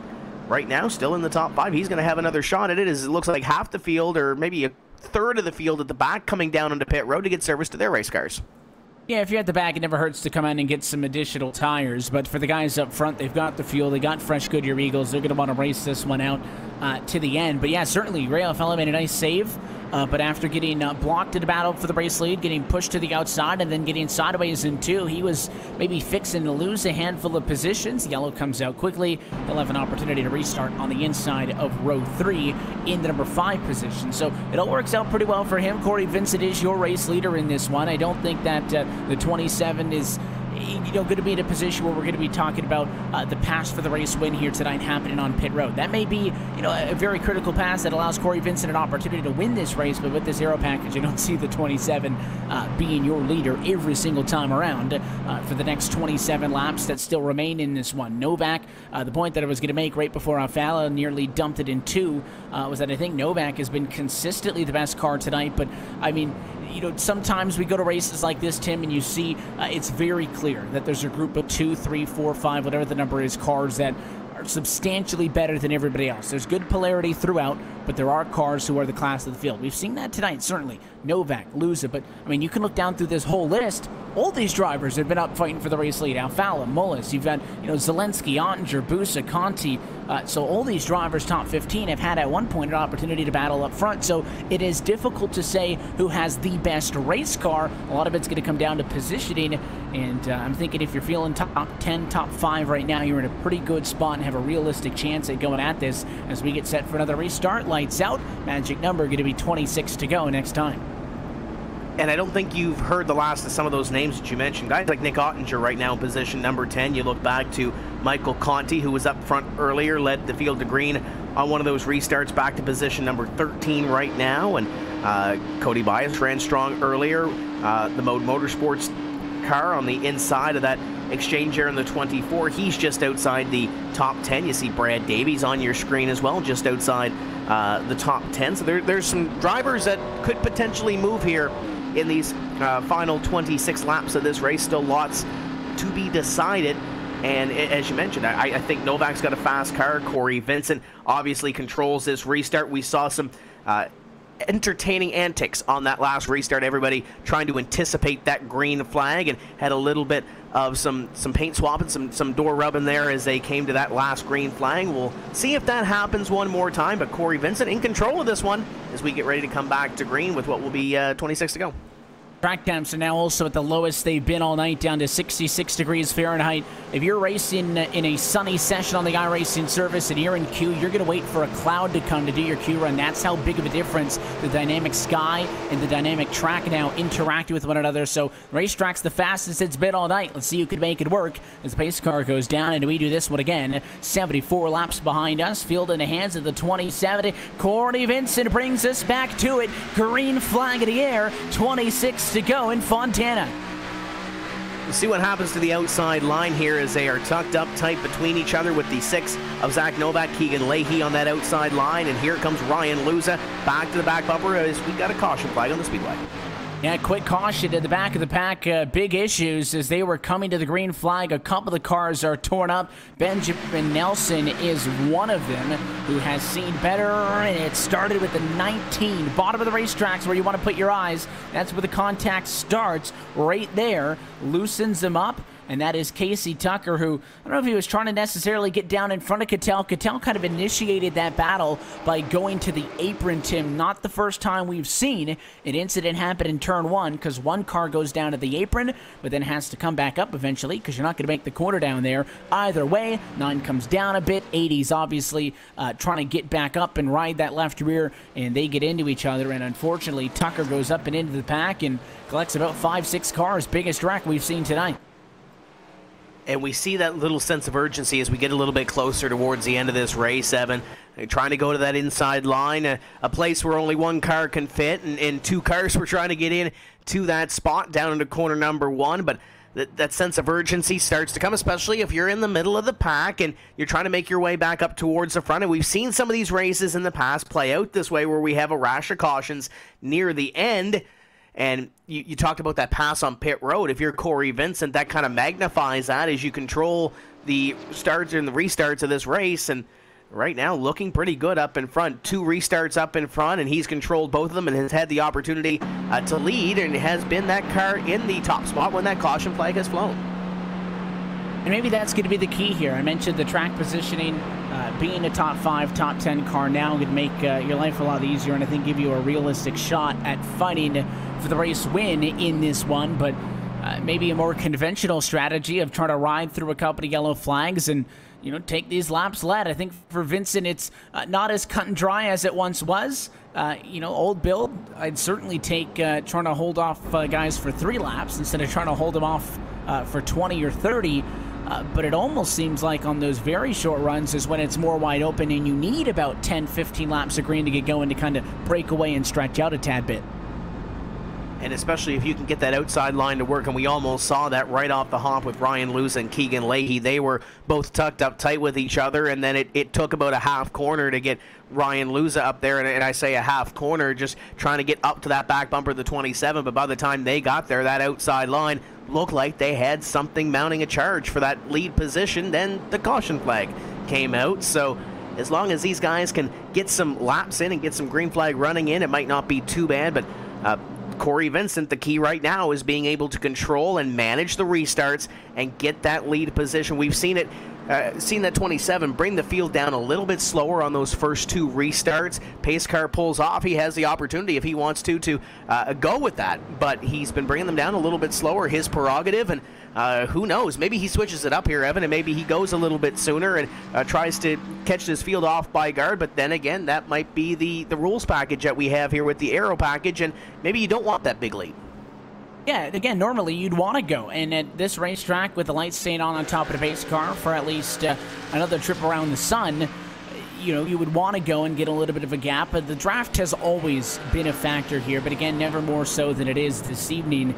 right now, still in the top 5, he's going to have another shot at it, as it looks like half the field, or maybe a third of the field at the back, coming down onto pit road to get service to their race cars. Yeah, if you're at the back, it never hurts to come in and get some additional tires. But for the guys up front, they've got the fuel. They got fresh Goodyear Eagles. They're going to want to race this one out to the end. But yeah, certainly, Ray Alfala made a nice save. But after getting blocked in the battle for the race lead, getting pushed to the outside, and then getting sideways in 2, he was maybe fixing to lose a handful of positions. Yellow comes out quickly. He'll have an opportunity to restart on the inside of row 3 in the number 5 position. So it all works out pretty well for him. Corey Vincent is your race leader in this one. I don't think that the 27 is going to be in a position where we're going to be talking about the pass for the race win here tonight happening on pit road. That may be, a very critical pass that allows Corey Vincent an opportunity to win this race, but with this aero package, you don't see the 27 being your leader every single time around for the next 27 laps that still remain in this one. Novak, the point that I was going to make right before Alfala nearly dumped it in 2 was that I think Novak has been consistently the best car tonight, but I mean, sometimes we go to races like this, Tim, and you see it's very clear that there's a group of 2, 3, 4, 5, whatever the number is, cars that are substantially better than everybody else. There's good polarity throughout, but there are cars who are the class of the field. We've seen that tonight, certainly. Novak, Luza, but, I mean, you can look down through this whole list. All these drivers have been up fighting for the race lead. Alfala, Mullis, you've got, Zelensky, Ottinger, Busa, Conti, So all these drivers, top 15, have had at one point an opportunity to battle up front. So it is difficult to say who has the best race car. A lot of it's going to come down to positioning. And I'm thinking if you're feeling top 10, top 5 right now, you're in a pretty good spot and have a realistic chance at going at this as we get set for another restart. Lights out. Magic number going to be 26 to go next time. And I don't think you've heard the last of some of those names that you mentioned. Guys like Nick Ottinger right now in position number 10. You look back to Michael Conti, who was up front earlier, led the field to green on one of those restarts, back to position number 13 right now. And Cody Bias ran strong earlier. The Mode Motorsports car on the inside of that exchange here in the 24. He's just outside the top 10. You see Brad Davies on your screen as well, just outside the top 10. So there's some drivers that could potentially move here in these final 26 laps of this race. Still lots to be decided. And as you mentioned, I think Novak's got a fast car. Corey Vincent obviously controls this restart. We saw some entertaining antics on that last restart. Everybody trying to anticipate that green flag and had a little bit of some paint swapping, some door rubbing there as they came to that last green flag. We'll see if that happens one more time, but Corey Vincent in control of this one as we get ready to come back to green with what will be 26 to go. Track temps are now also at the lowest they've been all night, down to 66 degrees Fahrenheit. If you're racing in a sunny session on the iRacing service and you're in queue, you're going to wait for a cloud to come to do your queue run. That's how big of a difference the dynamic sky and the dynamic track now interact with one another. So racetrack's the fastest it's been all night. Let's see who can make it work as the pace car goes down, and we do this one again. 74 laps behind us, field in the hands of the 27. Corey Vincent brings us back to it. Green flag in the air, 26 to go in Fontana. We'll see what happens to the outside line here as they are tucked up tight between each other with the 6 of Zach Novak, Keegan Leahy on that outside line, and here comes Ryan Luza back to the back bumper as we got a caution flag on the speedway. Yeah, quick caution at the back of the pack. Big issues as they were coming to the green flag. A couple of the cars are torn up. Benjamin Nelson is one of them who has seen better, and it started with the 19. Bottom of the racetracks where you want to put your eyes. That's where the contact starts, right there. Loosens them up. And that is Casey Tucker, who, I don't know if he was trying to necessarily get down in front of Cattell. Cattell kind of initiated that battle by going to the apron, Tim. Not the first time we've seen an incident happen in turn 1, because one car goes down to the apron, but then has to come back up eventually, because you're not going to make the corner down there. Either way, 9 comes down a bit. 80's obviously trying to get back up and ride that left rear, and they get into each other. And unfortunately, Tucker goes up and into the pack and collects about 5-6 cars. Biggest wreck we've seen tonight. And we see that little sense of urgency as we get a little bit closer towards the end of this race, Evan. They're trying to go to that inside line, a place where only one car can fit, and 2 cars were trying to get in to that spot down into corner number 1. But that sense of urgency starts to come, especially if you're in the middle of the pack and you're trying to make your way back up towards the front. And we've seen some of these races in the past play out this way, where we have a rash of cautions near the end. And you talked about that pass on pit road. If you're Corey Vincent, that kind of magnifies that as you control the starts and the restarts of this race. And right now, looking pretty good up in front. 2 restarts up in front, and he's controlled both of them and has had the opportunity to lead, and has been that car in the top spot when that caution flag has flown. And maybe that's going to be the key here. I mentioned the track positioning, being a top 5, top 10 car now could make your life a lot easier, and I think give you a realistic shot at fighting for the race win in this one. But maybe a more conventional strategy of trying to ride through a couple of yellow flags and, you know, take these laps led. I think for Vincent, it's not as cut and dry as it once was. You know, old build, I'd certainly take trying to hold off guys for 3 laps instead of trying to hold them off for 20 or 30. But it almost seems like on those very short runs is when it's more wide open and you need about 10, 15 laps of green to get going to kind of break away and stretch out a tad bit. And especially if you can get that outside line to work, and we almost saw that right off the hop with Ryan Luza and Keegan Leahy. They were both tucked up tight with each other, and then it took about a half corner to get Ryan Luza up there, and I say a half corner, just trying to get up to that back bumper of the 27, but by the time they got there, that outside line looked like they had something mounting a charge for that lead position. Then the caution flag came out, so as long as these guys can get some laps in and get some green flag running in, it might not be too bad. But Corey Vincent, the key right now is being able to control and manage the restarts and get that lead position. We've seen it seen that 27 bring the field down a little bit slower on those first 2 restarts. Pace car pulls off. He has the opportunity, if he wants to go with that. But he's been bringing them down a little bit slower, his prerogative. And who knows? Maybe he switches it up here, Evan, and maybe he goes a little bit sooner and tries to catch this field off by guard. But then again, that might be the rules package that we have here with the aero package, and maybe you don't want that big lead. Yeah, again, normally you'd want to go. And at this racetrack, with the lights staying on top of the pace car for at least another trip around the sun, you would want to go and get a little bit of a gap. But the draft has always been a factor here, but again, never more so than it is this evening.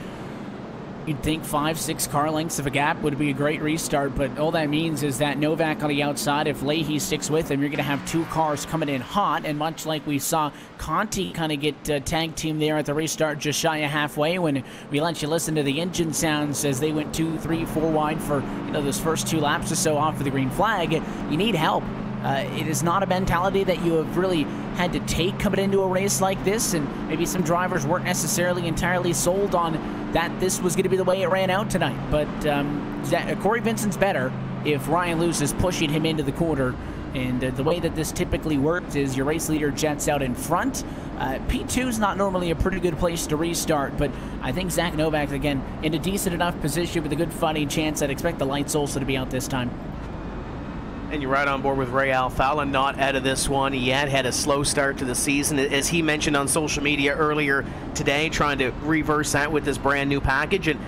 You'd think 5-6 car lengths of a gap would be a great restart, but all that means is that Novak on the outside, if Leahy sticks with him, you're going to have 2 cars coming in hot, and much like we saw Conti kind of get tag team there at the restart just shy of halfway when we let you listen to the engine sounds as they went 2, 3, 4 wide for those first 2 laps or so off of the green flag. You need help. It is not a mentality that you have really had to take coming into a race like this, and maybe some drivers weren't necessarily entirely sold on that this was going to be the way it ran out tonight. But Corey Vincent's better if Ryan Luce is pushing him into the corner. And the way that this typically works is your race leader jets out in front. P2 is not normally a pretty good place to restart, but I think Zach Novak, again, in a decent enough position with a good fighting chance. I'd expect the lights also to be out this time. And you're right on board with Ray Alfala, not out of this one yet. Had a slow start to the season, as he mentioned on social media earlier today, trying to reverse that with this brand new package. And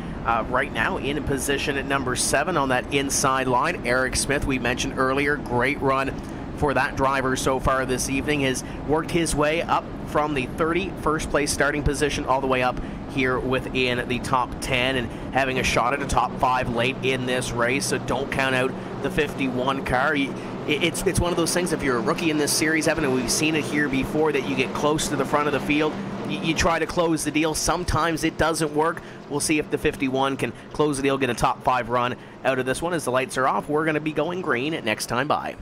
right now in position at number 7 on that inside line. Eric Smith, we mentioned earlier, great run for that driver so far this evening. Has worked his way up from the 31st place starting position all the way up here within the top 10 and having a shot at a top 5 late in this race. So don't count out the 51 car. It's one of those things, if you're a rookie in this series, Evan, and we've seen it here before, that you get close to the front of the field, you try to close the deal. Sometimes it doesn't work. We'll see if the 51 can close the deal, get a top 5 run out of this one. As the lights are off, we're going to be going green at next time by.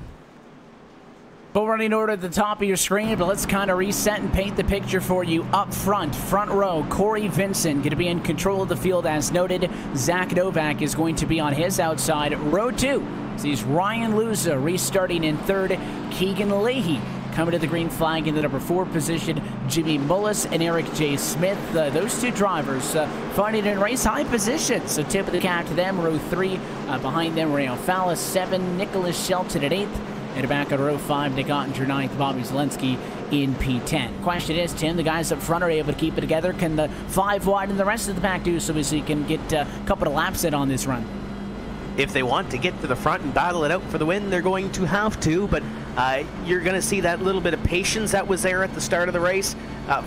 Full running order at the top of your screen, but let's kind of reset and paint the picture for you. Up front row, Corey Vincent going to be in control of the field as noted. Zach Novak is going to be on his outside. Row 2 sees Ryan Luza restarting in 3rd. Keegan Leahy coming to the green flag in the number 4 position. Jimmy Mullis and Eric J. Smith, those 2 drivers fighting in race high positions. So tip of the cap to them. Row 3 behind them, Ray Alfala 7, Nicholas Shelton at 8th. And back on row 5, Nick Ottinger 9th, Bobby Zelensky in P10. Question is, Tim, the guys up front are able to keep it together. Can the 5 wide and the rest of the pack do so you can get a couple of laps in on this run? If they want to get to the front and battle it out for the win, they're going to have to, but you're going to see that little bit of patience that was there at the start of the race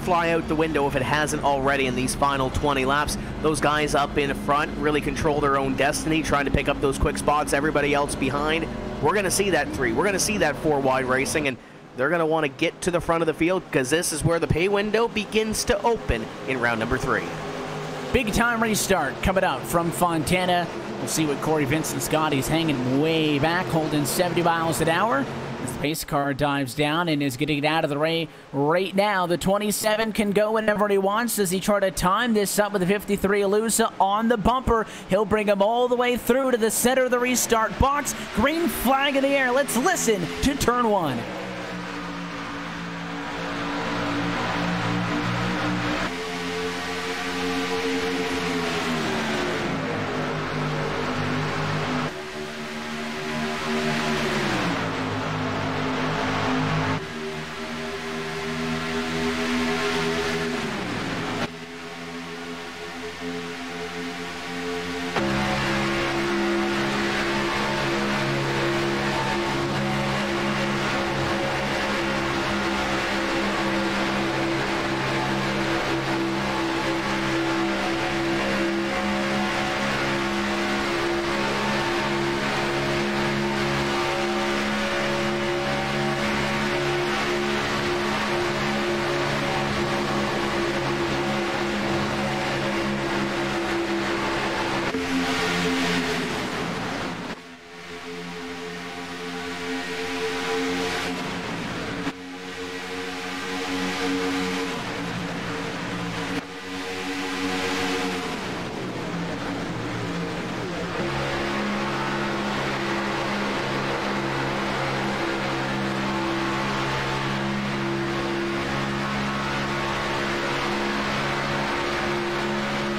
fly out the window if it hasn't already in these final 20 laps. Those guys up in front really control their own destiny, trying to pick up those quick spots, everybody else behind. We're going to see that 3. We're going to see that 4 wide racing, and they're going to want to get to the front of the field because this is where the pay window begins to open in round number 3. Big time restart coming up from Fontana. We'll see what Corey Vincent's got. He's hanging way back, holding 70 miles an hour. As the pace car dives down and is getting out of the way right now. The 27 can go whenever he wants as he tries to time this up with the 53 Alusa on the bumper. He'll bring him all the way through to the center of the restart box. Green flag in the air. Let's listen to turn 1.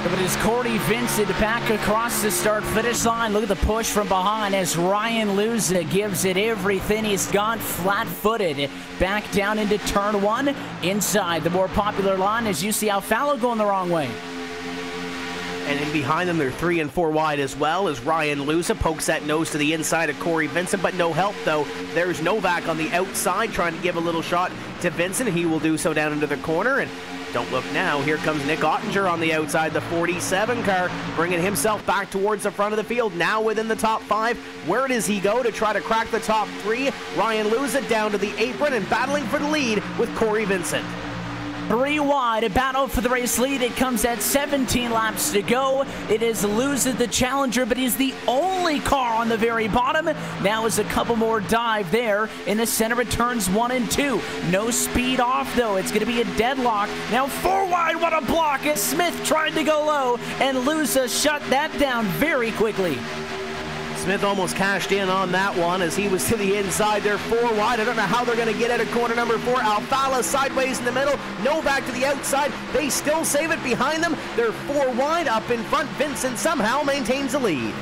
But it is Corey Vincent back across the start-finish line. Look at the push from behind as Ryan Luza gives it everything he's got, flat-footed. Back down into turn 1. Inside the more popular line as you see Alfalo going the wrong way. And in behind them, they're 3 and 4 wide as well as Ryan Luza pokes that nose to the inside of Corey Vincent, but no help though. There's Novak on the outside trying to give a little shot to Vincent. He will do so down into the corner, and don't look now. Here comes Nick Ottinger on the outside, the 47 car, bringing himself back towards the front of the field, now within the top 5. Where does he go to try to crack the top 3? Ryan Luza down to the apron and battling for the lead with Corey Vincent. 3 wide, a battle for the race lead. It comes at 17 laps to go. It is Luza the challenger, but he's the only car on the very bottom. Now is a couple more dive there in the center of turns 1 and 2. No speed off, though. It's going to be a deadlock. Now 4 wide, what a block as Smith tried to go low, and Luza shut that down very quickly. Smith almost cashed in on that one as he was to the inside. They're 4 wide. I don't know how they're going to get out of corner number 4. Alfala sideways in the middle. Novak to the outside. They still save it behind them. They're 4 wide up in front. Vincent somehow maintains the lead.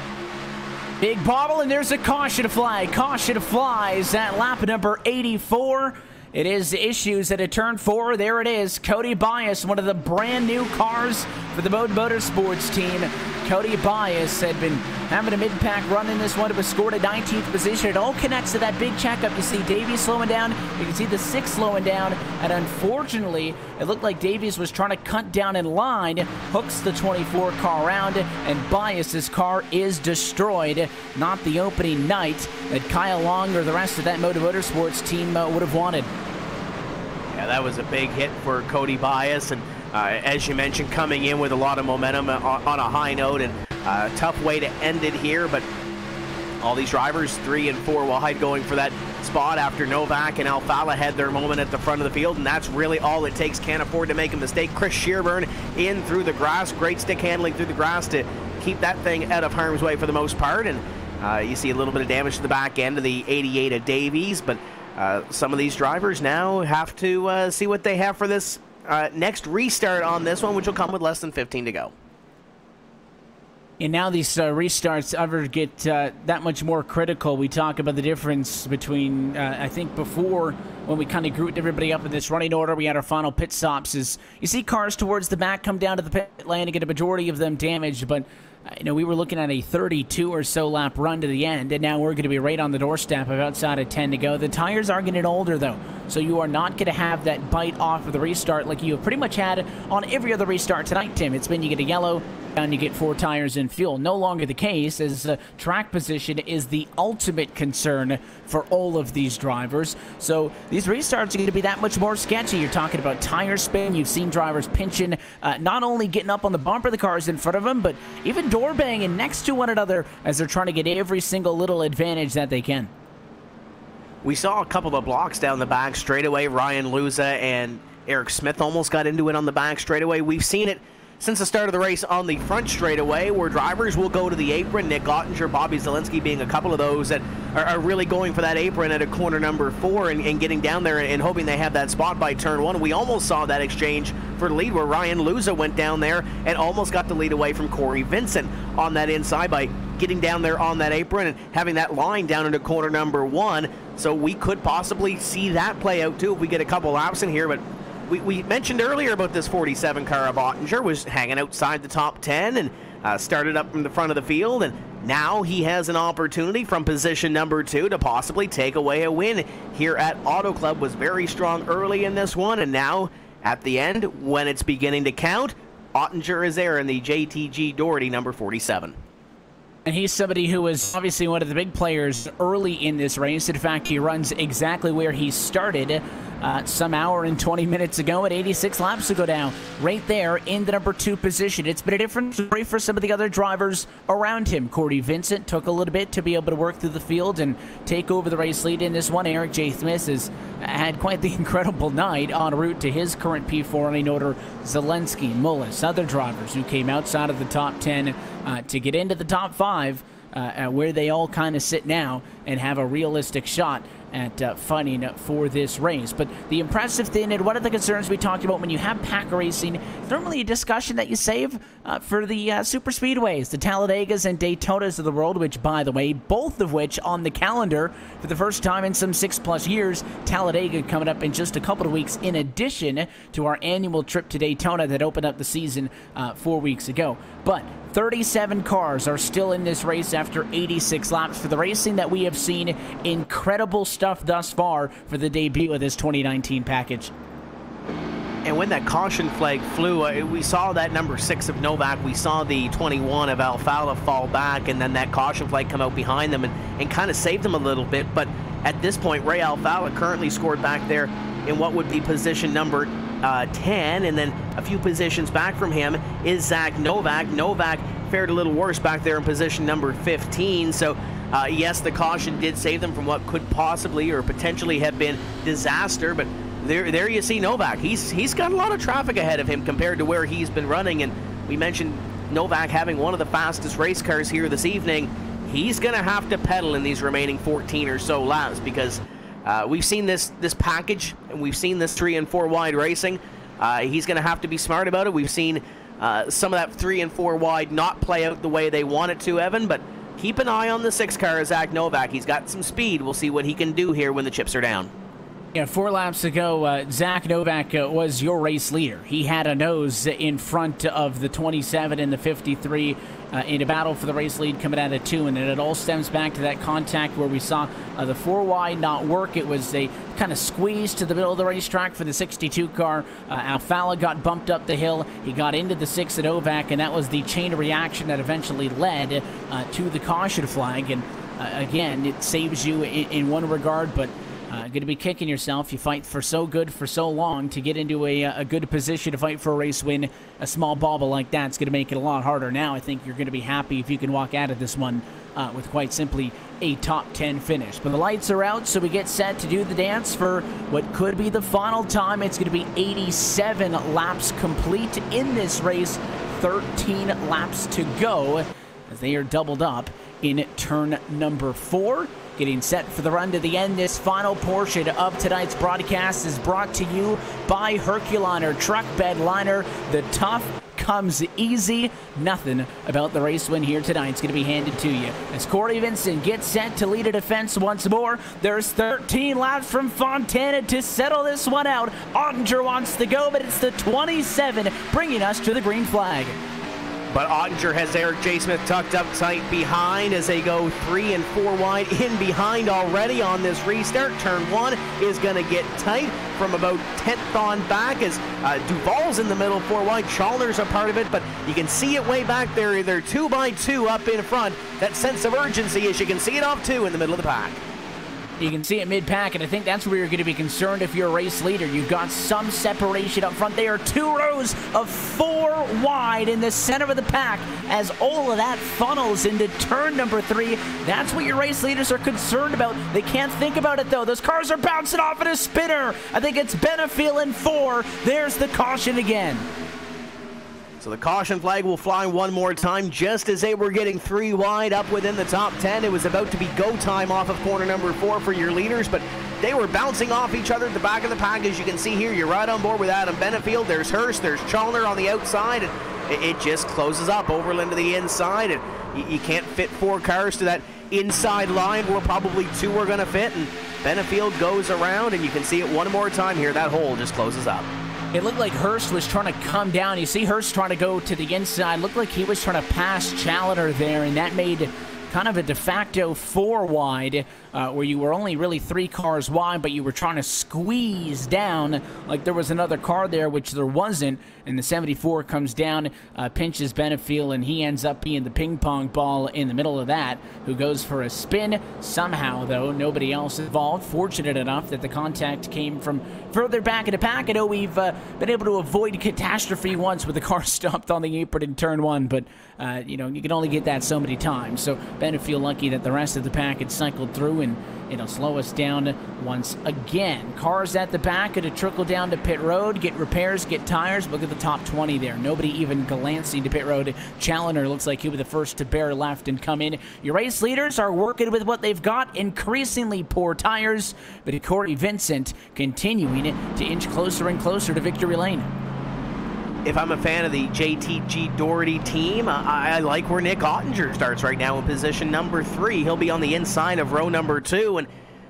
Big bottle, and there's a caution flag. Caution flies at lap number 84. It is issues at a turn 4. There it is. Cody Bias, one of the brand new cars for the Mode Motorsports team. Cody Bias had been having a mid-pack run in this one. It was scored at 19th position. It all connects to that big checkup. You see Davies slowing down. You can see the 6 slowing down. And unfortunately, it looked like Davies was trying to cut down in line. Hooks the 24 car around, and Bias's car is destroyed. Not the opening night that Kyle Long or the rest of that Mode Motorsports team would have wanted. Yeah, that was a big hit for Cody Bias, and as you mentioned, coming in with a lot of momentum on a high note, and a tough way to end it here, but all these drivers 3 and 4 wide going for that spot after Novak and Alfala had their moment at the front of the field, and that's really all it takes. Can't afford to make a mistake. Chris Shearburn in through the grass. Great stick handling through the grass to keep that thing out of harm's way for the most part, and you see a little bit of damage to the back end of the 88 of Davies, but some of these drivers now have to see what they have for this next restart on this one, which will come with less than 15 to go. And now these restarts ever get that much more critical. We talk about the difference between, I think before, when we kind of grouped everybody up in this running order, we had our final pit stops, is you see cars towards the back come down to the pit lane and get a majority of them damaged, but you know, we were looking at a 32 or so lap run to the end, and now we're going to be right on the doorstep of outside of 10 to go. The tires are getting older, though, so you are not going to have that bite off of the restart like you have pretty much had on every other restart tonight, Tim. It's been you get a yellow, and you get 4 tires in fuel. No longer the case, as track position is the ultimate concern for all of these drivers. So these restarts are going to be that much more sketchy. You're talking about tire spin. You've seen drivers pinching, not only getting up on the bumper of the cars in front of them, but even door banging next to one another as they're trying to get every single little advantage that they can. We saw a couple of blocks down the back straightaway. Ryan Luza and Eric Smith almost got into it on the back straightaway. We've seen it since the start of the race on the front straightaway, where drivers will go to the apron. Nick Ottinger, Bobby Zielinski being a couple of those that are really going for that apron at a corner number 4 and getting down there and hoping they have that spot by turn 1. We almost saw that exchange for the lead where Ryan Luza went down there and almost got the lead away from Corey Vincent on that inside by getting down there on that apron and having that line down into corner number 1. So we could possibly see that play out too if we get a couple laps in here, but we mentioned earlier about this 47 car of Ottinger was hanging outside the top 10 and started up from the front of the field, and now he has an opportunity from position number 2 to possibly take away a win here at Auto Club. Was very strong early in this one, and now at the end, when it's beginning to count, Ottinger is there in the JTG Doherty number 47. And he's somebody who was obviously one of the big players early in this race. In fact, he runs exactly where he started some hour and 20 minutes ago at 86 laps ago now, right there in the number 2 position. It's been a different story for some of the other drivers around him. Corey Vincent took a little bit to be able to work through the field and take over the race lead in this one. Eric J. Smith has had quite the incredible night en route to his current P4 running order. Zielinski, Mullis, other drivers who came outside of the top 10 to get into the top 5, where they all kind of sit now and have a realistic shot at fighting for this race. But the impressive thing, and one of the concerns we talked about when you have PAC racing, it's normally a discussion that you save for the super speedways, the Talladegas and Daytonas of the world, which, by the way, both of which on the calendar for the first time in some 6+ years. Talladega coming up in just a couple of weeks, in addition to our annual trip to Daytona that opened up the season 4 weeks ago. But 37 cars are still in this race after 86 laps. For the racing that we have seen, incredible stuff thus far for the debut of this 2019 package. And when that caution flag flew, we saw that number 6 of Novak, we saw the 21 of Alfala fall back, and then that caution flag come out behind them and kind of saved them a little bit. But at this point, Ray Alfala currently scored back there in what would be position number 10, and then a few positions back from him is Zach Novak. Novak fared a little worse back there in position number 15. So yes, the caution did save them from what could possibly or potentially have been disaster, but there you see Novak. He's got a lot of traffic ahead of him compared to where he's been running, and we mentioned Novak having one of the fastest race cars here this evening. He's going to have to pedal in these remaining 14 or so laps, because we've seen this package, and we've seen this 3 and 4 wide racing. He's going to have to be smart about it. We've seen some of that 3 and 4 wide not play out the way they want it to, Evan, but keep an eye on the 6 car, Zach Novak. He's got some speed. We'll see what he can do here when the chips are down. Yeah, 4 laps ago, Zach Novak was your race leader. He had a nose in front of the 27 and the 53 in a battle for the race lead coming out of 2, and it all stems back to that contact where we saw the 4 wide not work. It was a kind of squeeze to the middle of the racetrack for the 62 car. Alfala got bumped up the hill. He got into the 6 at Novak, and that was the chain of reaction that eventually led to the caution flag. And again, it saves you in one regard, but going to be kicking yourself. You fight for so good for so long to get into a good position to fight for a race win. A small bobble like that's going to make it a lot harder. Now I think you're going to be happy if you can walk out of this one with quite simply a top 10 finish. But the lights are out, so we get set to do the dance for what could be the final time. It's going to be 87 laps complete in this race. 13 laps to go as they are doubled up in turn number 4. Getting set for the run to the end. This final portion of tonight's broadcast is brought to you by Herculiner Truck Bed Liner. The tough comes easy. Nothing about the race win here tonight is going to be handed to you. As Corey Vincent gets set to lead a defense once more, there's 13 laps from Fontana to settle this one out. Ottinger wants to go, but it's the 27 bringing us to the green flag. But Ottinger has Eric J. Smith tucked up tight behind as they go 3 and 4 wide in behind already on this restart. Turn 1 is going to get tight from about 10th on back as Duval's in the middle 4 wide. Chalner's a part of it, but you can see it way back there. They're 2 by 2 up in front. That sense of urgency as you can see it off 2 in the middle of the pack. You can see it mid-pack, and I think that's where you're going to be concerned if you're a race leader. You've got some separation up front. There are 2 rows of 4 wide in the center of the pack as all of that funnels into turn number 3. That's what your race leaders are concerned about. They can't think about it, though. Those cars are bouncing off in a spinner. I think it's Benefiel in 4. There's the caution again. So the caution flag will fly one more time just as they were getting 3 wide up within the top 10. It was about to be go time off of corner number 4 for your leaders, but they were bouncing off each other at the back of the pack. As you can see here, you're right on board with Adam Benefiel. There's Hurst, there's Chalner on the outside, and it just closes up. Overland to the inside, and you can't fit 4 cars to that inside line where probably 2 are going to fit, and Benefiel goes around, and you can see it one more time here. That hole just closes up. It looked like Hurst was trying to come down. You see Hurst trying to go to the inside. Looked like he was trying to pass Challenger there, and that made kind of a de facto 4 wide where you were only really 3 cars wide, but you were trying to squeeze down like there was another car there, which there wasn't. And the 74 comes down, pinches Benefiel, and he ends up being the ping pong ball in the middle of that, who goes for a spin. Somehow, though, nobody else involved. Fortunate enough that the contact came from further back in the pack. I know we've been able to avoid catastrophe once with the car stopped on the apron in turn 1, but you know, you can only get that so many times. So better feel lucky that the rest of the pack had cycled through, and it'll slow us down once again. Cars at the back going to trickle down to pit road, get repairs, get tires. Look at the top 20 there. Nobody even glancing to pit road. Challenger looks like he'll be the first to bear left and come in. Your race leaders are working with what they've got, increasingly poor tires, but Corey Vincent continuing to inch closer and closer to victory lane. If I'm a fan of the JTG Doherty team, I like where Nick Ottinger starts right now in position number 3. He'll be on the inside of row number 2, and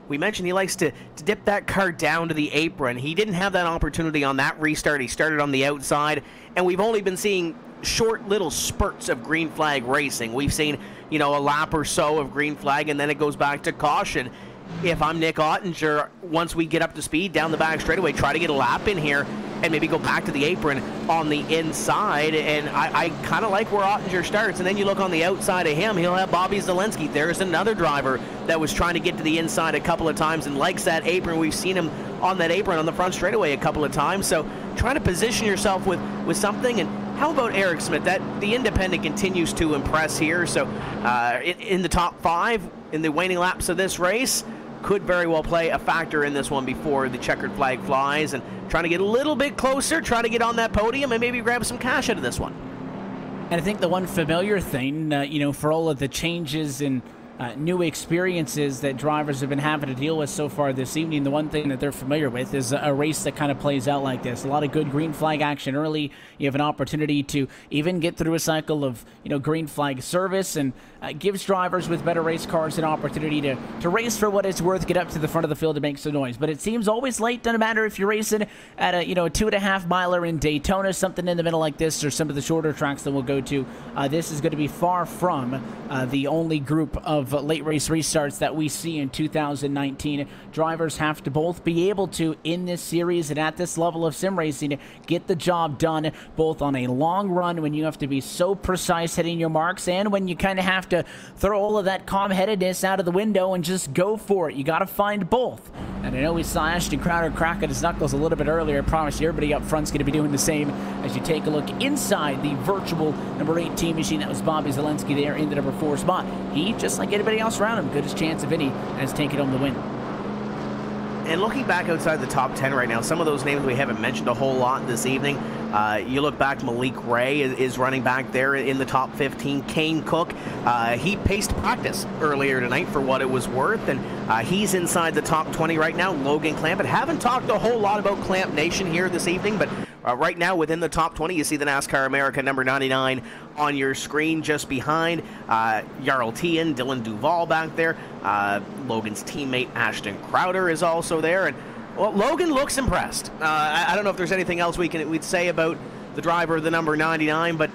we mentioned he likes to dip that car down to the apron. He didn't have that opportunity on that restart. He started on the outside, and we've only been seeing short little spurts of green flag racing. We've seen, a lap or so of green flag, and then it goes back to caution. If I'm Nick Ottinger, once we get up to speed down the back straightaway, try to get a lap in here and maybe go back to the apron on the inside. And I kind of like where Ottinger starts. And then you look on the outside of him, he'll have Bobby Zelensky. There's another driver that was trying to get to the inside a couple of times and likes that apron. We've seen him on that apron on the front straightaway a couple of times. So trying to position yourself with something. And how about Eric Smith? The independent continues to impress here. So in the top 5 in the waning laps of this race, could very well play a factor in this one before the checkered flag flies, and trying to get a little bit closer, trying to get on that podium and maybe grab some cash out of this one. And I think the one familiar thing, for all of the changes and new experiences that drivers have been having to deal with so far this evening, the one thing that they're familiar with is a race that kind of plays out like this. A lot of good green flag action early. You have an opportunity to even get through a cycle of, green flag service, and gives drivers with better race cars an opportunity to race for what it's worth, get up to the front of the field to make some noise. But it seems always late. Doesn't matter if you're racing at a 2.5 miler in Daytona, something in the middle like this, or some of the shorter tracks that we'll go to. This is going to be far from the only group of late race restarts that we see in 2019. Drivers have to both be able to, in this series and at this level of sim racing, get the job done, both on a long run when you have to be so precise hitting your marks, and when you kind of have to throw all of that calm-headedness out of the window and just go for it. You got to find both. And I know we saw Ashton Crowder crack at his knuckles a little bit earlier. I promise you, everybody up front's going to be doing the same as you take a look inside the virtual number 18 machine. That was Bobby Zelensky there in the number 4 spot. He, just like anybody else around him, goodest chance of any, has taken home the win. And looking back outside the top 10 right now, some of those names we haven't mentioned a whole lot this evening. You look back, Malik Ray is running back there in the top 15. Kane Cook, he paced practice earlier tonight for what it was worth, and he's inside the top 20 right now. Logan Clamp, and haven't talked a whole lot about Clamp Nation here this evening, but right now within the top 20, you see the NASCAR America number 99 on your screen just behind. Jarl Tien, Dylan Duvall back there. Logan's teammate Ashton Crowder is also there, and well, Logan looks impressed. I don't know if there's anything else we'd say about the driver of the number 99, but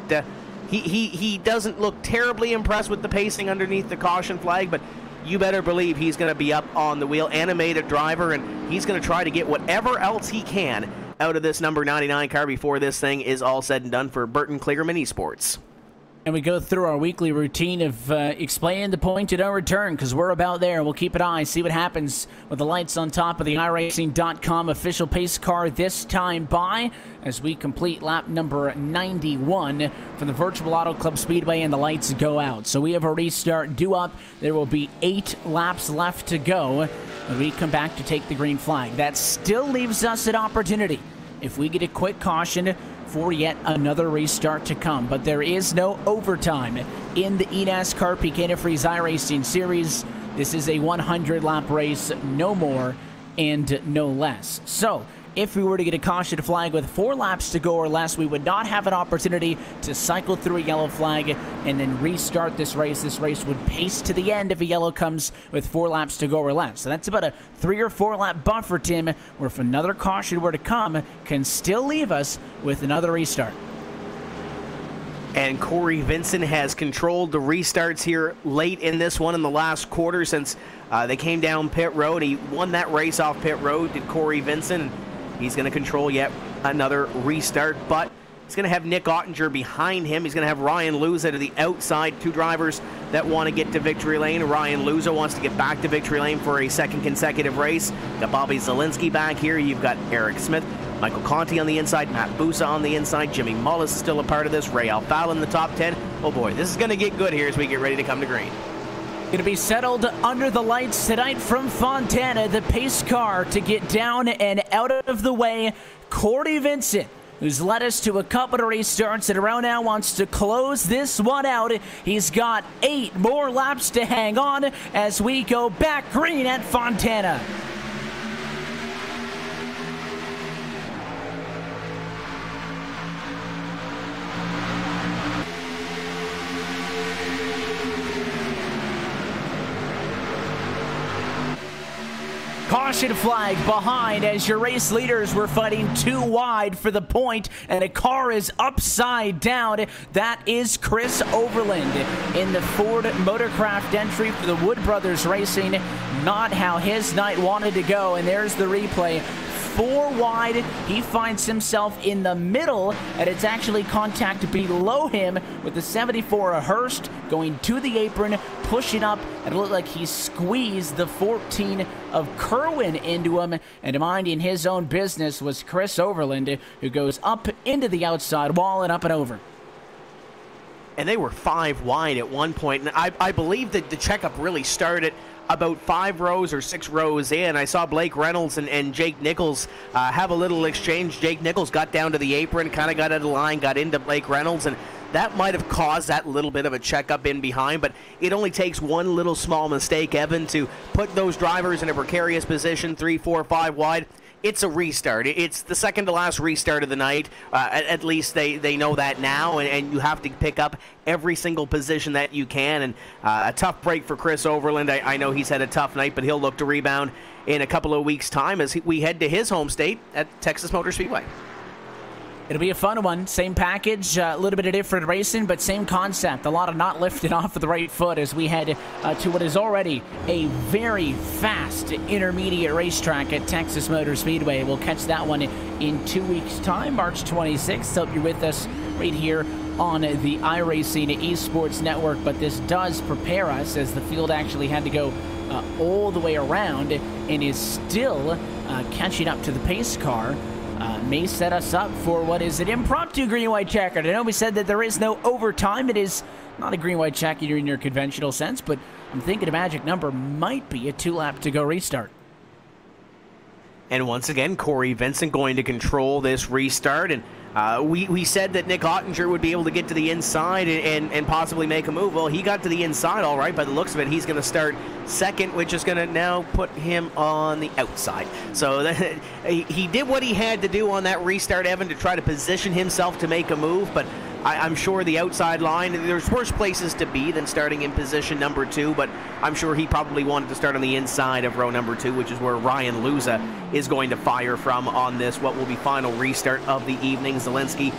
he doesn't look terribly impressed with the pacing underneath the caution flag, but you better believe he's going to be up on the wheel. Animated driver, and he's going to try to get whatever else he can out of this number 99 car before this thing is all said and done for Burton Kligerman Esports. And we go through our weekly routine of explaining the point at no return, because we're about there. We'll keep an eye, see what happens with the lights on top of the iRacing.com official pace car this time by, as we complete lap number 91 from the Virtual Auto Club Speedway, and the lights go out. So we have a restart due up. There will be 8 laps left to go when we come back to take the green flag. That still leaves us an opportunity if we get a quick caution for yet another restart to come. But there is no overtime in the eNASCAR PEAK Antifreeze iRacing Series. This is a 100-lap race, no more and no less. So if we were to get a caution flag with 4 laps to go or less, we would not have an opportunity to cycle through a yellow flag and then restart this race. This race would pace to the end if a yellow comes with 4 laps to go or less. So that's about a 3 or 4 lap buffer, Tim, where if another caution were to come, can still leave us with another restart. And Corey Vincent has controlled the restarts here late in this one in the last quarter since they came down pit road. He won that race off pit road, did Corey Vincent. He's going to control yet another restart, but he's going to have Nick Ottinger behind him. He's going to have Ryan Luza to the outside, 2 drivers that want to get to victory lane. Ryan Luza wants to get back to victory lane for a 2nd consecutive race. Got Bobby Zelensky back here. You've got Eric Smith, Michael Conti on the inside, Matt Busa on the inside, Jimmy Mullis is still a part of this, Ray Alfala in the top 10. Oh boy, this is going to get good here as we get ready to come to green. Going to be settled under the lights tonight from Fontana, the pace car to get down and out of the way. Corey Vincent, who's led us to a couple of restarts and around now wants to close this one out. He's got 8 more laps to hang on as we go back green at Fontana. Caution flag behind as your race leaders were fighting too wide for the point, and a car is upside down. That is Chris Overland in the Ford Motorcraft entry for the Wood Brothers Racing. Not how his night wanted to go, and there's the replay. 4 wide, he finds himself in the middle, and it's actually contact below him with the 74 of Hurst going to the apron, pushing up, and it looked like he squeezed the 14 of Kerwin into him, and minding his own business was Chris Overland, who goes up into the outside wall and up and over. And they were 5 wide at one point, and I believe that the checkup really started about 5 rows or 6 rows in. I saw Blake Reynolds and Jake Nichols have a little exchange. Jake Nichols got down to the apron, kind of got out of the line, got into Blake Reynolds, and that might have caused that little bit of a checkup in behind, but it only takes one little small mistake, Evan, to put those drivers in a precarious position, 3, 4, 5 wide. It's a restart. It's the second to last restart of the night. At least they know that now, and you have to pick up every single position that you can. And a tough break for Chris Overland. I know he's had a tough night, but he'll look to rebound in a couple of weeks' time as we head to his home state at Texas Motor Speedway. It'll be a fun one. Same package, a little bit of different racing, but same concept. A lot of not lifting off of the right foot as we head to what is already a very fast intermediate racetrack at Texas Motor Speedway. We'll catch that one in 2 weeks' time, March 26th. Hope you're with us right here on the iRacing Esports Network, but this does prepare us as the field actually had to go all the way around and is still catching up to the pace car. May set us up for what is an impromptu green-white checkered. I know we said that there is no overtime. It is not a green-white checkered in your conventional sense, but I'm thinking a magic number might be a 2-lap to go restart. And once again, Corey Vincent going to control this restart. And we said that Nick Ottinger would be able to get to the inside and possibly make a move. Well, he got to the inside all right. By the looks of it, he's going to start second, which is going to now put him on the outside. So he did what he had to do on that restart, Evan, to try to position himself to make a move. But I'm sure the outside line, there's worse places to be than starting in position number 2, but I'm sure he probably wanted to start on the inside of row number 2, which is where Ryan Luza is going to fire from on this, what will be final restart of the evening. Zelensky,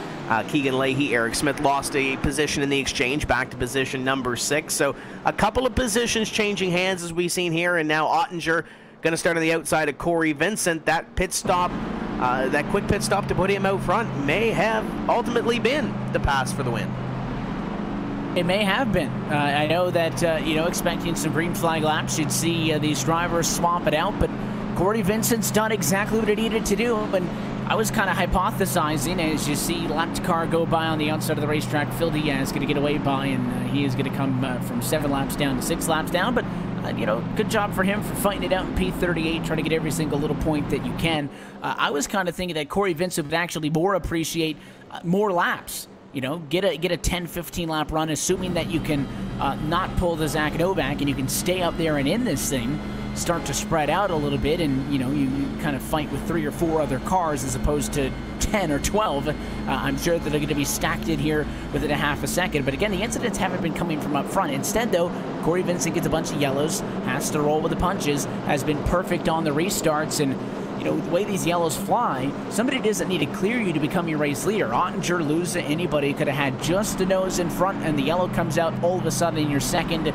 Keegan Leahy, Eric Smith lost a position in the exchange, back to position number 6. So a couple of positions changing hands as we've seen here, and now Ottinger going to start on the outside of Corey Vincent. That pit stop, that quick pit stop to put him out front may have ultimately been the pass for the win. It may have been. I know that, expecting some green flag laps, you'd see these drivers swap it out, but Corey Vincent's done exactly what he needed to do. And I was kind of hypothesizing as you see lapped car go by on the outside of the racetrack. Phil Diaz going to get away by, and he is going to come from 7 laps down to 6 laps down. But good job for him for fighting it out in P38, trying to get every single little point that you can. I was kind of thinking that Corey Vincent would actually more appreciate more laps. Get a 10-15 lap run, assuming that you can not pull the Zach Novak and you can stay up there and in this thing, start to spread out a little bit, and you kind of fight with 3 or 4 other cars as opposed to 10 or 12. I'm sure that they're going to be stacked in here within a half a second. But again, the incidents haven't been coming from up front. Instead, though, Corey Vincent gets a bunch of yellows, has to roll with the punches, has been perfect on the restarts, and the way these yellows fly, somebody doesn't need to clear you to become your race leader. Ottinger, Luza, anybody could have had just a nose in front, and the yellow comes out all of a sudden in your second.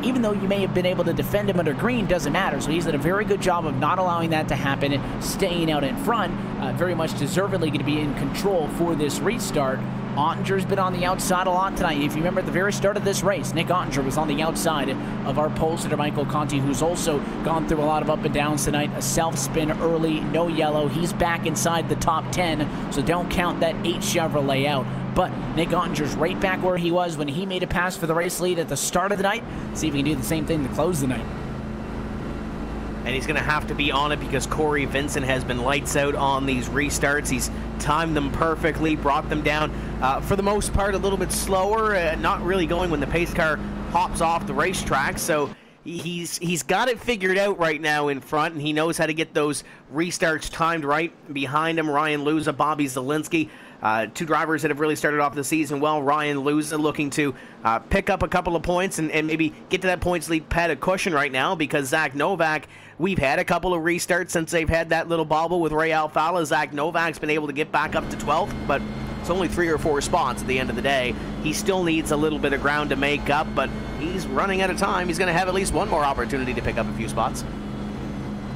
Even though you may have been able to defend him under green, doesn't matter. So he's done a very good job of not allowing that to happen, staying out in front, very much deservedly going to be in control for this restart. Ottinger's been on the outside a lot tonight. If you remember at the very start of this race, Nick Ottinger was on the outside of our pole sitter, Michael Conti, who's also gone through a lot of up and downs tonight. A self-spin early, no yellow. He's back inside the top 10, so don't count that 8 Chevrolet out. but Nick Ottinger's right back where he was when he made a pass for the race lead at the start of the night. See if he can do the same thing to close the night. And he's going to have to be on it because Corey Vincent has been lights out on these restarts. He's timed them perfectly, brought them down for the most part a little bit slower, not really going when the pace car hops off the racetrack. So he's got it figured out right now in front, and he knows how to get those restarts timed right. Behind him, Ryan Luza, Bobby Zielinski. Two drivers that have really started off the season well. Ryan Luza looking to pick up a couple of points and maybe get to that points lead pad a cushion right now, because Zach Novak, we've had a couple of restarts since they've had that little bobble with Ray Alfala. Zach Novak's been able to get back up to 12th, but it's only 3 or 4 spots at the end of the day. He still needs a little bit of ground to make up, but he's running out of time. He's going to have at least one more opportunity to pick up a few spots.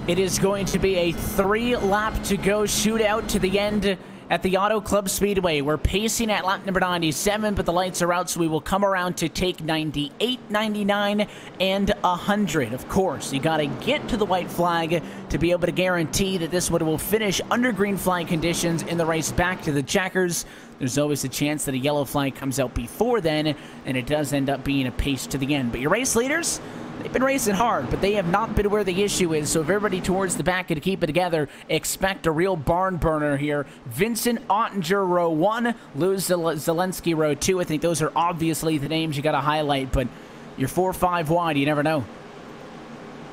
It is going to be a 3-lap to go shootout to the end at the Auto Club Speedway. We're pacing at lap number 97, but the lights are out, so we will come around to take 98, 99, and 100. Of course, you got to get to the white flag to be able to guarantee that this one will finish under green flag conditions in the race back to the checkers. There's always a chance that a yellow flag comes out before then, and it does end up being a pace to the end. But your race leaders, they've been racing hard, but they have not been where the issue is. So if everybody towards the back can keep it together, expect a real barn burner here. Vincent Ottinger, row 1. Luz Zielinski, row 2. I think those are obviously the names you got to highlight, but you're 4-5 wide. You never know.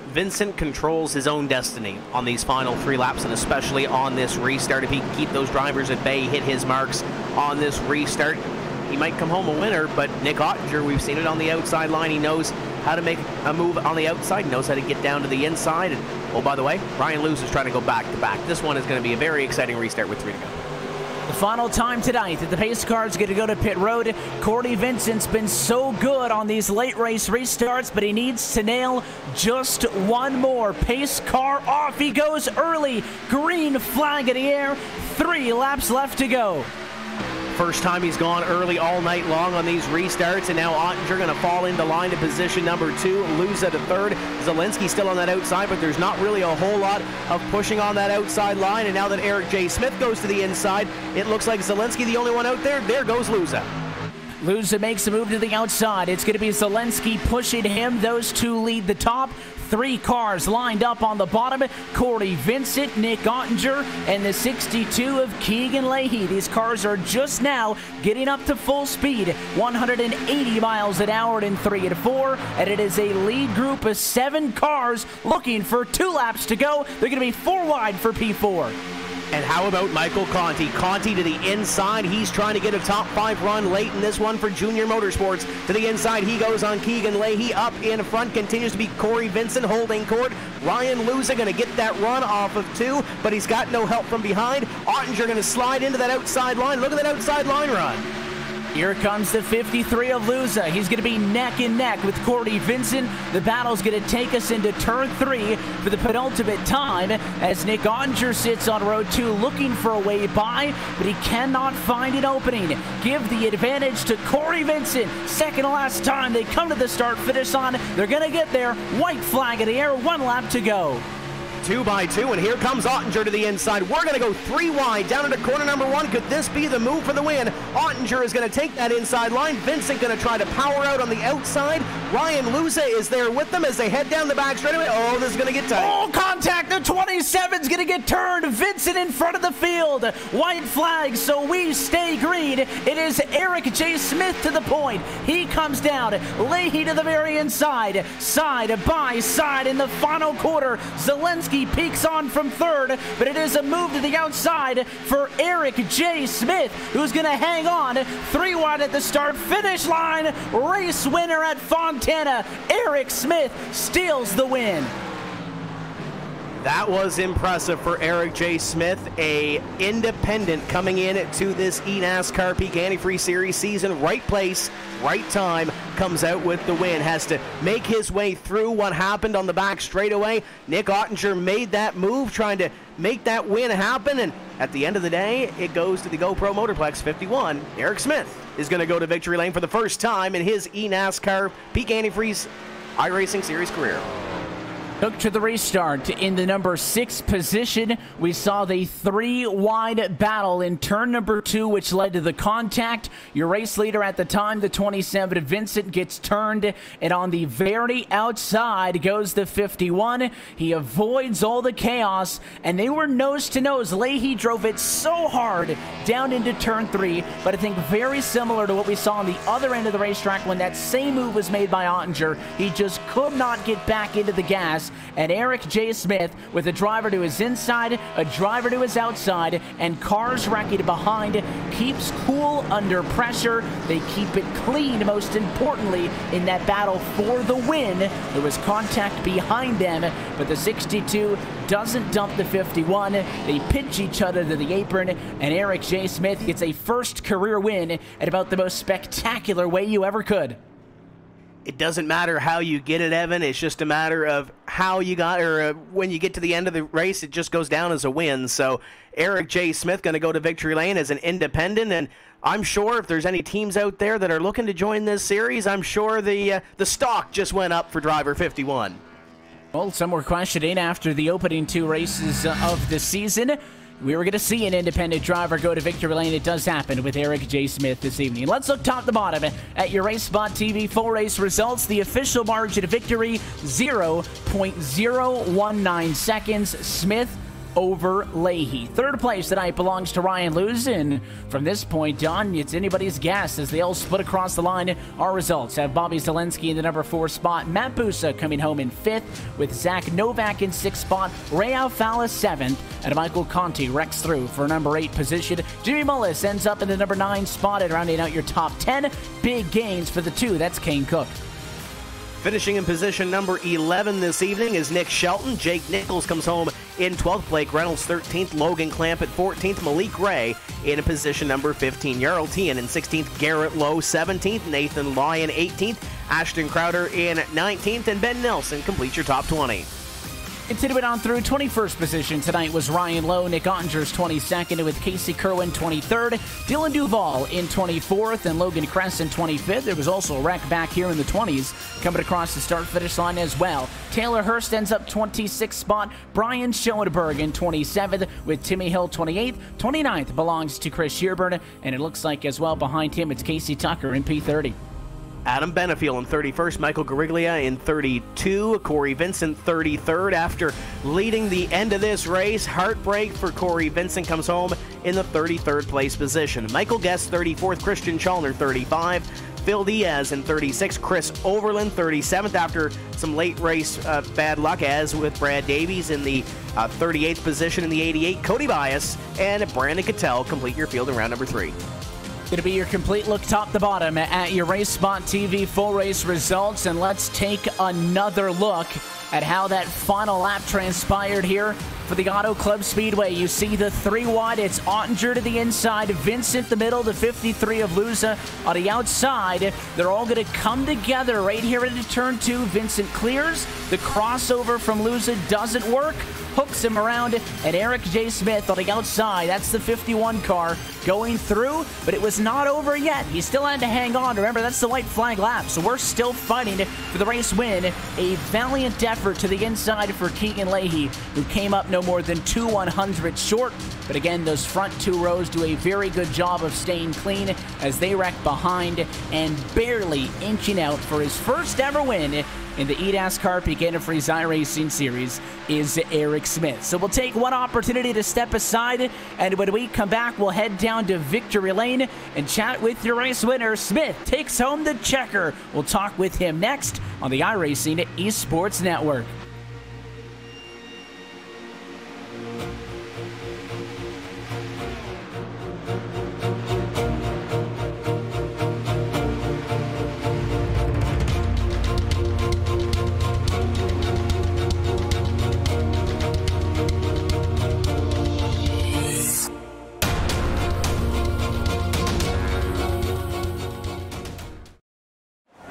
Vincent controls his own destiny on these final 3 laps, and especially on this restart. If he can keep those drivers at bay, hit his marks on this restart, he might come home a winner. But Nick Ottinger, we've seen it on the outside line. He knows how to make a move on the outside, knows how to get down to the inside. And, oh, by the way, Ryan Luce is trying to go back to back. This one is going to be a very exciting restart with 3 to go. The final time tonight that the pace car is going to go to pit road. Corey Vincent's been so good on these late race restarts, but he needs to nail just one more. Pace car off. He goes early. Green flag in the air. 3 laps left to go. First time he's gone early all night long on these restarts, and now Ottinger going to fall into line to position number 2, lose at a 3rd. Zielinski still on that outside, but there's not really a whole lot of pushing on that outside line, and now that Eric J. Smith goes to the inside, it looks like Zielinski the only one out there. There goes Luza. Luza makes a move to the outside. It's going to be Zielinski pushing him. Those 2 lead the top. 3 cars lined up on the bottom. Corey Vincent, Nick Ottinger, and the 62 of Keegan Leahy. These cars are just now getting up to full speed, 180 miles an hour in 3 and 4, and it is a lead group of 7 cars looking for 2 laps to go. They're going to be 4 wide for P4. And how about Michael Conti? Conti to the inside. He's trying to get a top 5 run late in this one for Junior Motorsports. To the inside, he goes on Keegan Leahy. Up in front continues to be Corey Vincent holding court. Ryan Luza going to get that run off of 2, but he's got no help from behind. Ottinger going to slide into that outside line. Look at that outside line run. Here comes the 53 of Luza. He's going to be neck and neck with Corey Vincent. The battle's going to take us into turn 3 for the penultimate time as Nick Ottinger sits on row 2 looking for a way by, but he cannot find an opening. Give the advantage to Corey Vincent. Second to last time they come to the start-finish line. They're going to get there. White flag in the air. 1 lap to go. 2 by 2, and here comes Ottinger to the inside. We're going to go 3 wide down into corner number 1. Could this be the move for the win? Ottinger is going to take that inside line. Vincent going to try to power out on the outside. Ryan Luza is there with them as they head down the back straightaway. Oh, this is going to get tight. Oh, contact. The 27's going to get turned. Vincent in front of the field. White flag, so we stay green. It is Eric J. Smith to the point. He comes down. Leahy to the very inside. Side by side in the final quarter. Zielinski peeks on from 3rd, but it is a move to the outside for Eric J. Smith, who's going to hang on. 3 wide at the start finish line. Race winner at Fontana. Eric Smith steals the win. That was impressive for Eric J. Smith, a independent coming in to this eNASCAR PEAK Antifreeze Series season. Right place, right time, comes out with the win. Has to make his way through what happened on the back straightaway. Nick Ottinger made that move, trying to make that win happen, and at the end of the day, it goes to the GoPro Motorplex 51. Eric Smith is going to go to victory lane for the first time in his eNASCAR PEAK Antifreeze iRacing Series career. Took to the restart in the number 6 position. We saw the 3-wide battle in turn number 2, which led to the contact. Your race leader at the time, the 27, Vincent, gets turned, and on the very outside goes the 51. He avoids all the chaos, and they were nose to nose. Leahy drove it so hard down into turn 3, but I think very similar to what we saw on the other end of the racetrack when that same move was made by Ottinger. He just could not get back into the gas. And Eric J. Smith, with a driver to his inside, a driver to his outside, and cars wrecking behind, keeps cool under pressure. They keep it clean, most importantly, in that battle for the win. There was contact behind them, but the 62 doesn't dump the 51. They pitch each other to the apron, and Eric J. Smith gets a first career win at about the most spectacular way you ever could. It doesn't matter how you get it, Evan. It's just a matter of how you got, or when you get to the end of the race, it just goes down as a win. So Eric J. Smith going to go to victory lane as an independent, and I'm sure if there's any teams out there that are looking to join this series, I'm sure the stock just went up for driver 51. Well, some were questioning after the opening 2 races of the season. We were going to see an independent driver go to victory lane. It does happen with Eric J. Smith this evening. Let's look top to bottom at your RaceSpotTV full race results. The official margin of victory, 0.019 seconds. Smith over Leahy. Third place tonight belongs to Ryan Lewis, and from this point on, it's anybody's guess as they all split across the line. Our results have Bobby Zelensky in the number 4 spot, Matt Busa coming home in 5th, with Zach Novak in 6th spot, Ray Alfala 7th, and Michael Conti wrecks through for number 8 position. Jimmy Mullis ends up in the number 9 spot and rounding out your top 10. Big gains for the 2, that's Kane Cook. Finishing in position number 11 this evening is Nick Shelton. Jake Nichols comes home in 12th. Blake Reynolds 13th. Logan Clamp at 14th. Malik Ray in position number 15. Jarl Tien in 16th. Garrett Lowe 17th. Nathan Lyon 18th. Ashton Crowder in 19th. And Ben Nelson completes your top 20. Continuing on through 21st position tonight was Ryan Lowe. Nick Ottinger's 22nd with Casey Kerwin 23rd. Dylan Duvall in 24th and Logan Kress in 25th. There was also a wreck back here in the 20s coming across the start-finish line as well. Taylor Hurst ends up 26th spot. Brian Schoenberg in 27th with Timmy Hill 28th. 29th belongs to Chris Shearburn, and it looks like as well behind him it's Casey Tucker in P30. Adam Benefiel in 31st, Michael Gariglia in 32, Corey Vincent 33rd. After leading the end of this race, heartbreak for Corey Vincent, comes home in the 33rd place position. Michael Guest 34th, Christian Chalner 35, Phil Diaz in 36, Chris Overland 37th after some late race bad luck, as with Brad Davies in the 38th position in the 88. Cody Bias and Brandon Cattell complete your field in round number 3. Going to be your complete look top to bottom at your RaceSpotTV full race results, and let's take another look at how that final lap transpired here for the Auto Club Speedway. You see the 3 wide, it's Ottinger to the inside, Vincent the middle, the 53 of Luza on the outside. They're all going to come together right here into turn 2. Vincent clears, the crossover from Luza doesn't work, hooks him around, and Eric J. Smith on the outside. That's the 51 car going through, but it was not over yet. He still had to hang on. Remember, that's the white flag lap, so we're still fighting for the race win. A valiant effort to the inside for Keegan Leahy, who came up no more than 2 100ths short. But again, those front 2 rows do a very good job of staying clean as they wreck behind, and barely inching out for his first ever win in the eNASCAR PEAK Antifreeze iRacing Series is Eric Smith. So we'll take one opportunity to step aside, and when we come back, we'll head down to victory lane and chat with your race winner. Smith takes home the checker. We'll talk with him next on the iRacing Esports Network.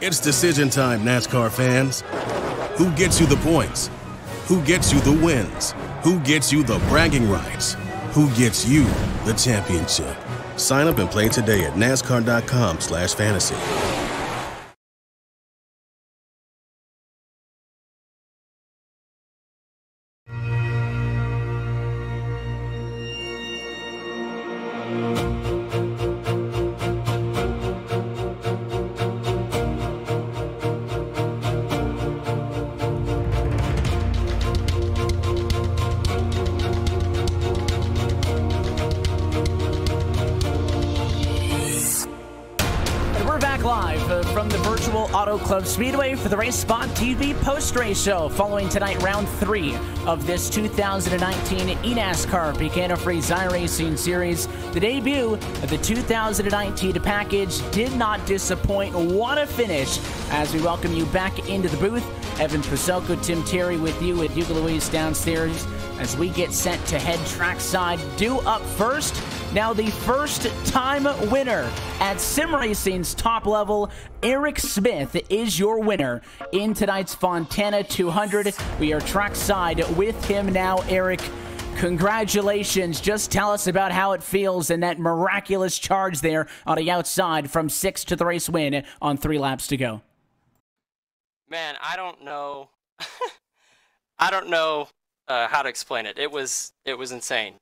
It's decision time, NASCAR fans. Who gets you the points? Who gets you the wins? Who gets you the bragging rights? Who gets you the championship? Sign up and play today at NASCAR.com/fantasy. Club Speedway for the RaceSpotTV post-race show following tonight round 3 of this 2019 eNASCAR PEAK Antifreeze iRacing Series. The debut of the 2019 package did not disappoint. What a finish as we welcome you back into the booth. Evan Pasoko, Tim Terry with you at Hugo Louise downstairs as we get set to head trackside. Due up first, now the first-time winner at sim racing's top level, Eric Smith is your winner in tonight's Fontana 200. We are trackside with him now. Eric, congratulations. Just tell us about how it feels and that miraculous charge there on the outside from 6th to the race win on 3 laps to go. Man, I don't know. I don't know how to explain it. It was insane.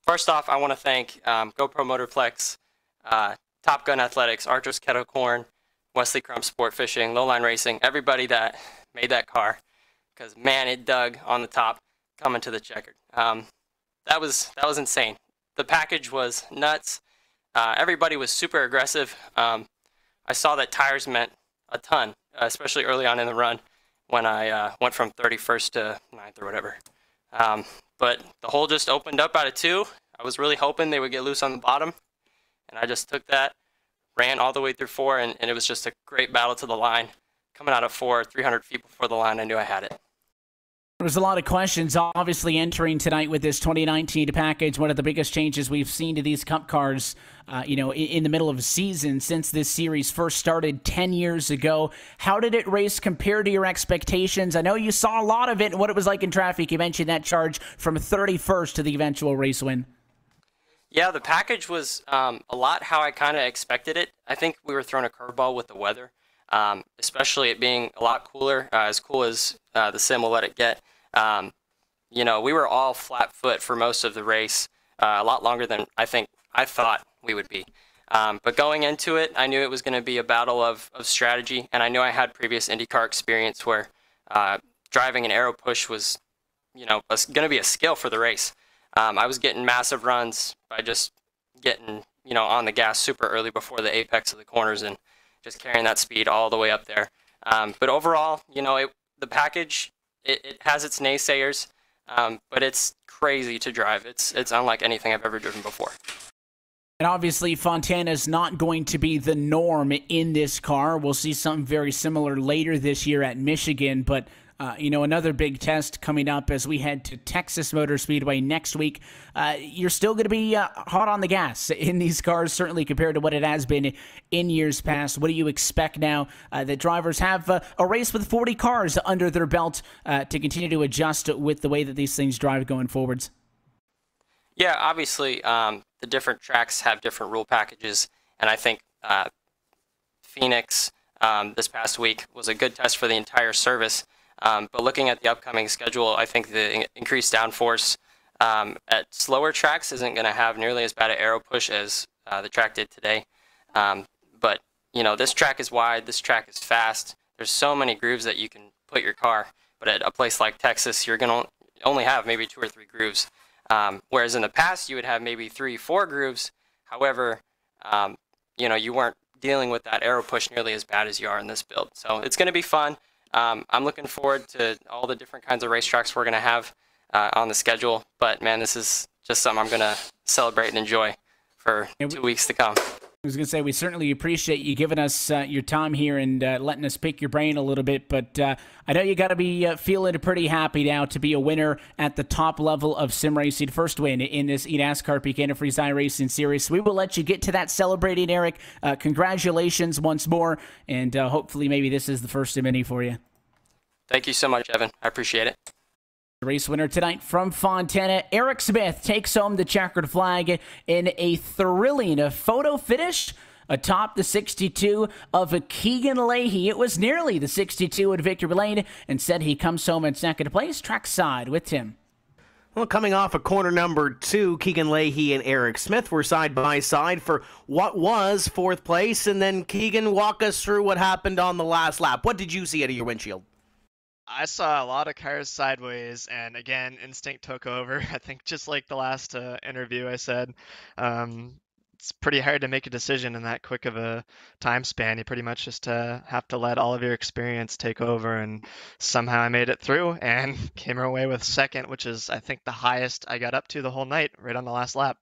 First off, I want to thank GoPro Motorplex, Top Gun Athletics, Archer's Kettle Corn, Wesley Crump Sport Fishing, Lowline Racing, everybody that made that car, because man, it dug on the top coming to the Checkered. That was insane. The package was nuts. Everybody was super aggressive. I saw that tires meant a ton, especially early on in the run when I went from 31st to 9th or whatever. But the hole just opened up out of 2. I was really hoping they would get loose on the bottom, and I just took that, ran all the way through 4, and it was just a great battle to the line. Coming out of 4, 300 feet before the line, I knew I had it. There was a lot of questions, obviously, entering tonight with this 2019 package. One of the biggest changes we've seen to these Cup cars, in the middle of a season since this series first started 10 years ago. How did it race compare to your expectations? I know you saw a lot of it and what it was like in traffic. You mentioned that charge from 31st to the eventual race win. Yeah, the package was a lot how I kind of expected it. I think we were thrown a curveball with the weather, especially it being a lot cooler, as cool as the sim will let it get. We were all flat foot for most of the race, a lot longer than I thought we would be. But going into it, I knew it was going to be a battle of strategy, and I knew I had previous IndyCar experience where driving an aero push was, going to be a skill for the race. I was getting massive runs by just getting, on the gas super early before the apex of the corners and just carrying that speed all the way up there. But overall, the package, it has its naysayers, but it's crazy to drive. It's unlike anything I've ever driven before. And obviously, Fontana is not going to be the norm in this car. We'll see something very similar later this year at Michigan, but another big test coming up as we head to Texas Motor Speedway next week. You're still going to be hot on the gas in these cars, certainly compared to what it has been in years past. What do you expect now that drivers have a race with 40 cars under their belt to continue to adjust with the way that these things drive going forwards? Yeah, obviously, the different tracks have different rule packages, and I think Phoenix this past week was a good test for the entire service. But looking at the upcoming schedule, I think the increased downforce at slower tracks isn't going to have nearly as bad an aero push as the track did today. But, this track is wide, this track is fast. There's so many grooves that you can put your car. But at a place like Texas, you're going to only have maybe 2 or 3 grooves. Whereas in the past, you would have maybe 3, 4 grooves. However, you weren't dealing with that aero push nearly as bad as you are in this build. So it's going to be fun. I'm looking forward to all the different kinds of racetracks we're going to have on the schedule. But, man, this is just something I'm going to celebrate and enjoy for 2 weeks to come. I was going to say, we certainly appreciate you giving us your time here and letting us pick your brain a little bit, but I know you got to be feeling pretty happy now to be a winner at the top level of sim racing. First win in this eNASCAR PEAK Antifreeze iRacing Series. So we will let you get to that celebrating, Eric. Congratulations once more, and hopefully maybe this is the first of many for you. Thank you so much, Evan. I appreciate it. The race winner tonight from Fontana, Eric Smith, takes home the checkered flag in a thrilling photo finish atop the 62 of Keegan Leahy. It was nearly the 62 at Victor Lane, and said he comes home in second place. Trackside with Tim. Well, coming off of corner number 2, Keegan Leahy and Eric Smith were side by side for what was 4th place. And then, Keegan, walk us through what happened on the last lap. What did you see out of your windshield? I saw a lot of cars sideways, and again, instinct took over. I think just like the last interview I said, it's pretty hard to make a decision in that quick of a time span. You pretty much just have to let all of your experience take over, and somehow I made it through and came away with second, which is, I think, the highest I got up to the whole night, right on the last lap.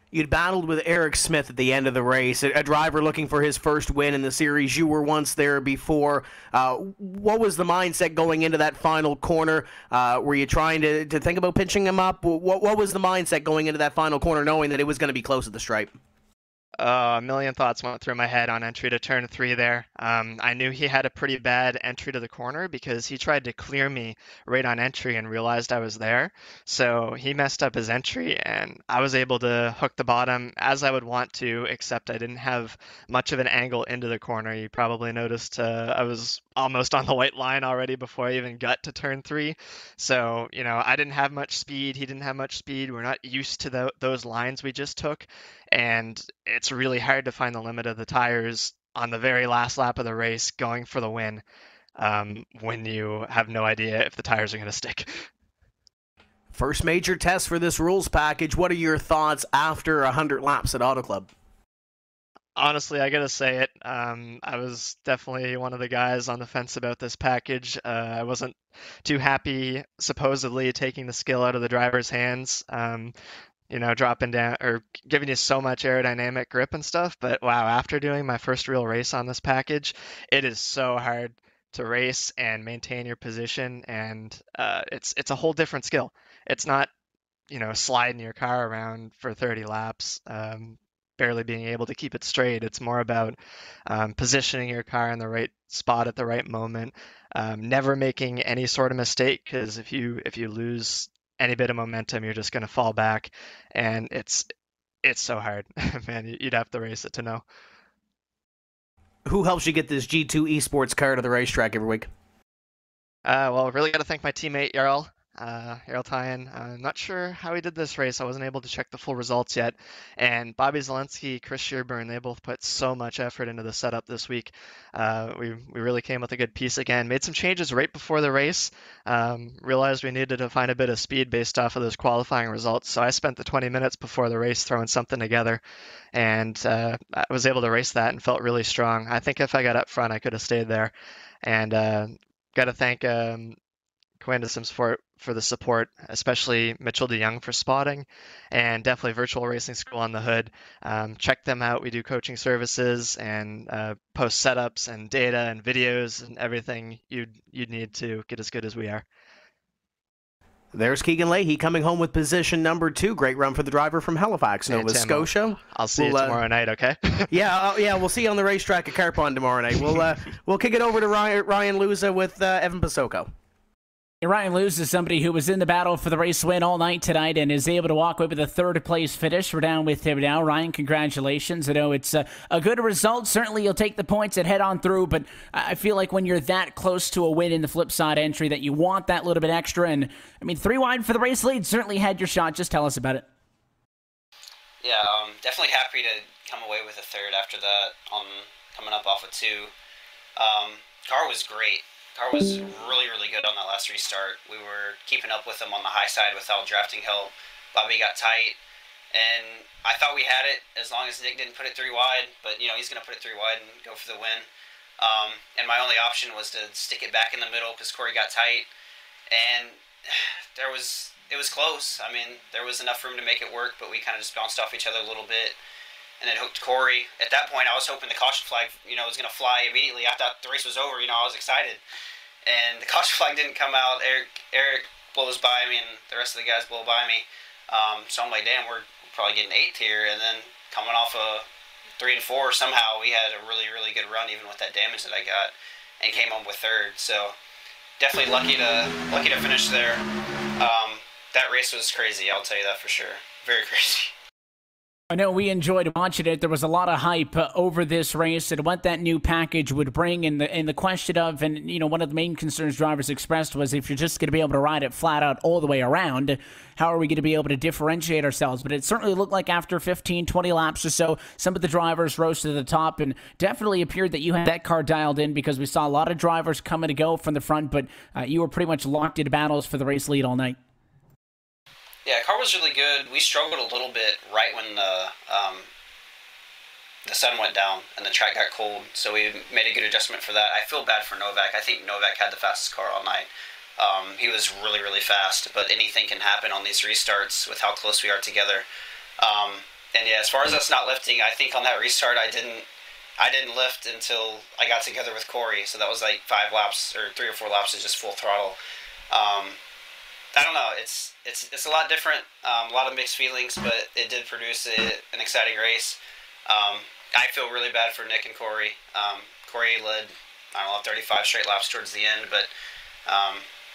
You'd battled with Eric Smith at the end of the race, a driver looking for his first win in the series. You were once there before. What was the mindset going into that final corner? Were you trying to think about pinching him up? What was the mindset going into that final corner, knowing that it was going to be close at the stripe? A million thoughts went through my head on entry to turn 3 there. I knew he had a pretty bad entry to the corner because he tried to clear me right on entry and realized I was there. So he messed up his entry, and I was able to hook the bottom as I would want to, except I didn't have much of an angle into the corner. You probably noticed I was almost on the white line already before I even got to turn 3. So, I didn't have much speed. He didn't have much speed. We're not used to those lines we just took. And it's really hard to find the limit of the tires on the very last lap of the race going for the win when you have no idea if the tires are going to stick. First major test for this rules package. What are your thoughts after 100 laps at Auto Club? Honestly, I gotta say it. I was definitely one of the guys on the fence about this package. I wasn't too happy, supposedly, taking the skill out of the driver's hands. Dropping down or giving you so much aerodynamic grip and stuff. But wow, after doing my first real race on this package, it is so hard to race and maintain your position. And it's a whole different skill. It's not, sliding your car around for 30 laps, barely being able to keep it straight. It's more about positioning your car in the right spot at the right moment, never making any sort of mistake, because if you lose any bit of momentum, you're just going to fall back, and it's so hard. Man, you'd have to race it to know. Who helps you get this G2 esports car to the racetrack every week? Well, really got to thank my teammate Jarl Tyan. I'm not sure how he did this race. I wasn't able to check the full results yet. And Bobby Zelensky, Chris Shearburn, they both put so much effort into the setup this week. We really came with a good piece again. Made some changes right before the race. Realized we needed to find a bit of speed based off of those qualifying results. So I spent the 20 minutes before the race throwing something together. And I was able to race that and felt really strong. I think if I got up front, I could have stayed there. And got to thank Coanda Sims for the support, especially Mitchell DeYoung for spotting, and definitely Virtual Racing School on the Hood. Check them out. We do coaching services and post setups and data and videos and everything you'd need to get as good as we are. There's Keegan Leahy coming home with position number 2. Great run for the driver from Halifax, Nova Scotia. I'll see you tomorrow night, okay? Yeah, we'll see you on the racetrack at Carpon tomorrow night. We'll kick it over to Ryan Luza with Evan Pasoko. Ryan Lewis is somebody who was in the battle for the race win all night tonight and is able to walk away with a third-place finish. We're down with him now. Ryan, congratulations. I know it's a good result. Certainly you'll take the points and head on through, but I feel like when you're that close to a win in the flip side entry that you want that little bit extra. And, 3 wide for the race lead. Certainly had your shot. Just tell us about it. Yeah, definitely happy to come away with a third after that, coming up off of 2. Car was great. Car was really, really good on that last restart. We were keeping up with them on the high side without drafting help. Bobby got tight, and I thought we had it as long as Nick didn't put it 3 wide, but he's going to put it 3 wide and go for the win. And my only option was to stick it back in the middle because Corey got tight, and it was close. There was enough room to make it work, but we kind of just bounced off each other a little bit. And then hooked Corey. At that point, I was hoping the caution flag, was going to fly immediately. I thought the race was over. I was excited. And the caution flag didn't come out. Eric blows by me, and the rest of the guys blow by me. So I'm like, damn, we're probably getting 8th here. And then coming off of 3 and 4, somehow we had a really, really good run, even with that damage that I got, and came home with 3rd. So definitely lucky to finish there. That race was crazy. I'll tell you that for sure. Very crazy. I know we enjoyed watching it. There was a lot of hype over this race and what that new package would bring. And the question of, and one of the main concerns drivers expressed was if you're just going to be able to ride it flat out all the way around, how are we going to be able to differentiate ourselves? But it certainly looked like after 15, 20 laps or so, some of the drivers rose to the top and definitely appeared that you had that car dialed in because we saw a lot of drivers coming to go from the front, but you were pretty much locked into battles for the race lead all night. Yeah, car was really good. We struggled a little bit right when the sun went down and the track got cold, so we made a good adjustment for that. I feel bad for Novak. I think Novak had the fastest car all night. He was really, really fast, but anything can happen on these restarts with how close we are together. And yeah, as far as us not lifting, I think on that restart I didn't lift until I got together with Corey, so that was like 5 laps or 3 or 4 laps of just full throttle. I don't know. It's a lot different. A lot of mixed feelings, but it did produce an exciting race. I feel really bad for Nick and Corey. Corey led, I don't know, 35 straight laps towards the end, but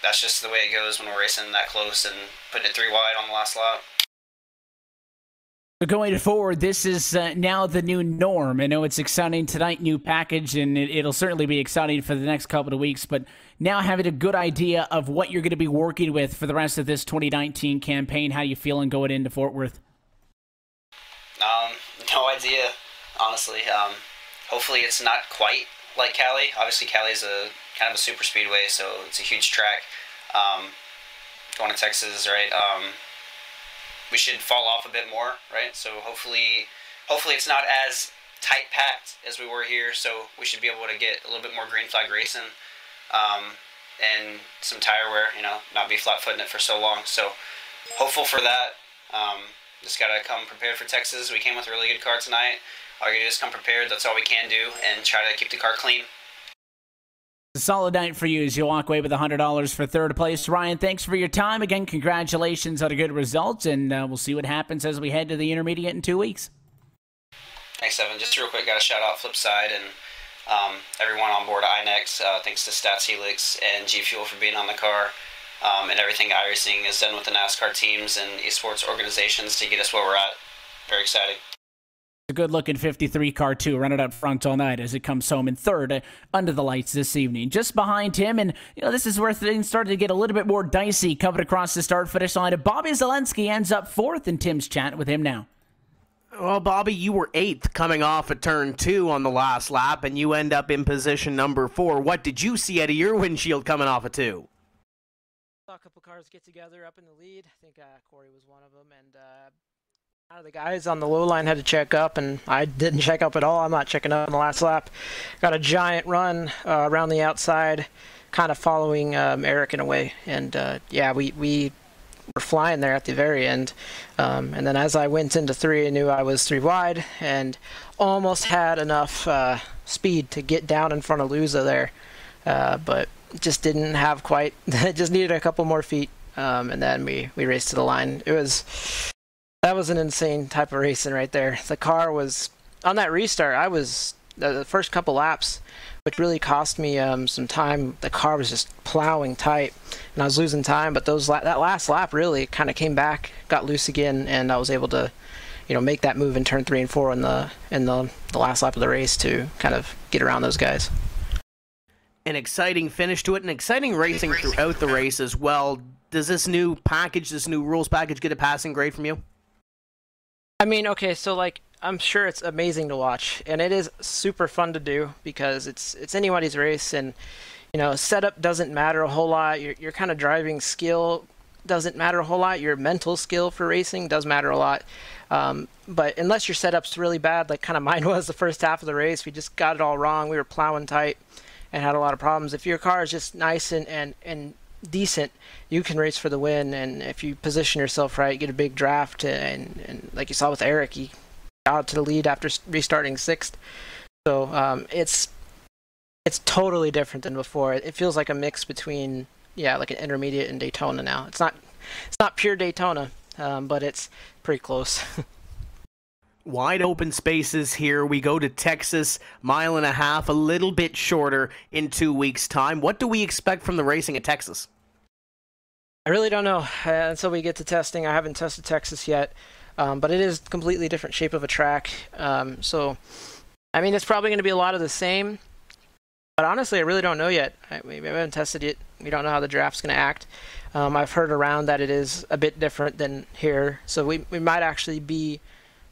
that's just the way it goes when we're racing that close and putting it 3 wide on the last lap. Going forward, this is now the new norm. I know it's exciting tonight, new package, and it'll certainly be exciting for the next couple of weeks, but now having a good idea of what you're going to be working with for the rest of this 2019 campaign, how you feeling going into Fort Worth? No idea, honestly. Hopefully it's not quite like Cali. Obviously Cali's a kind of a super speedway, so it's a huge track. Going to Texas, right? We should fall off a bit more, right? So hopefully it's not as tight packed as we were here, so we should be able to get a little bit more green flag racing, and some tire wear, not be flat footing it for so long. So hopeful for that. Just gotta come prepared for Texas. We came with a really good car tonight. All you gotta do is come prepared. That's all we can do, and try to keep the car clean. A solid night for you as you walk away with $100 for third place. Ryan, thanks for your time. Again, congratulations on a good result, and we'll see what happens as we head to the intermediate in 2 weeks. Thanks, Evan. Just real quick, got to shout out Flipside and everyone on board iNex. Thanks to Stats Helix and G Fuel for being on the car, and everything iRacing has done with the NASCAR teams and esports organizations to get us where we're at. Very exciting. A good-looking 53 car, too, running up front all night as it comes home in third under the lights this evening. Just behind him, and this is where things started to get a little bit more dicey coming across the start-finish line. Bobby Zelensky ends up fourth, and Tim's chatting with him now. Well, Bobby, you were 8th coming off at turn 2 on the last lap, and you end up in position number 4. What did you see out of your windshield coming off at 2? Saw a couple cars get together up in the lead. I think Corey was one of them, and the guys on the low line had to check up, and I didn't check up at all. I'm not checking up on the last lap. Got a giant run around the outside, kind of following Eric in a way, and yeah, we were flying there at the very end. And then as I went into 3, I knew I was 3 wide, and almost had enough speed to get down in front of Luza there, but just didn't have quite. Just needed a couple more feet, and then we raced to the line. That was an insane type of racing right there. The car was, on that restart, I was, the first couple laps, which really cost me some time, the car was just plowing tight, and I was losing time, but that last lap really kind of came back, got loose again, and I was able to, make that move in turn 3 and 4 in the last lap of the race to kind of get around those guys. An exciting finish to it, and exciting racing throughout the race as well. Does this new package, this new rules package, get a passing grade from you? I mean, okay, so I'm sure it's amazing to watch, and it is super fun to do because it's anybody's race, and setup doesn't matter a whole lot. Your kind of driving skill doesn't matter a whole lot. Your mental skill for racing does matter a lot. But unless your setup's really bad, like kind of mine was the first half of the race, we just got it all wrong. We were plowing tight and had a lot of problems. If your car is just nice and decent, you can race for the win, and if you position yourself right, get a big draft, and like you saw with Eric, he got out to the lead after restarting 6th. So it's totally different than before. It feels like a mix between like an intermediate and Daytona now. It's not pure Daytona, but it's pretty close. Wide open spaces here. We go to Texas, 1.5 miles, a little bit shorter in 2 weeks' time. What do we expect from the racing at Texas? I really don't know until we get to testing. I haven't tested Texas yet, but it is a completely different shape of a track. So, I mean, it's probably going to be a lot of the same, but honestly, I really don't know yet. We haven't tested it. We don't know how the draft's going to act. I've heard around that it is a bit different than here, so we might actually be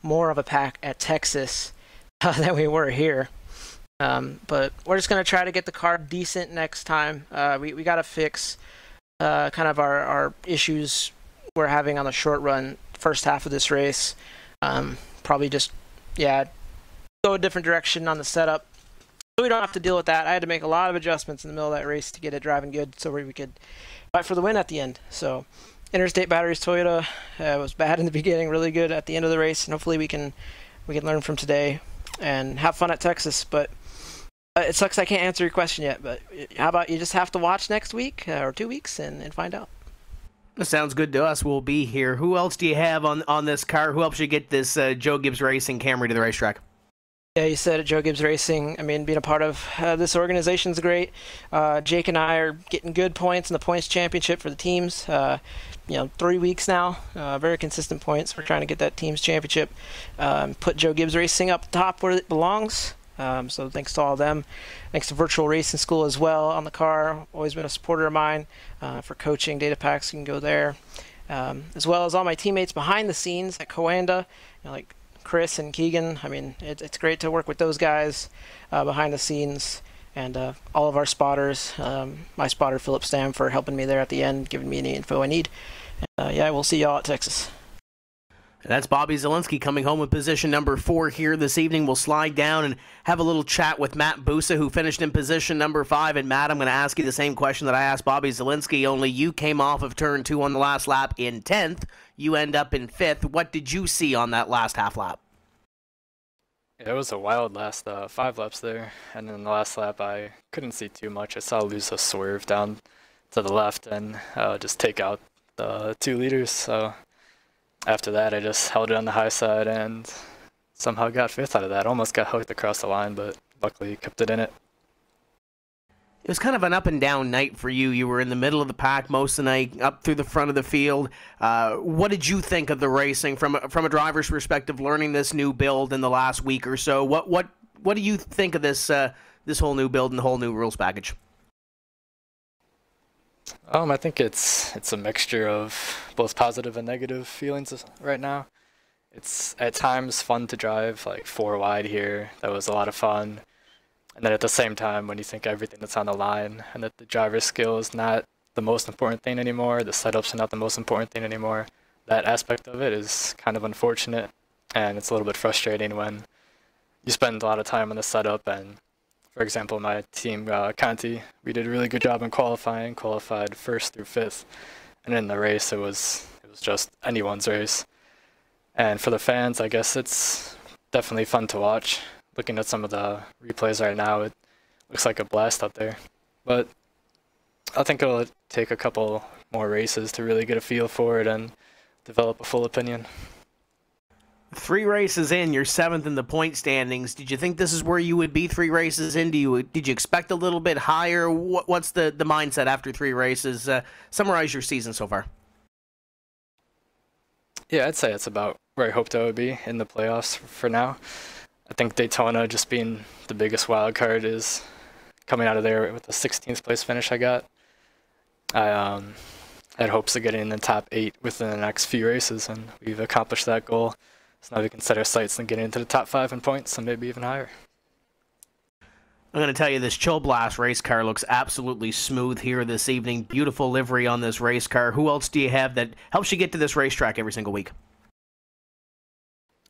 more of a pack at Texas than we were here. But we're just going to try to get the car decent next time. We got to fix kind of our issues we're having on the short run first half of this race. Probably just, go a different direction on the setup. So we don't have to deal with that. I had to make a lot of adjustments in the middle of that race to get it driving good so we could fight for the win at the end. So Interstate Batteries Toyota was bad in the beginning, really good at the end of the race, and hopefully we can learn from today and have fun at Texas. But it sucks I can't answer your question yet, but how about you just have to watch next week or 2 weeks and find out. That sounds good to us. We'll be here. Who else do you have on this car? Who helps you get this Joe Gibbs Racing Camry to the racetrack? Yeah, you said it, Joe Gibbs Racing. I mean, being a part of this organization is great. Jake and I are getting good points in the points championship for the teams. 3 weeks now, very consistent points. We're trying to get that team's championship. Put Joe Gibbs Racing up top where it belongs. So thanks to all of them. Thanks to Virtual Racing School as well on the car. Always been a supporter of mine for coaching, data packs. You can go there. As well as all my teammates behind the scenes at Coanda, like Chris and Keegan. I mean, it's great to work with those guys behind the scenes. And all of our spotters, my spotter Philip Stam for helping me there at the end, giving me any info I need. And, we'll see y'all at Texas. That's Bobby Zielinski coming home with position number 4 here this evening. We'll slide down and have a little chat with Matt Busa, who finished in position number 5. And Matt, I'm going to ask you the same question that I asked Bobby Zielinski, only you came off of turn 2 on the last lap in 10th. You end up in 5th. What did you see on that last half lap? Yeah, it was a wild last 5 laps there. And then the last lap, I couldn't see too much. I saw Lusa swerve down to the left and just take out the 2 leaders. So after that, I just held it on the high side and somehow got 5th out of that. Almost got hooked across the line, but luckily kept it in it. It was kind of an up-and-down night for you. You were in the middle of the pack most of the night, up through the front of the field. What did you think of the racing from a driver's perspective, learning this new build in the last week or so? What do you think of this whole new build and the whole new rules package? I think it's a mixture of both positive and negative feelings right now. It's at times fun to drive, like 4 wide here. That was a lot of fun. And then at the same time, when you think everything that's on the line and that the driver's skill is not the most important thing anymore, the setups are not the most important thing anymore, that aspect of it is kind of unfortunate. And it's a little bit frustrating when you spend a lot of time on the setup. And for example, my team, Conti, we did a really good job in qualifying, qualified 1st through 5th. And in the race, it was just anyone's race. And for the fans, I guess it's definitely fun to watch. Looking at some of the replays right now, it looks like a blast out there. But I think it'll take a couple more races to really get a feel for it and develop a full opinion. 3 races in, you're 7th in the point standings. Did you think this is where you would be 3 races in? Did you expect a little bit higher? What's the mindset after 3 races? Summarize your season so far. Yeah, I'd say it's about where I hoped I would be in the playoffs for now. I think Daytona, just being the biggest wild card, is coming out of there with the 16th place finish I got. I had hopes of getting in the top 8 within the next few races, and we've accomplished that goal. So now we can set our sights on getting into the top 5 in points and maybe even higher. I'm going to tell you, this Chill Blast race car looks absolutely smooth here this evening. Beautiful livery on this race car. Who else do you have that helps you get to this racetrack every single week?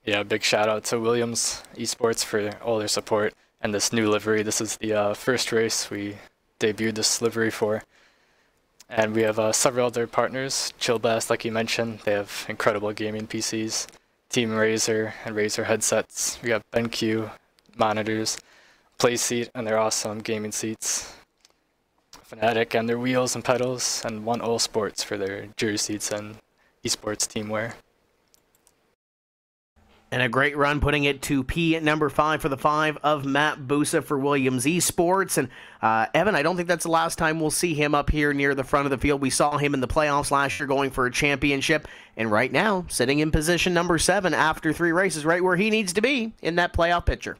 Yeah, big shout out to Williams Esports for all their support and this new livery. This is the first race we debuted this livery for. And we have several other partners. Chill Blast, like you mentioned, they have incredible gaming PCs. Team Razer and Razer headsets. We got BenQ monitors, Playseat, and their awesome gaming seats. Fnatic and their wheels and pedals, and One All Sports for their jersey seats and esports teamwear. And a great run putting it to P at number 5 for the 5 of Matt Busa for Williams Esports. And Evan, I don't think that's the last time we'll see him up here near the front of the field. We saw him in the playoffs last year going for a championship. And right now, sitting in position number 7 after 3 races, right where he needs to be in that playoff picture.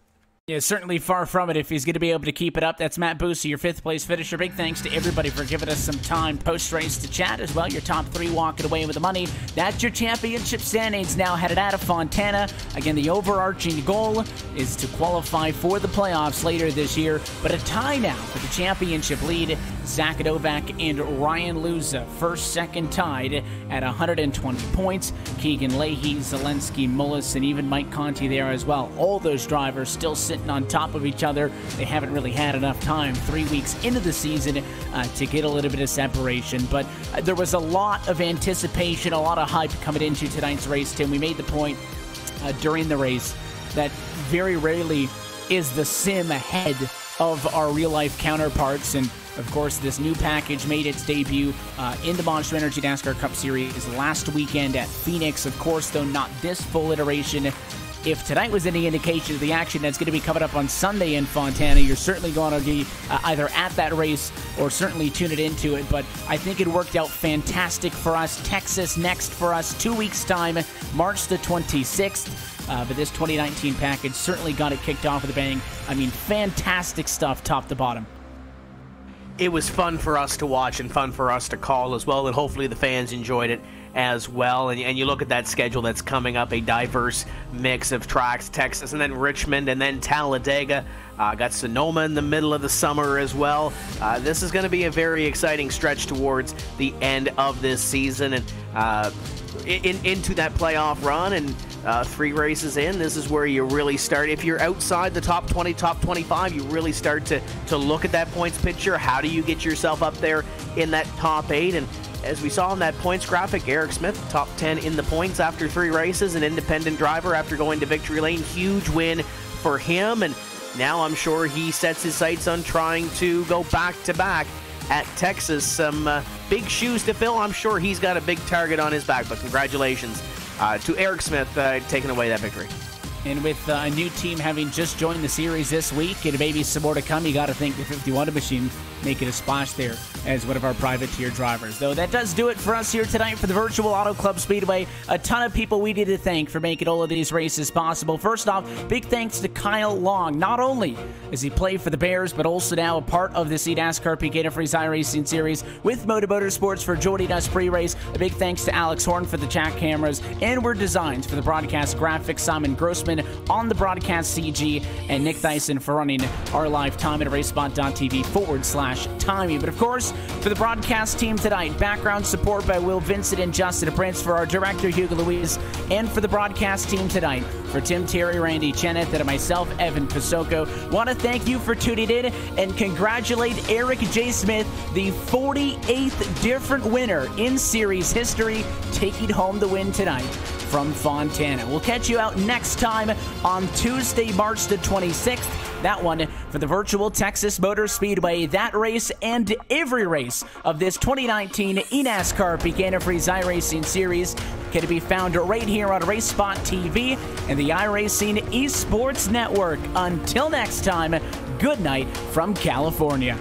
Yeah, certainly far from it if he's going to be able to keep it up. That's Matt Boosie, your 5th place finisher. Big thanks to everybody for giving us some time post-race to chat as well. Your top 3 walking away with the money. That's your championship standings now headed out of Fontana. Again, the overarching goal is to qualify for the playoffs later this year, but a tie now for the championship lead. Zach Novak and Ryan Luza, first, second tied at 120 points. Keegan Leahy, Zelensky, Mullis, and even Mike Conti there as well. All those drivers still sitting on top of each other. They haven't really had enough time 3 weeks into the season to get a little bit of separation, but there was a lot of anticipation, a lot of hype coming into tonight's race, Tim. We made the point during the race that very rarely is the sim ahead of our real-life counterparts, and of course, this new package made its debut in the Monster Energy NASCAR Cup Series last weekend at Phoenix. Of course, though, not this full iteration. If tonight was any indication of the action that's going to be coming up on Sunday in Fontana, you're certainly going to be either at that race or certainly tune it into it. But I think it worked out fantastic for us. Texas next for us, 2 weeks' time, March the 26th. But this 2019 package certainly got it kicked off with a bang. I mean, fantastic stuff top to bottom. It was fun for us to watch and fun for us to call as well, and hopefully the fans enjoyed it as well. And you look at that schedule that's coming up, a diverse mix of tracks, Texas and then Richmond and then Talladega. Got Sonoma in the middle of the summer as well. This is going to be a very exciting stretch towards the end of this season and into that playoff run. And 3 races in, this is where you really start. If you're outside the top 20, top 25, you really start to look at that points picture. How do you get yourself up there in that top 8? And as we saw in that points graphic, Eric Smith, top 10 in the points after 3 races, an independent driver after going to victory lane. Huge win for him, and now I'm sure he sets his sights on trying to go back-to-back at Texas. Some big shoes to fill. I'm sure he's got a big target on his back, but congratulations to Eric Smith taking away that victory. And with a new team having just joined the series this week and maybe some more to come, you got to think the 51 machine making a splash there as one of our privateer drivers. Though that does do it for us here tonight for the Virtual Auto Club Speedway. A ton of people we need to thank for making all of these races possible. First off, big thanks to Kyle Long. Not only does he play for the Bears, but also now a part of the eNASCAR PEAK Antifreeze iRacing series with Moto Motorsports for joining us pre-race. A big thanks to Alex Horn for the chat cameras and Word Designs for the broadcast graphics. Simon Grossman on the broadcast CG, and Nick Dyson for running our live time at RaceSpot.tv/timing. But of course, for the broadcast team tonight, background support by Will Vincent and Justin Prince, for our director Hugo Luis, and for the broadcast team tonight, for Tim, Terry, Randy, Chenneth, and myself, Evan Pasoko. Want to thank you for tuning in and congratulate Eric J. Smith, the 48th different winner in series history, taking home the win tonight from Fontana. We'll catch you out next time on Tuesday, March the 26th. That one for the Virtual Texas Motor Speedway. That race and every race of this 2019 eNASCAR PEAK Antifreeze iRacing Series can be found right here on RaceSpotTV and the iRacing Esports Network. Until next time, good night from California.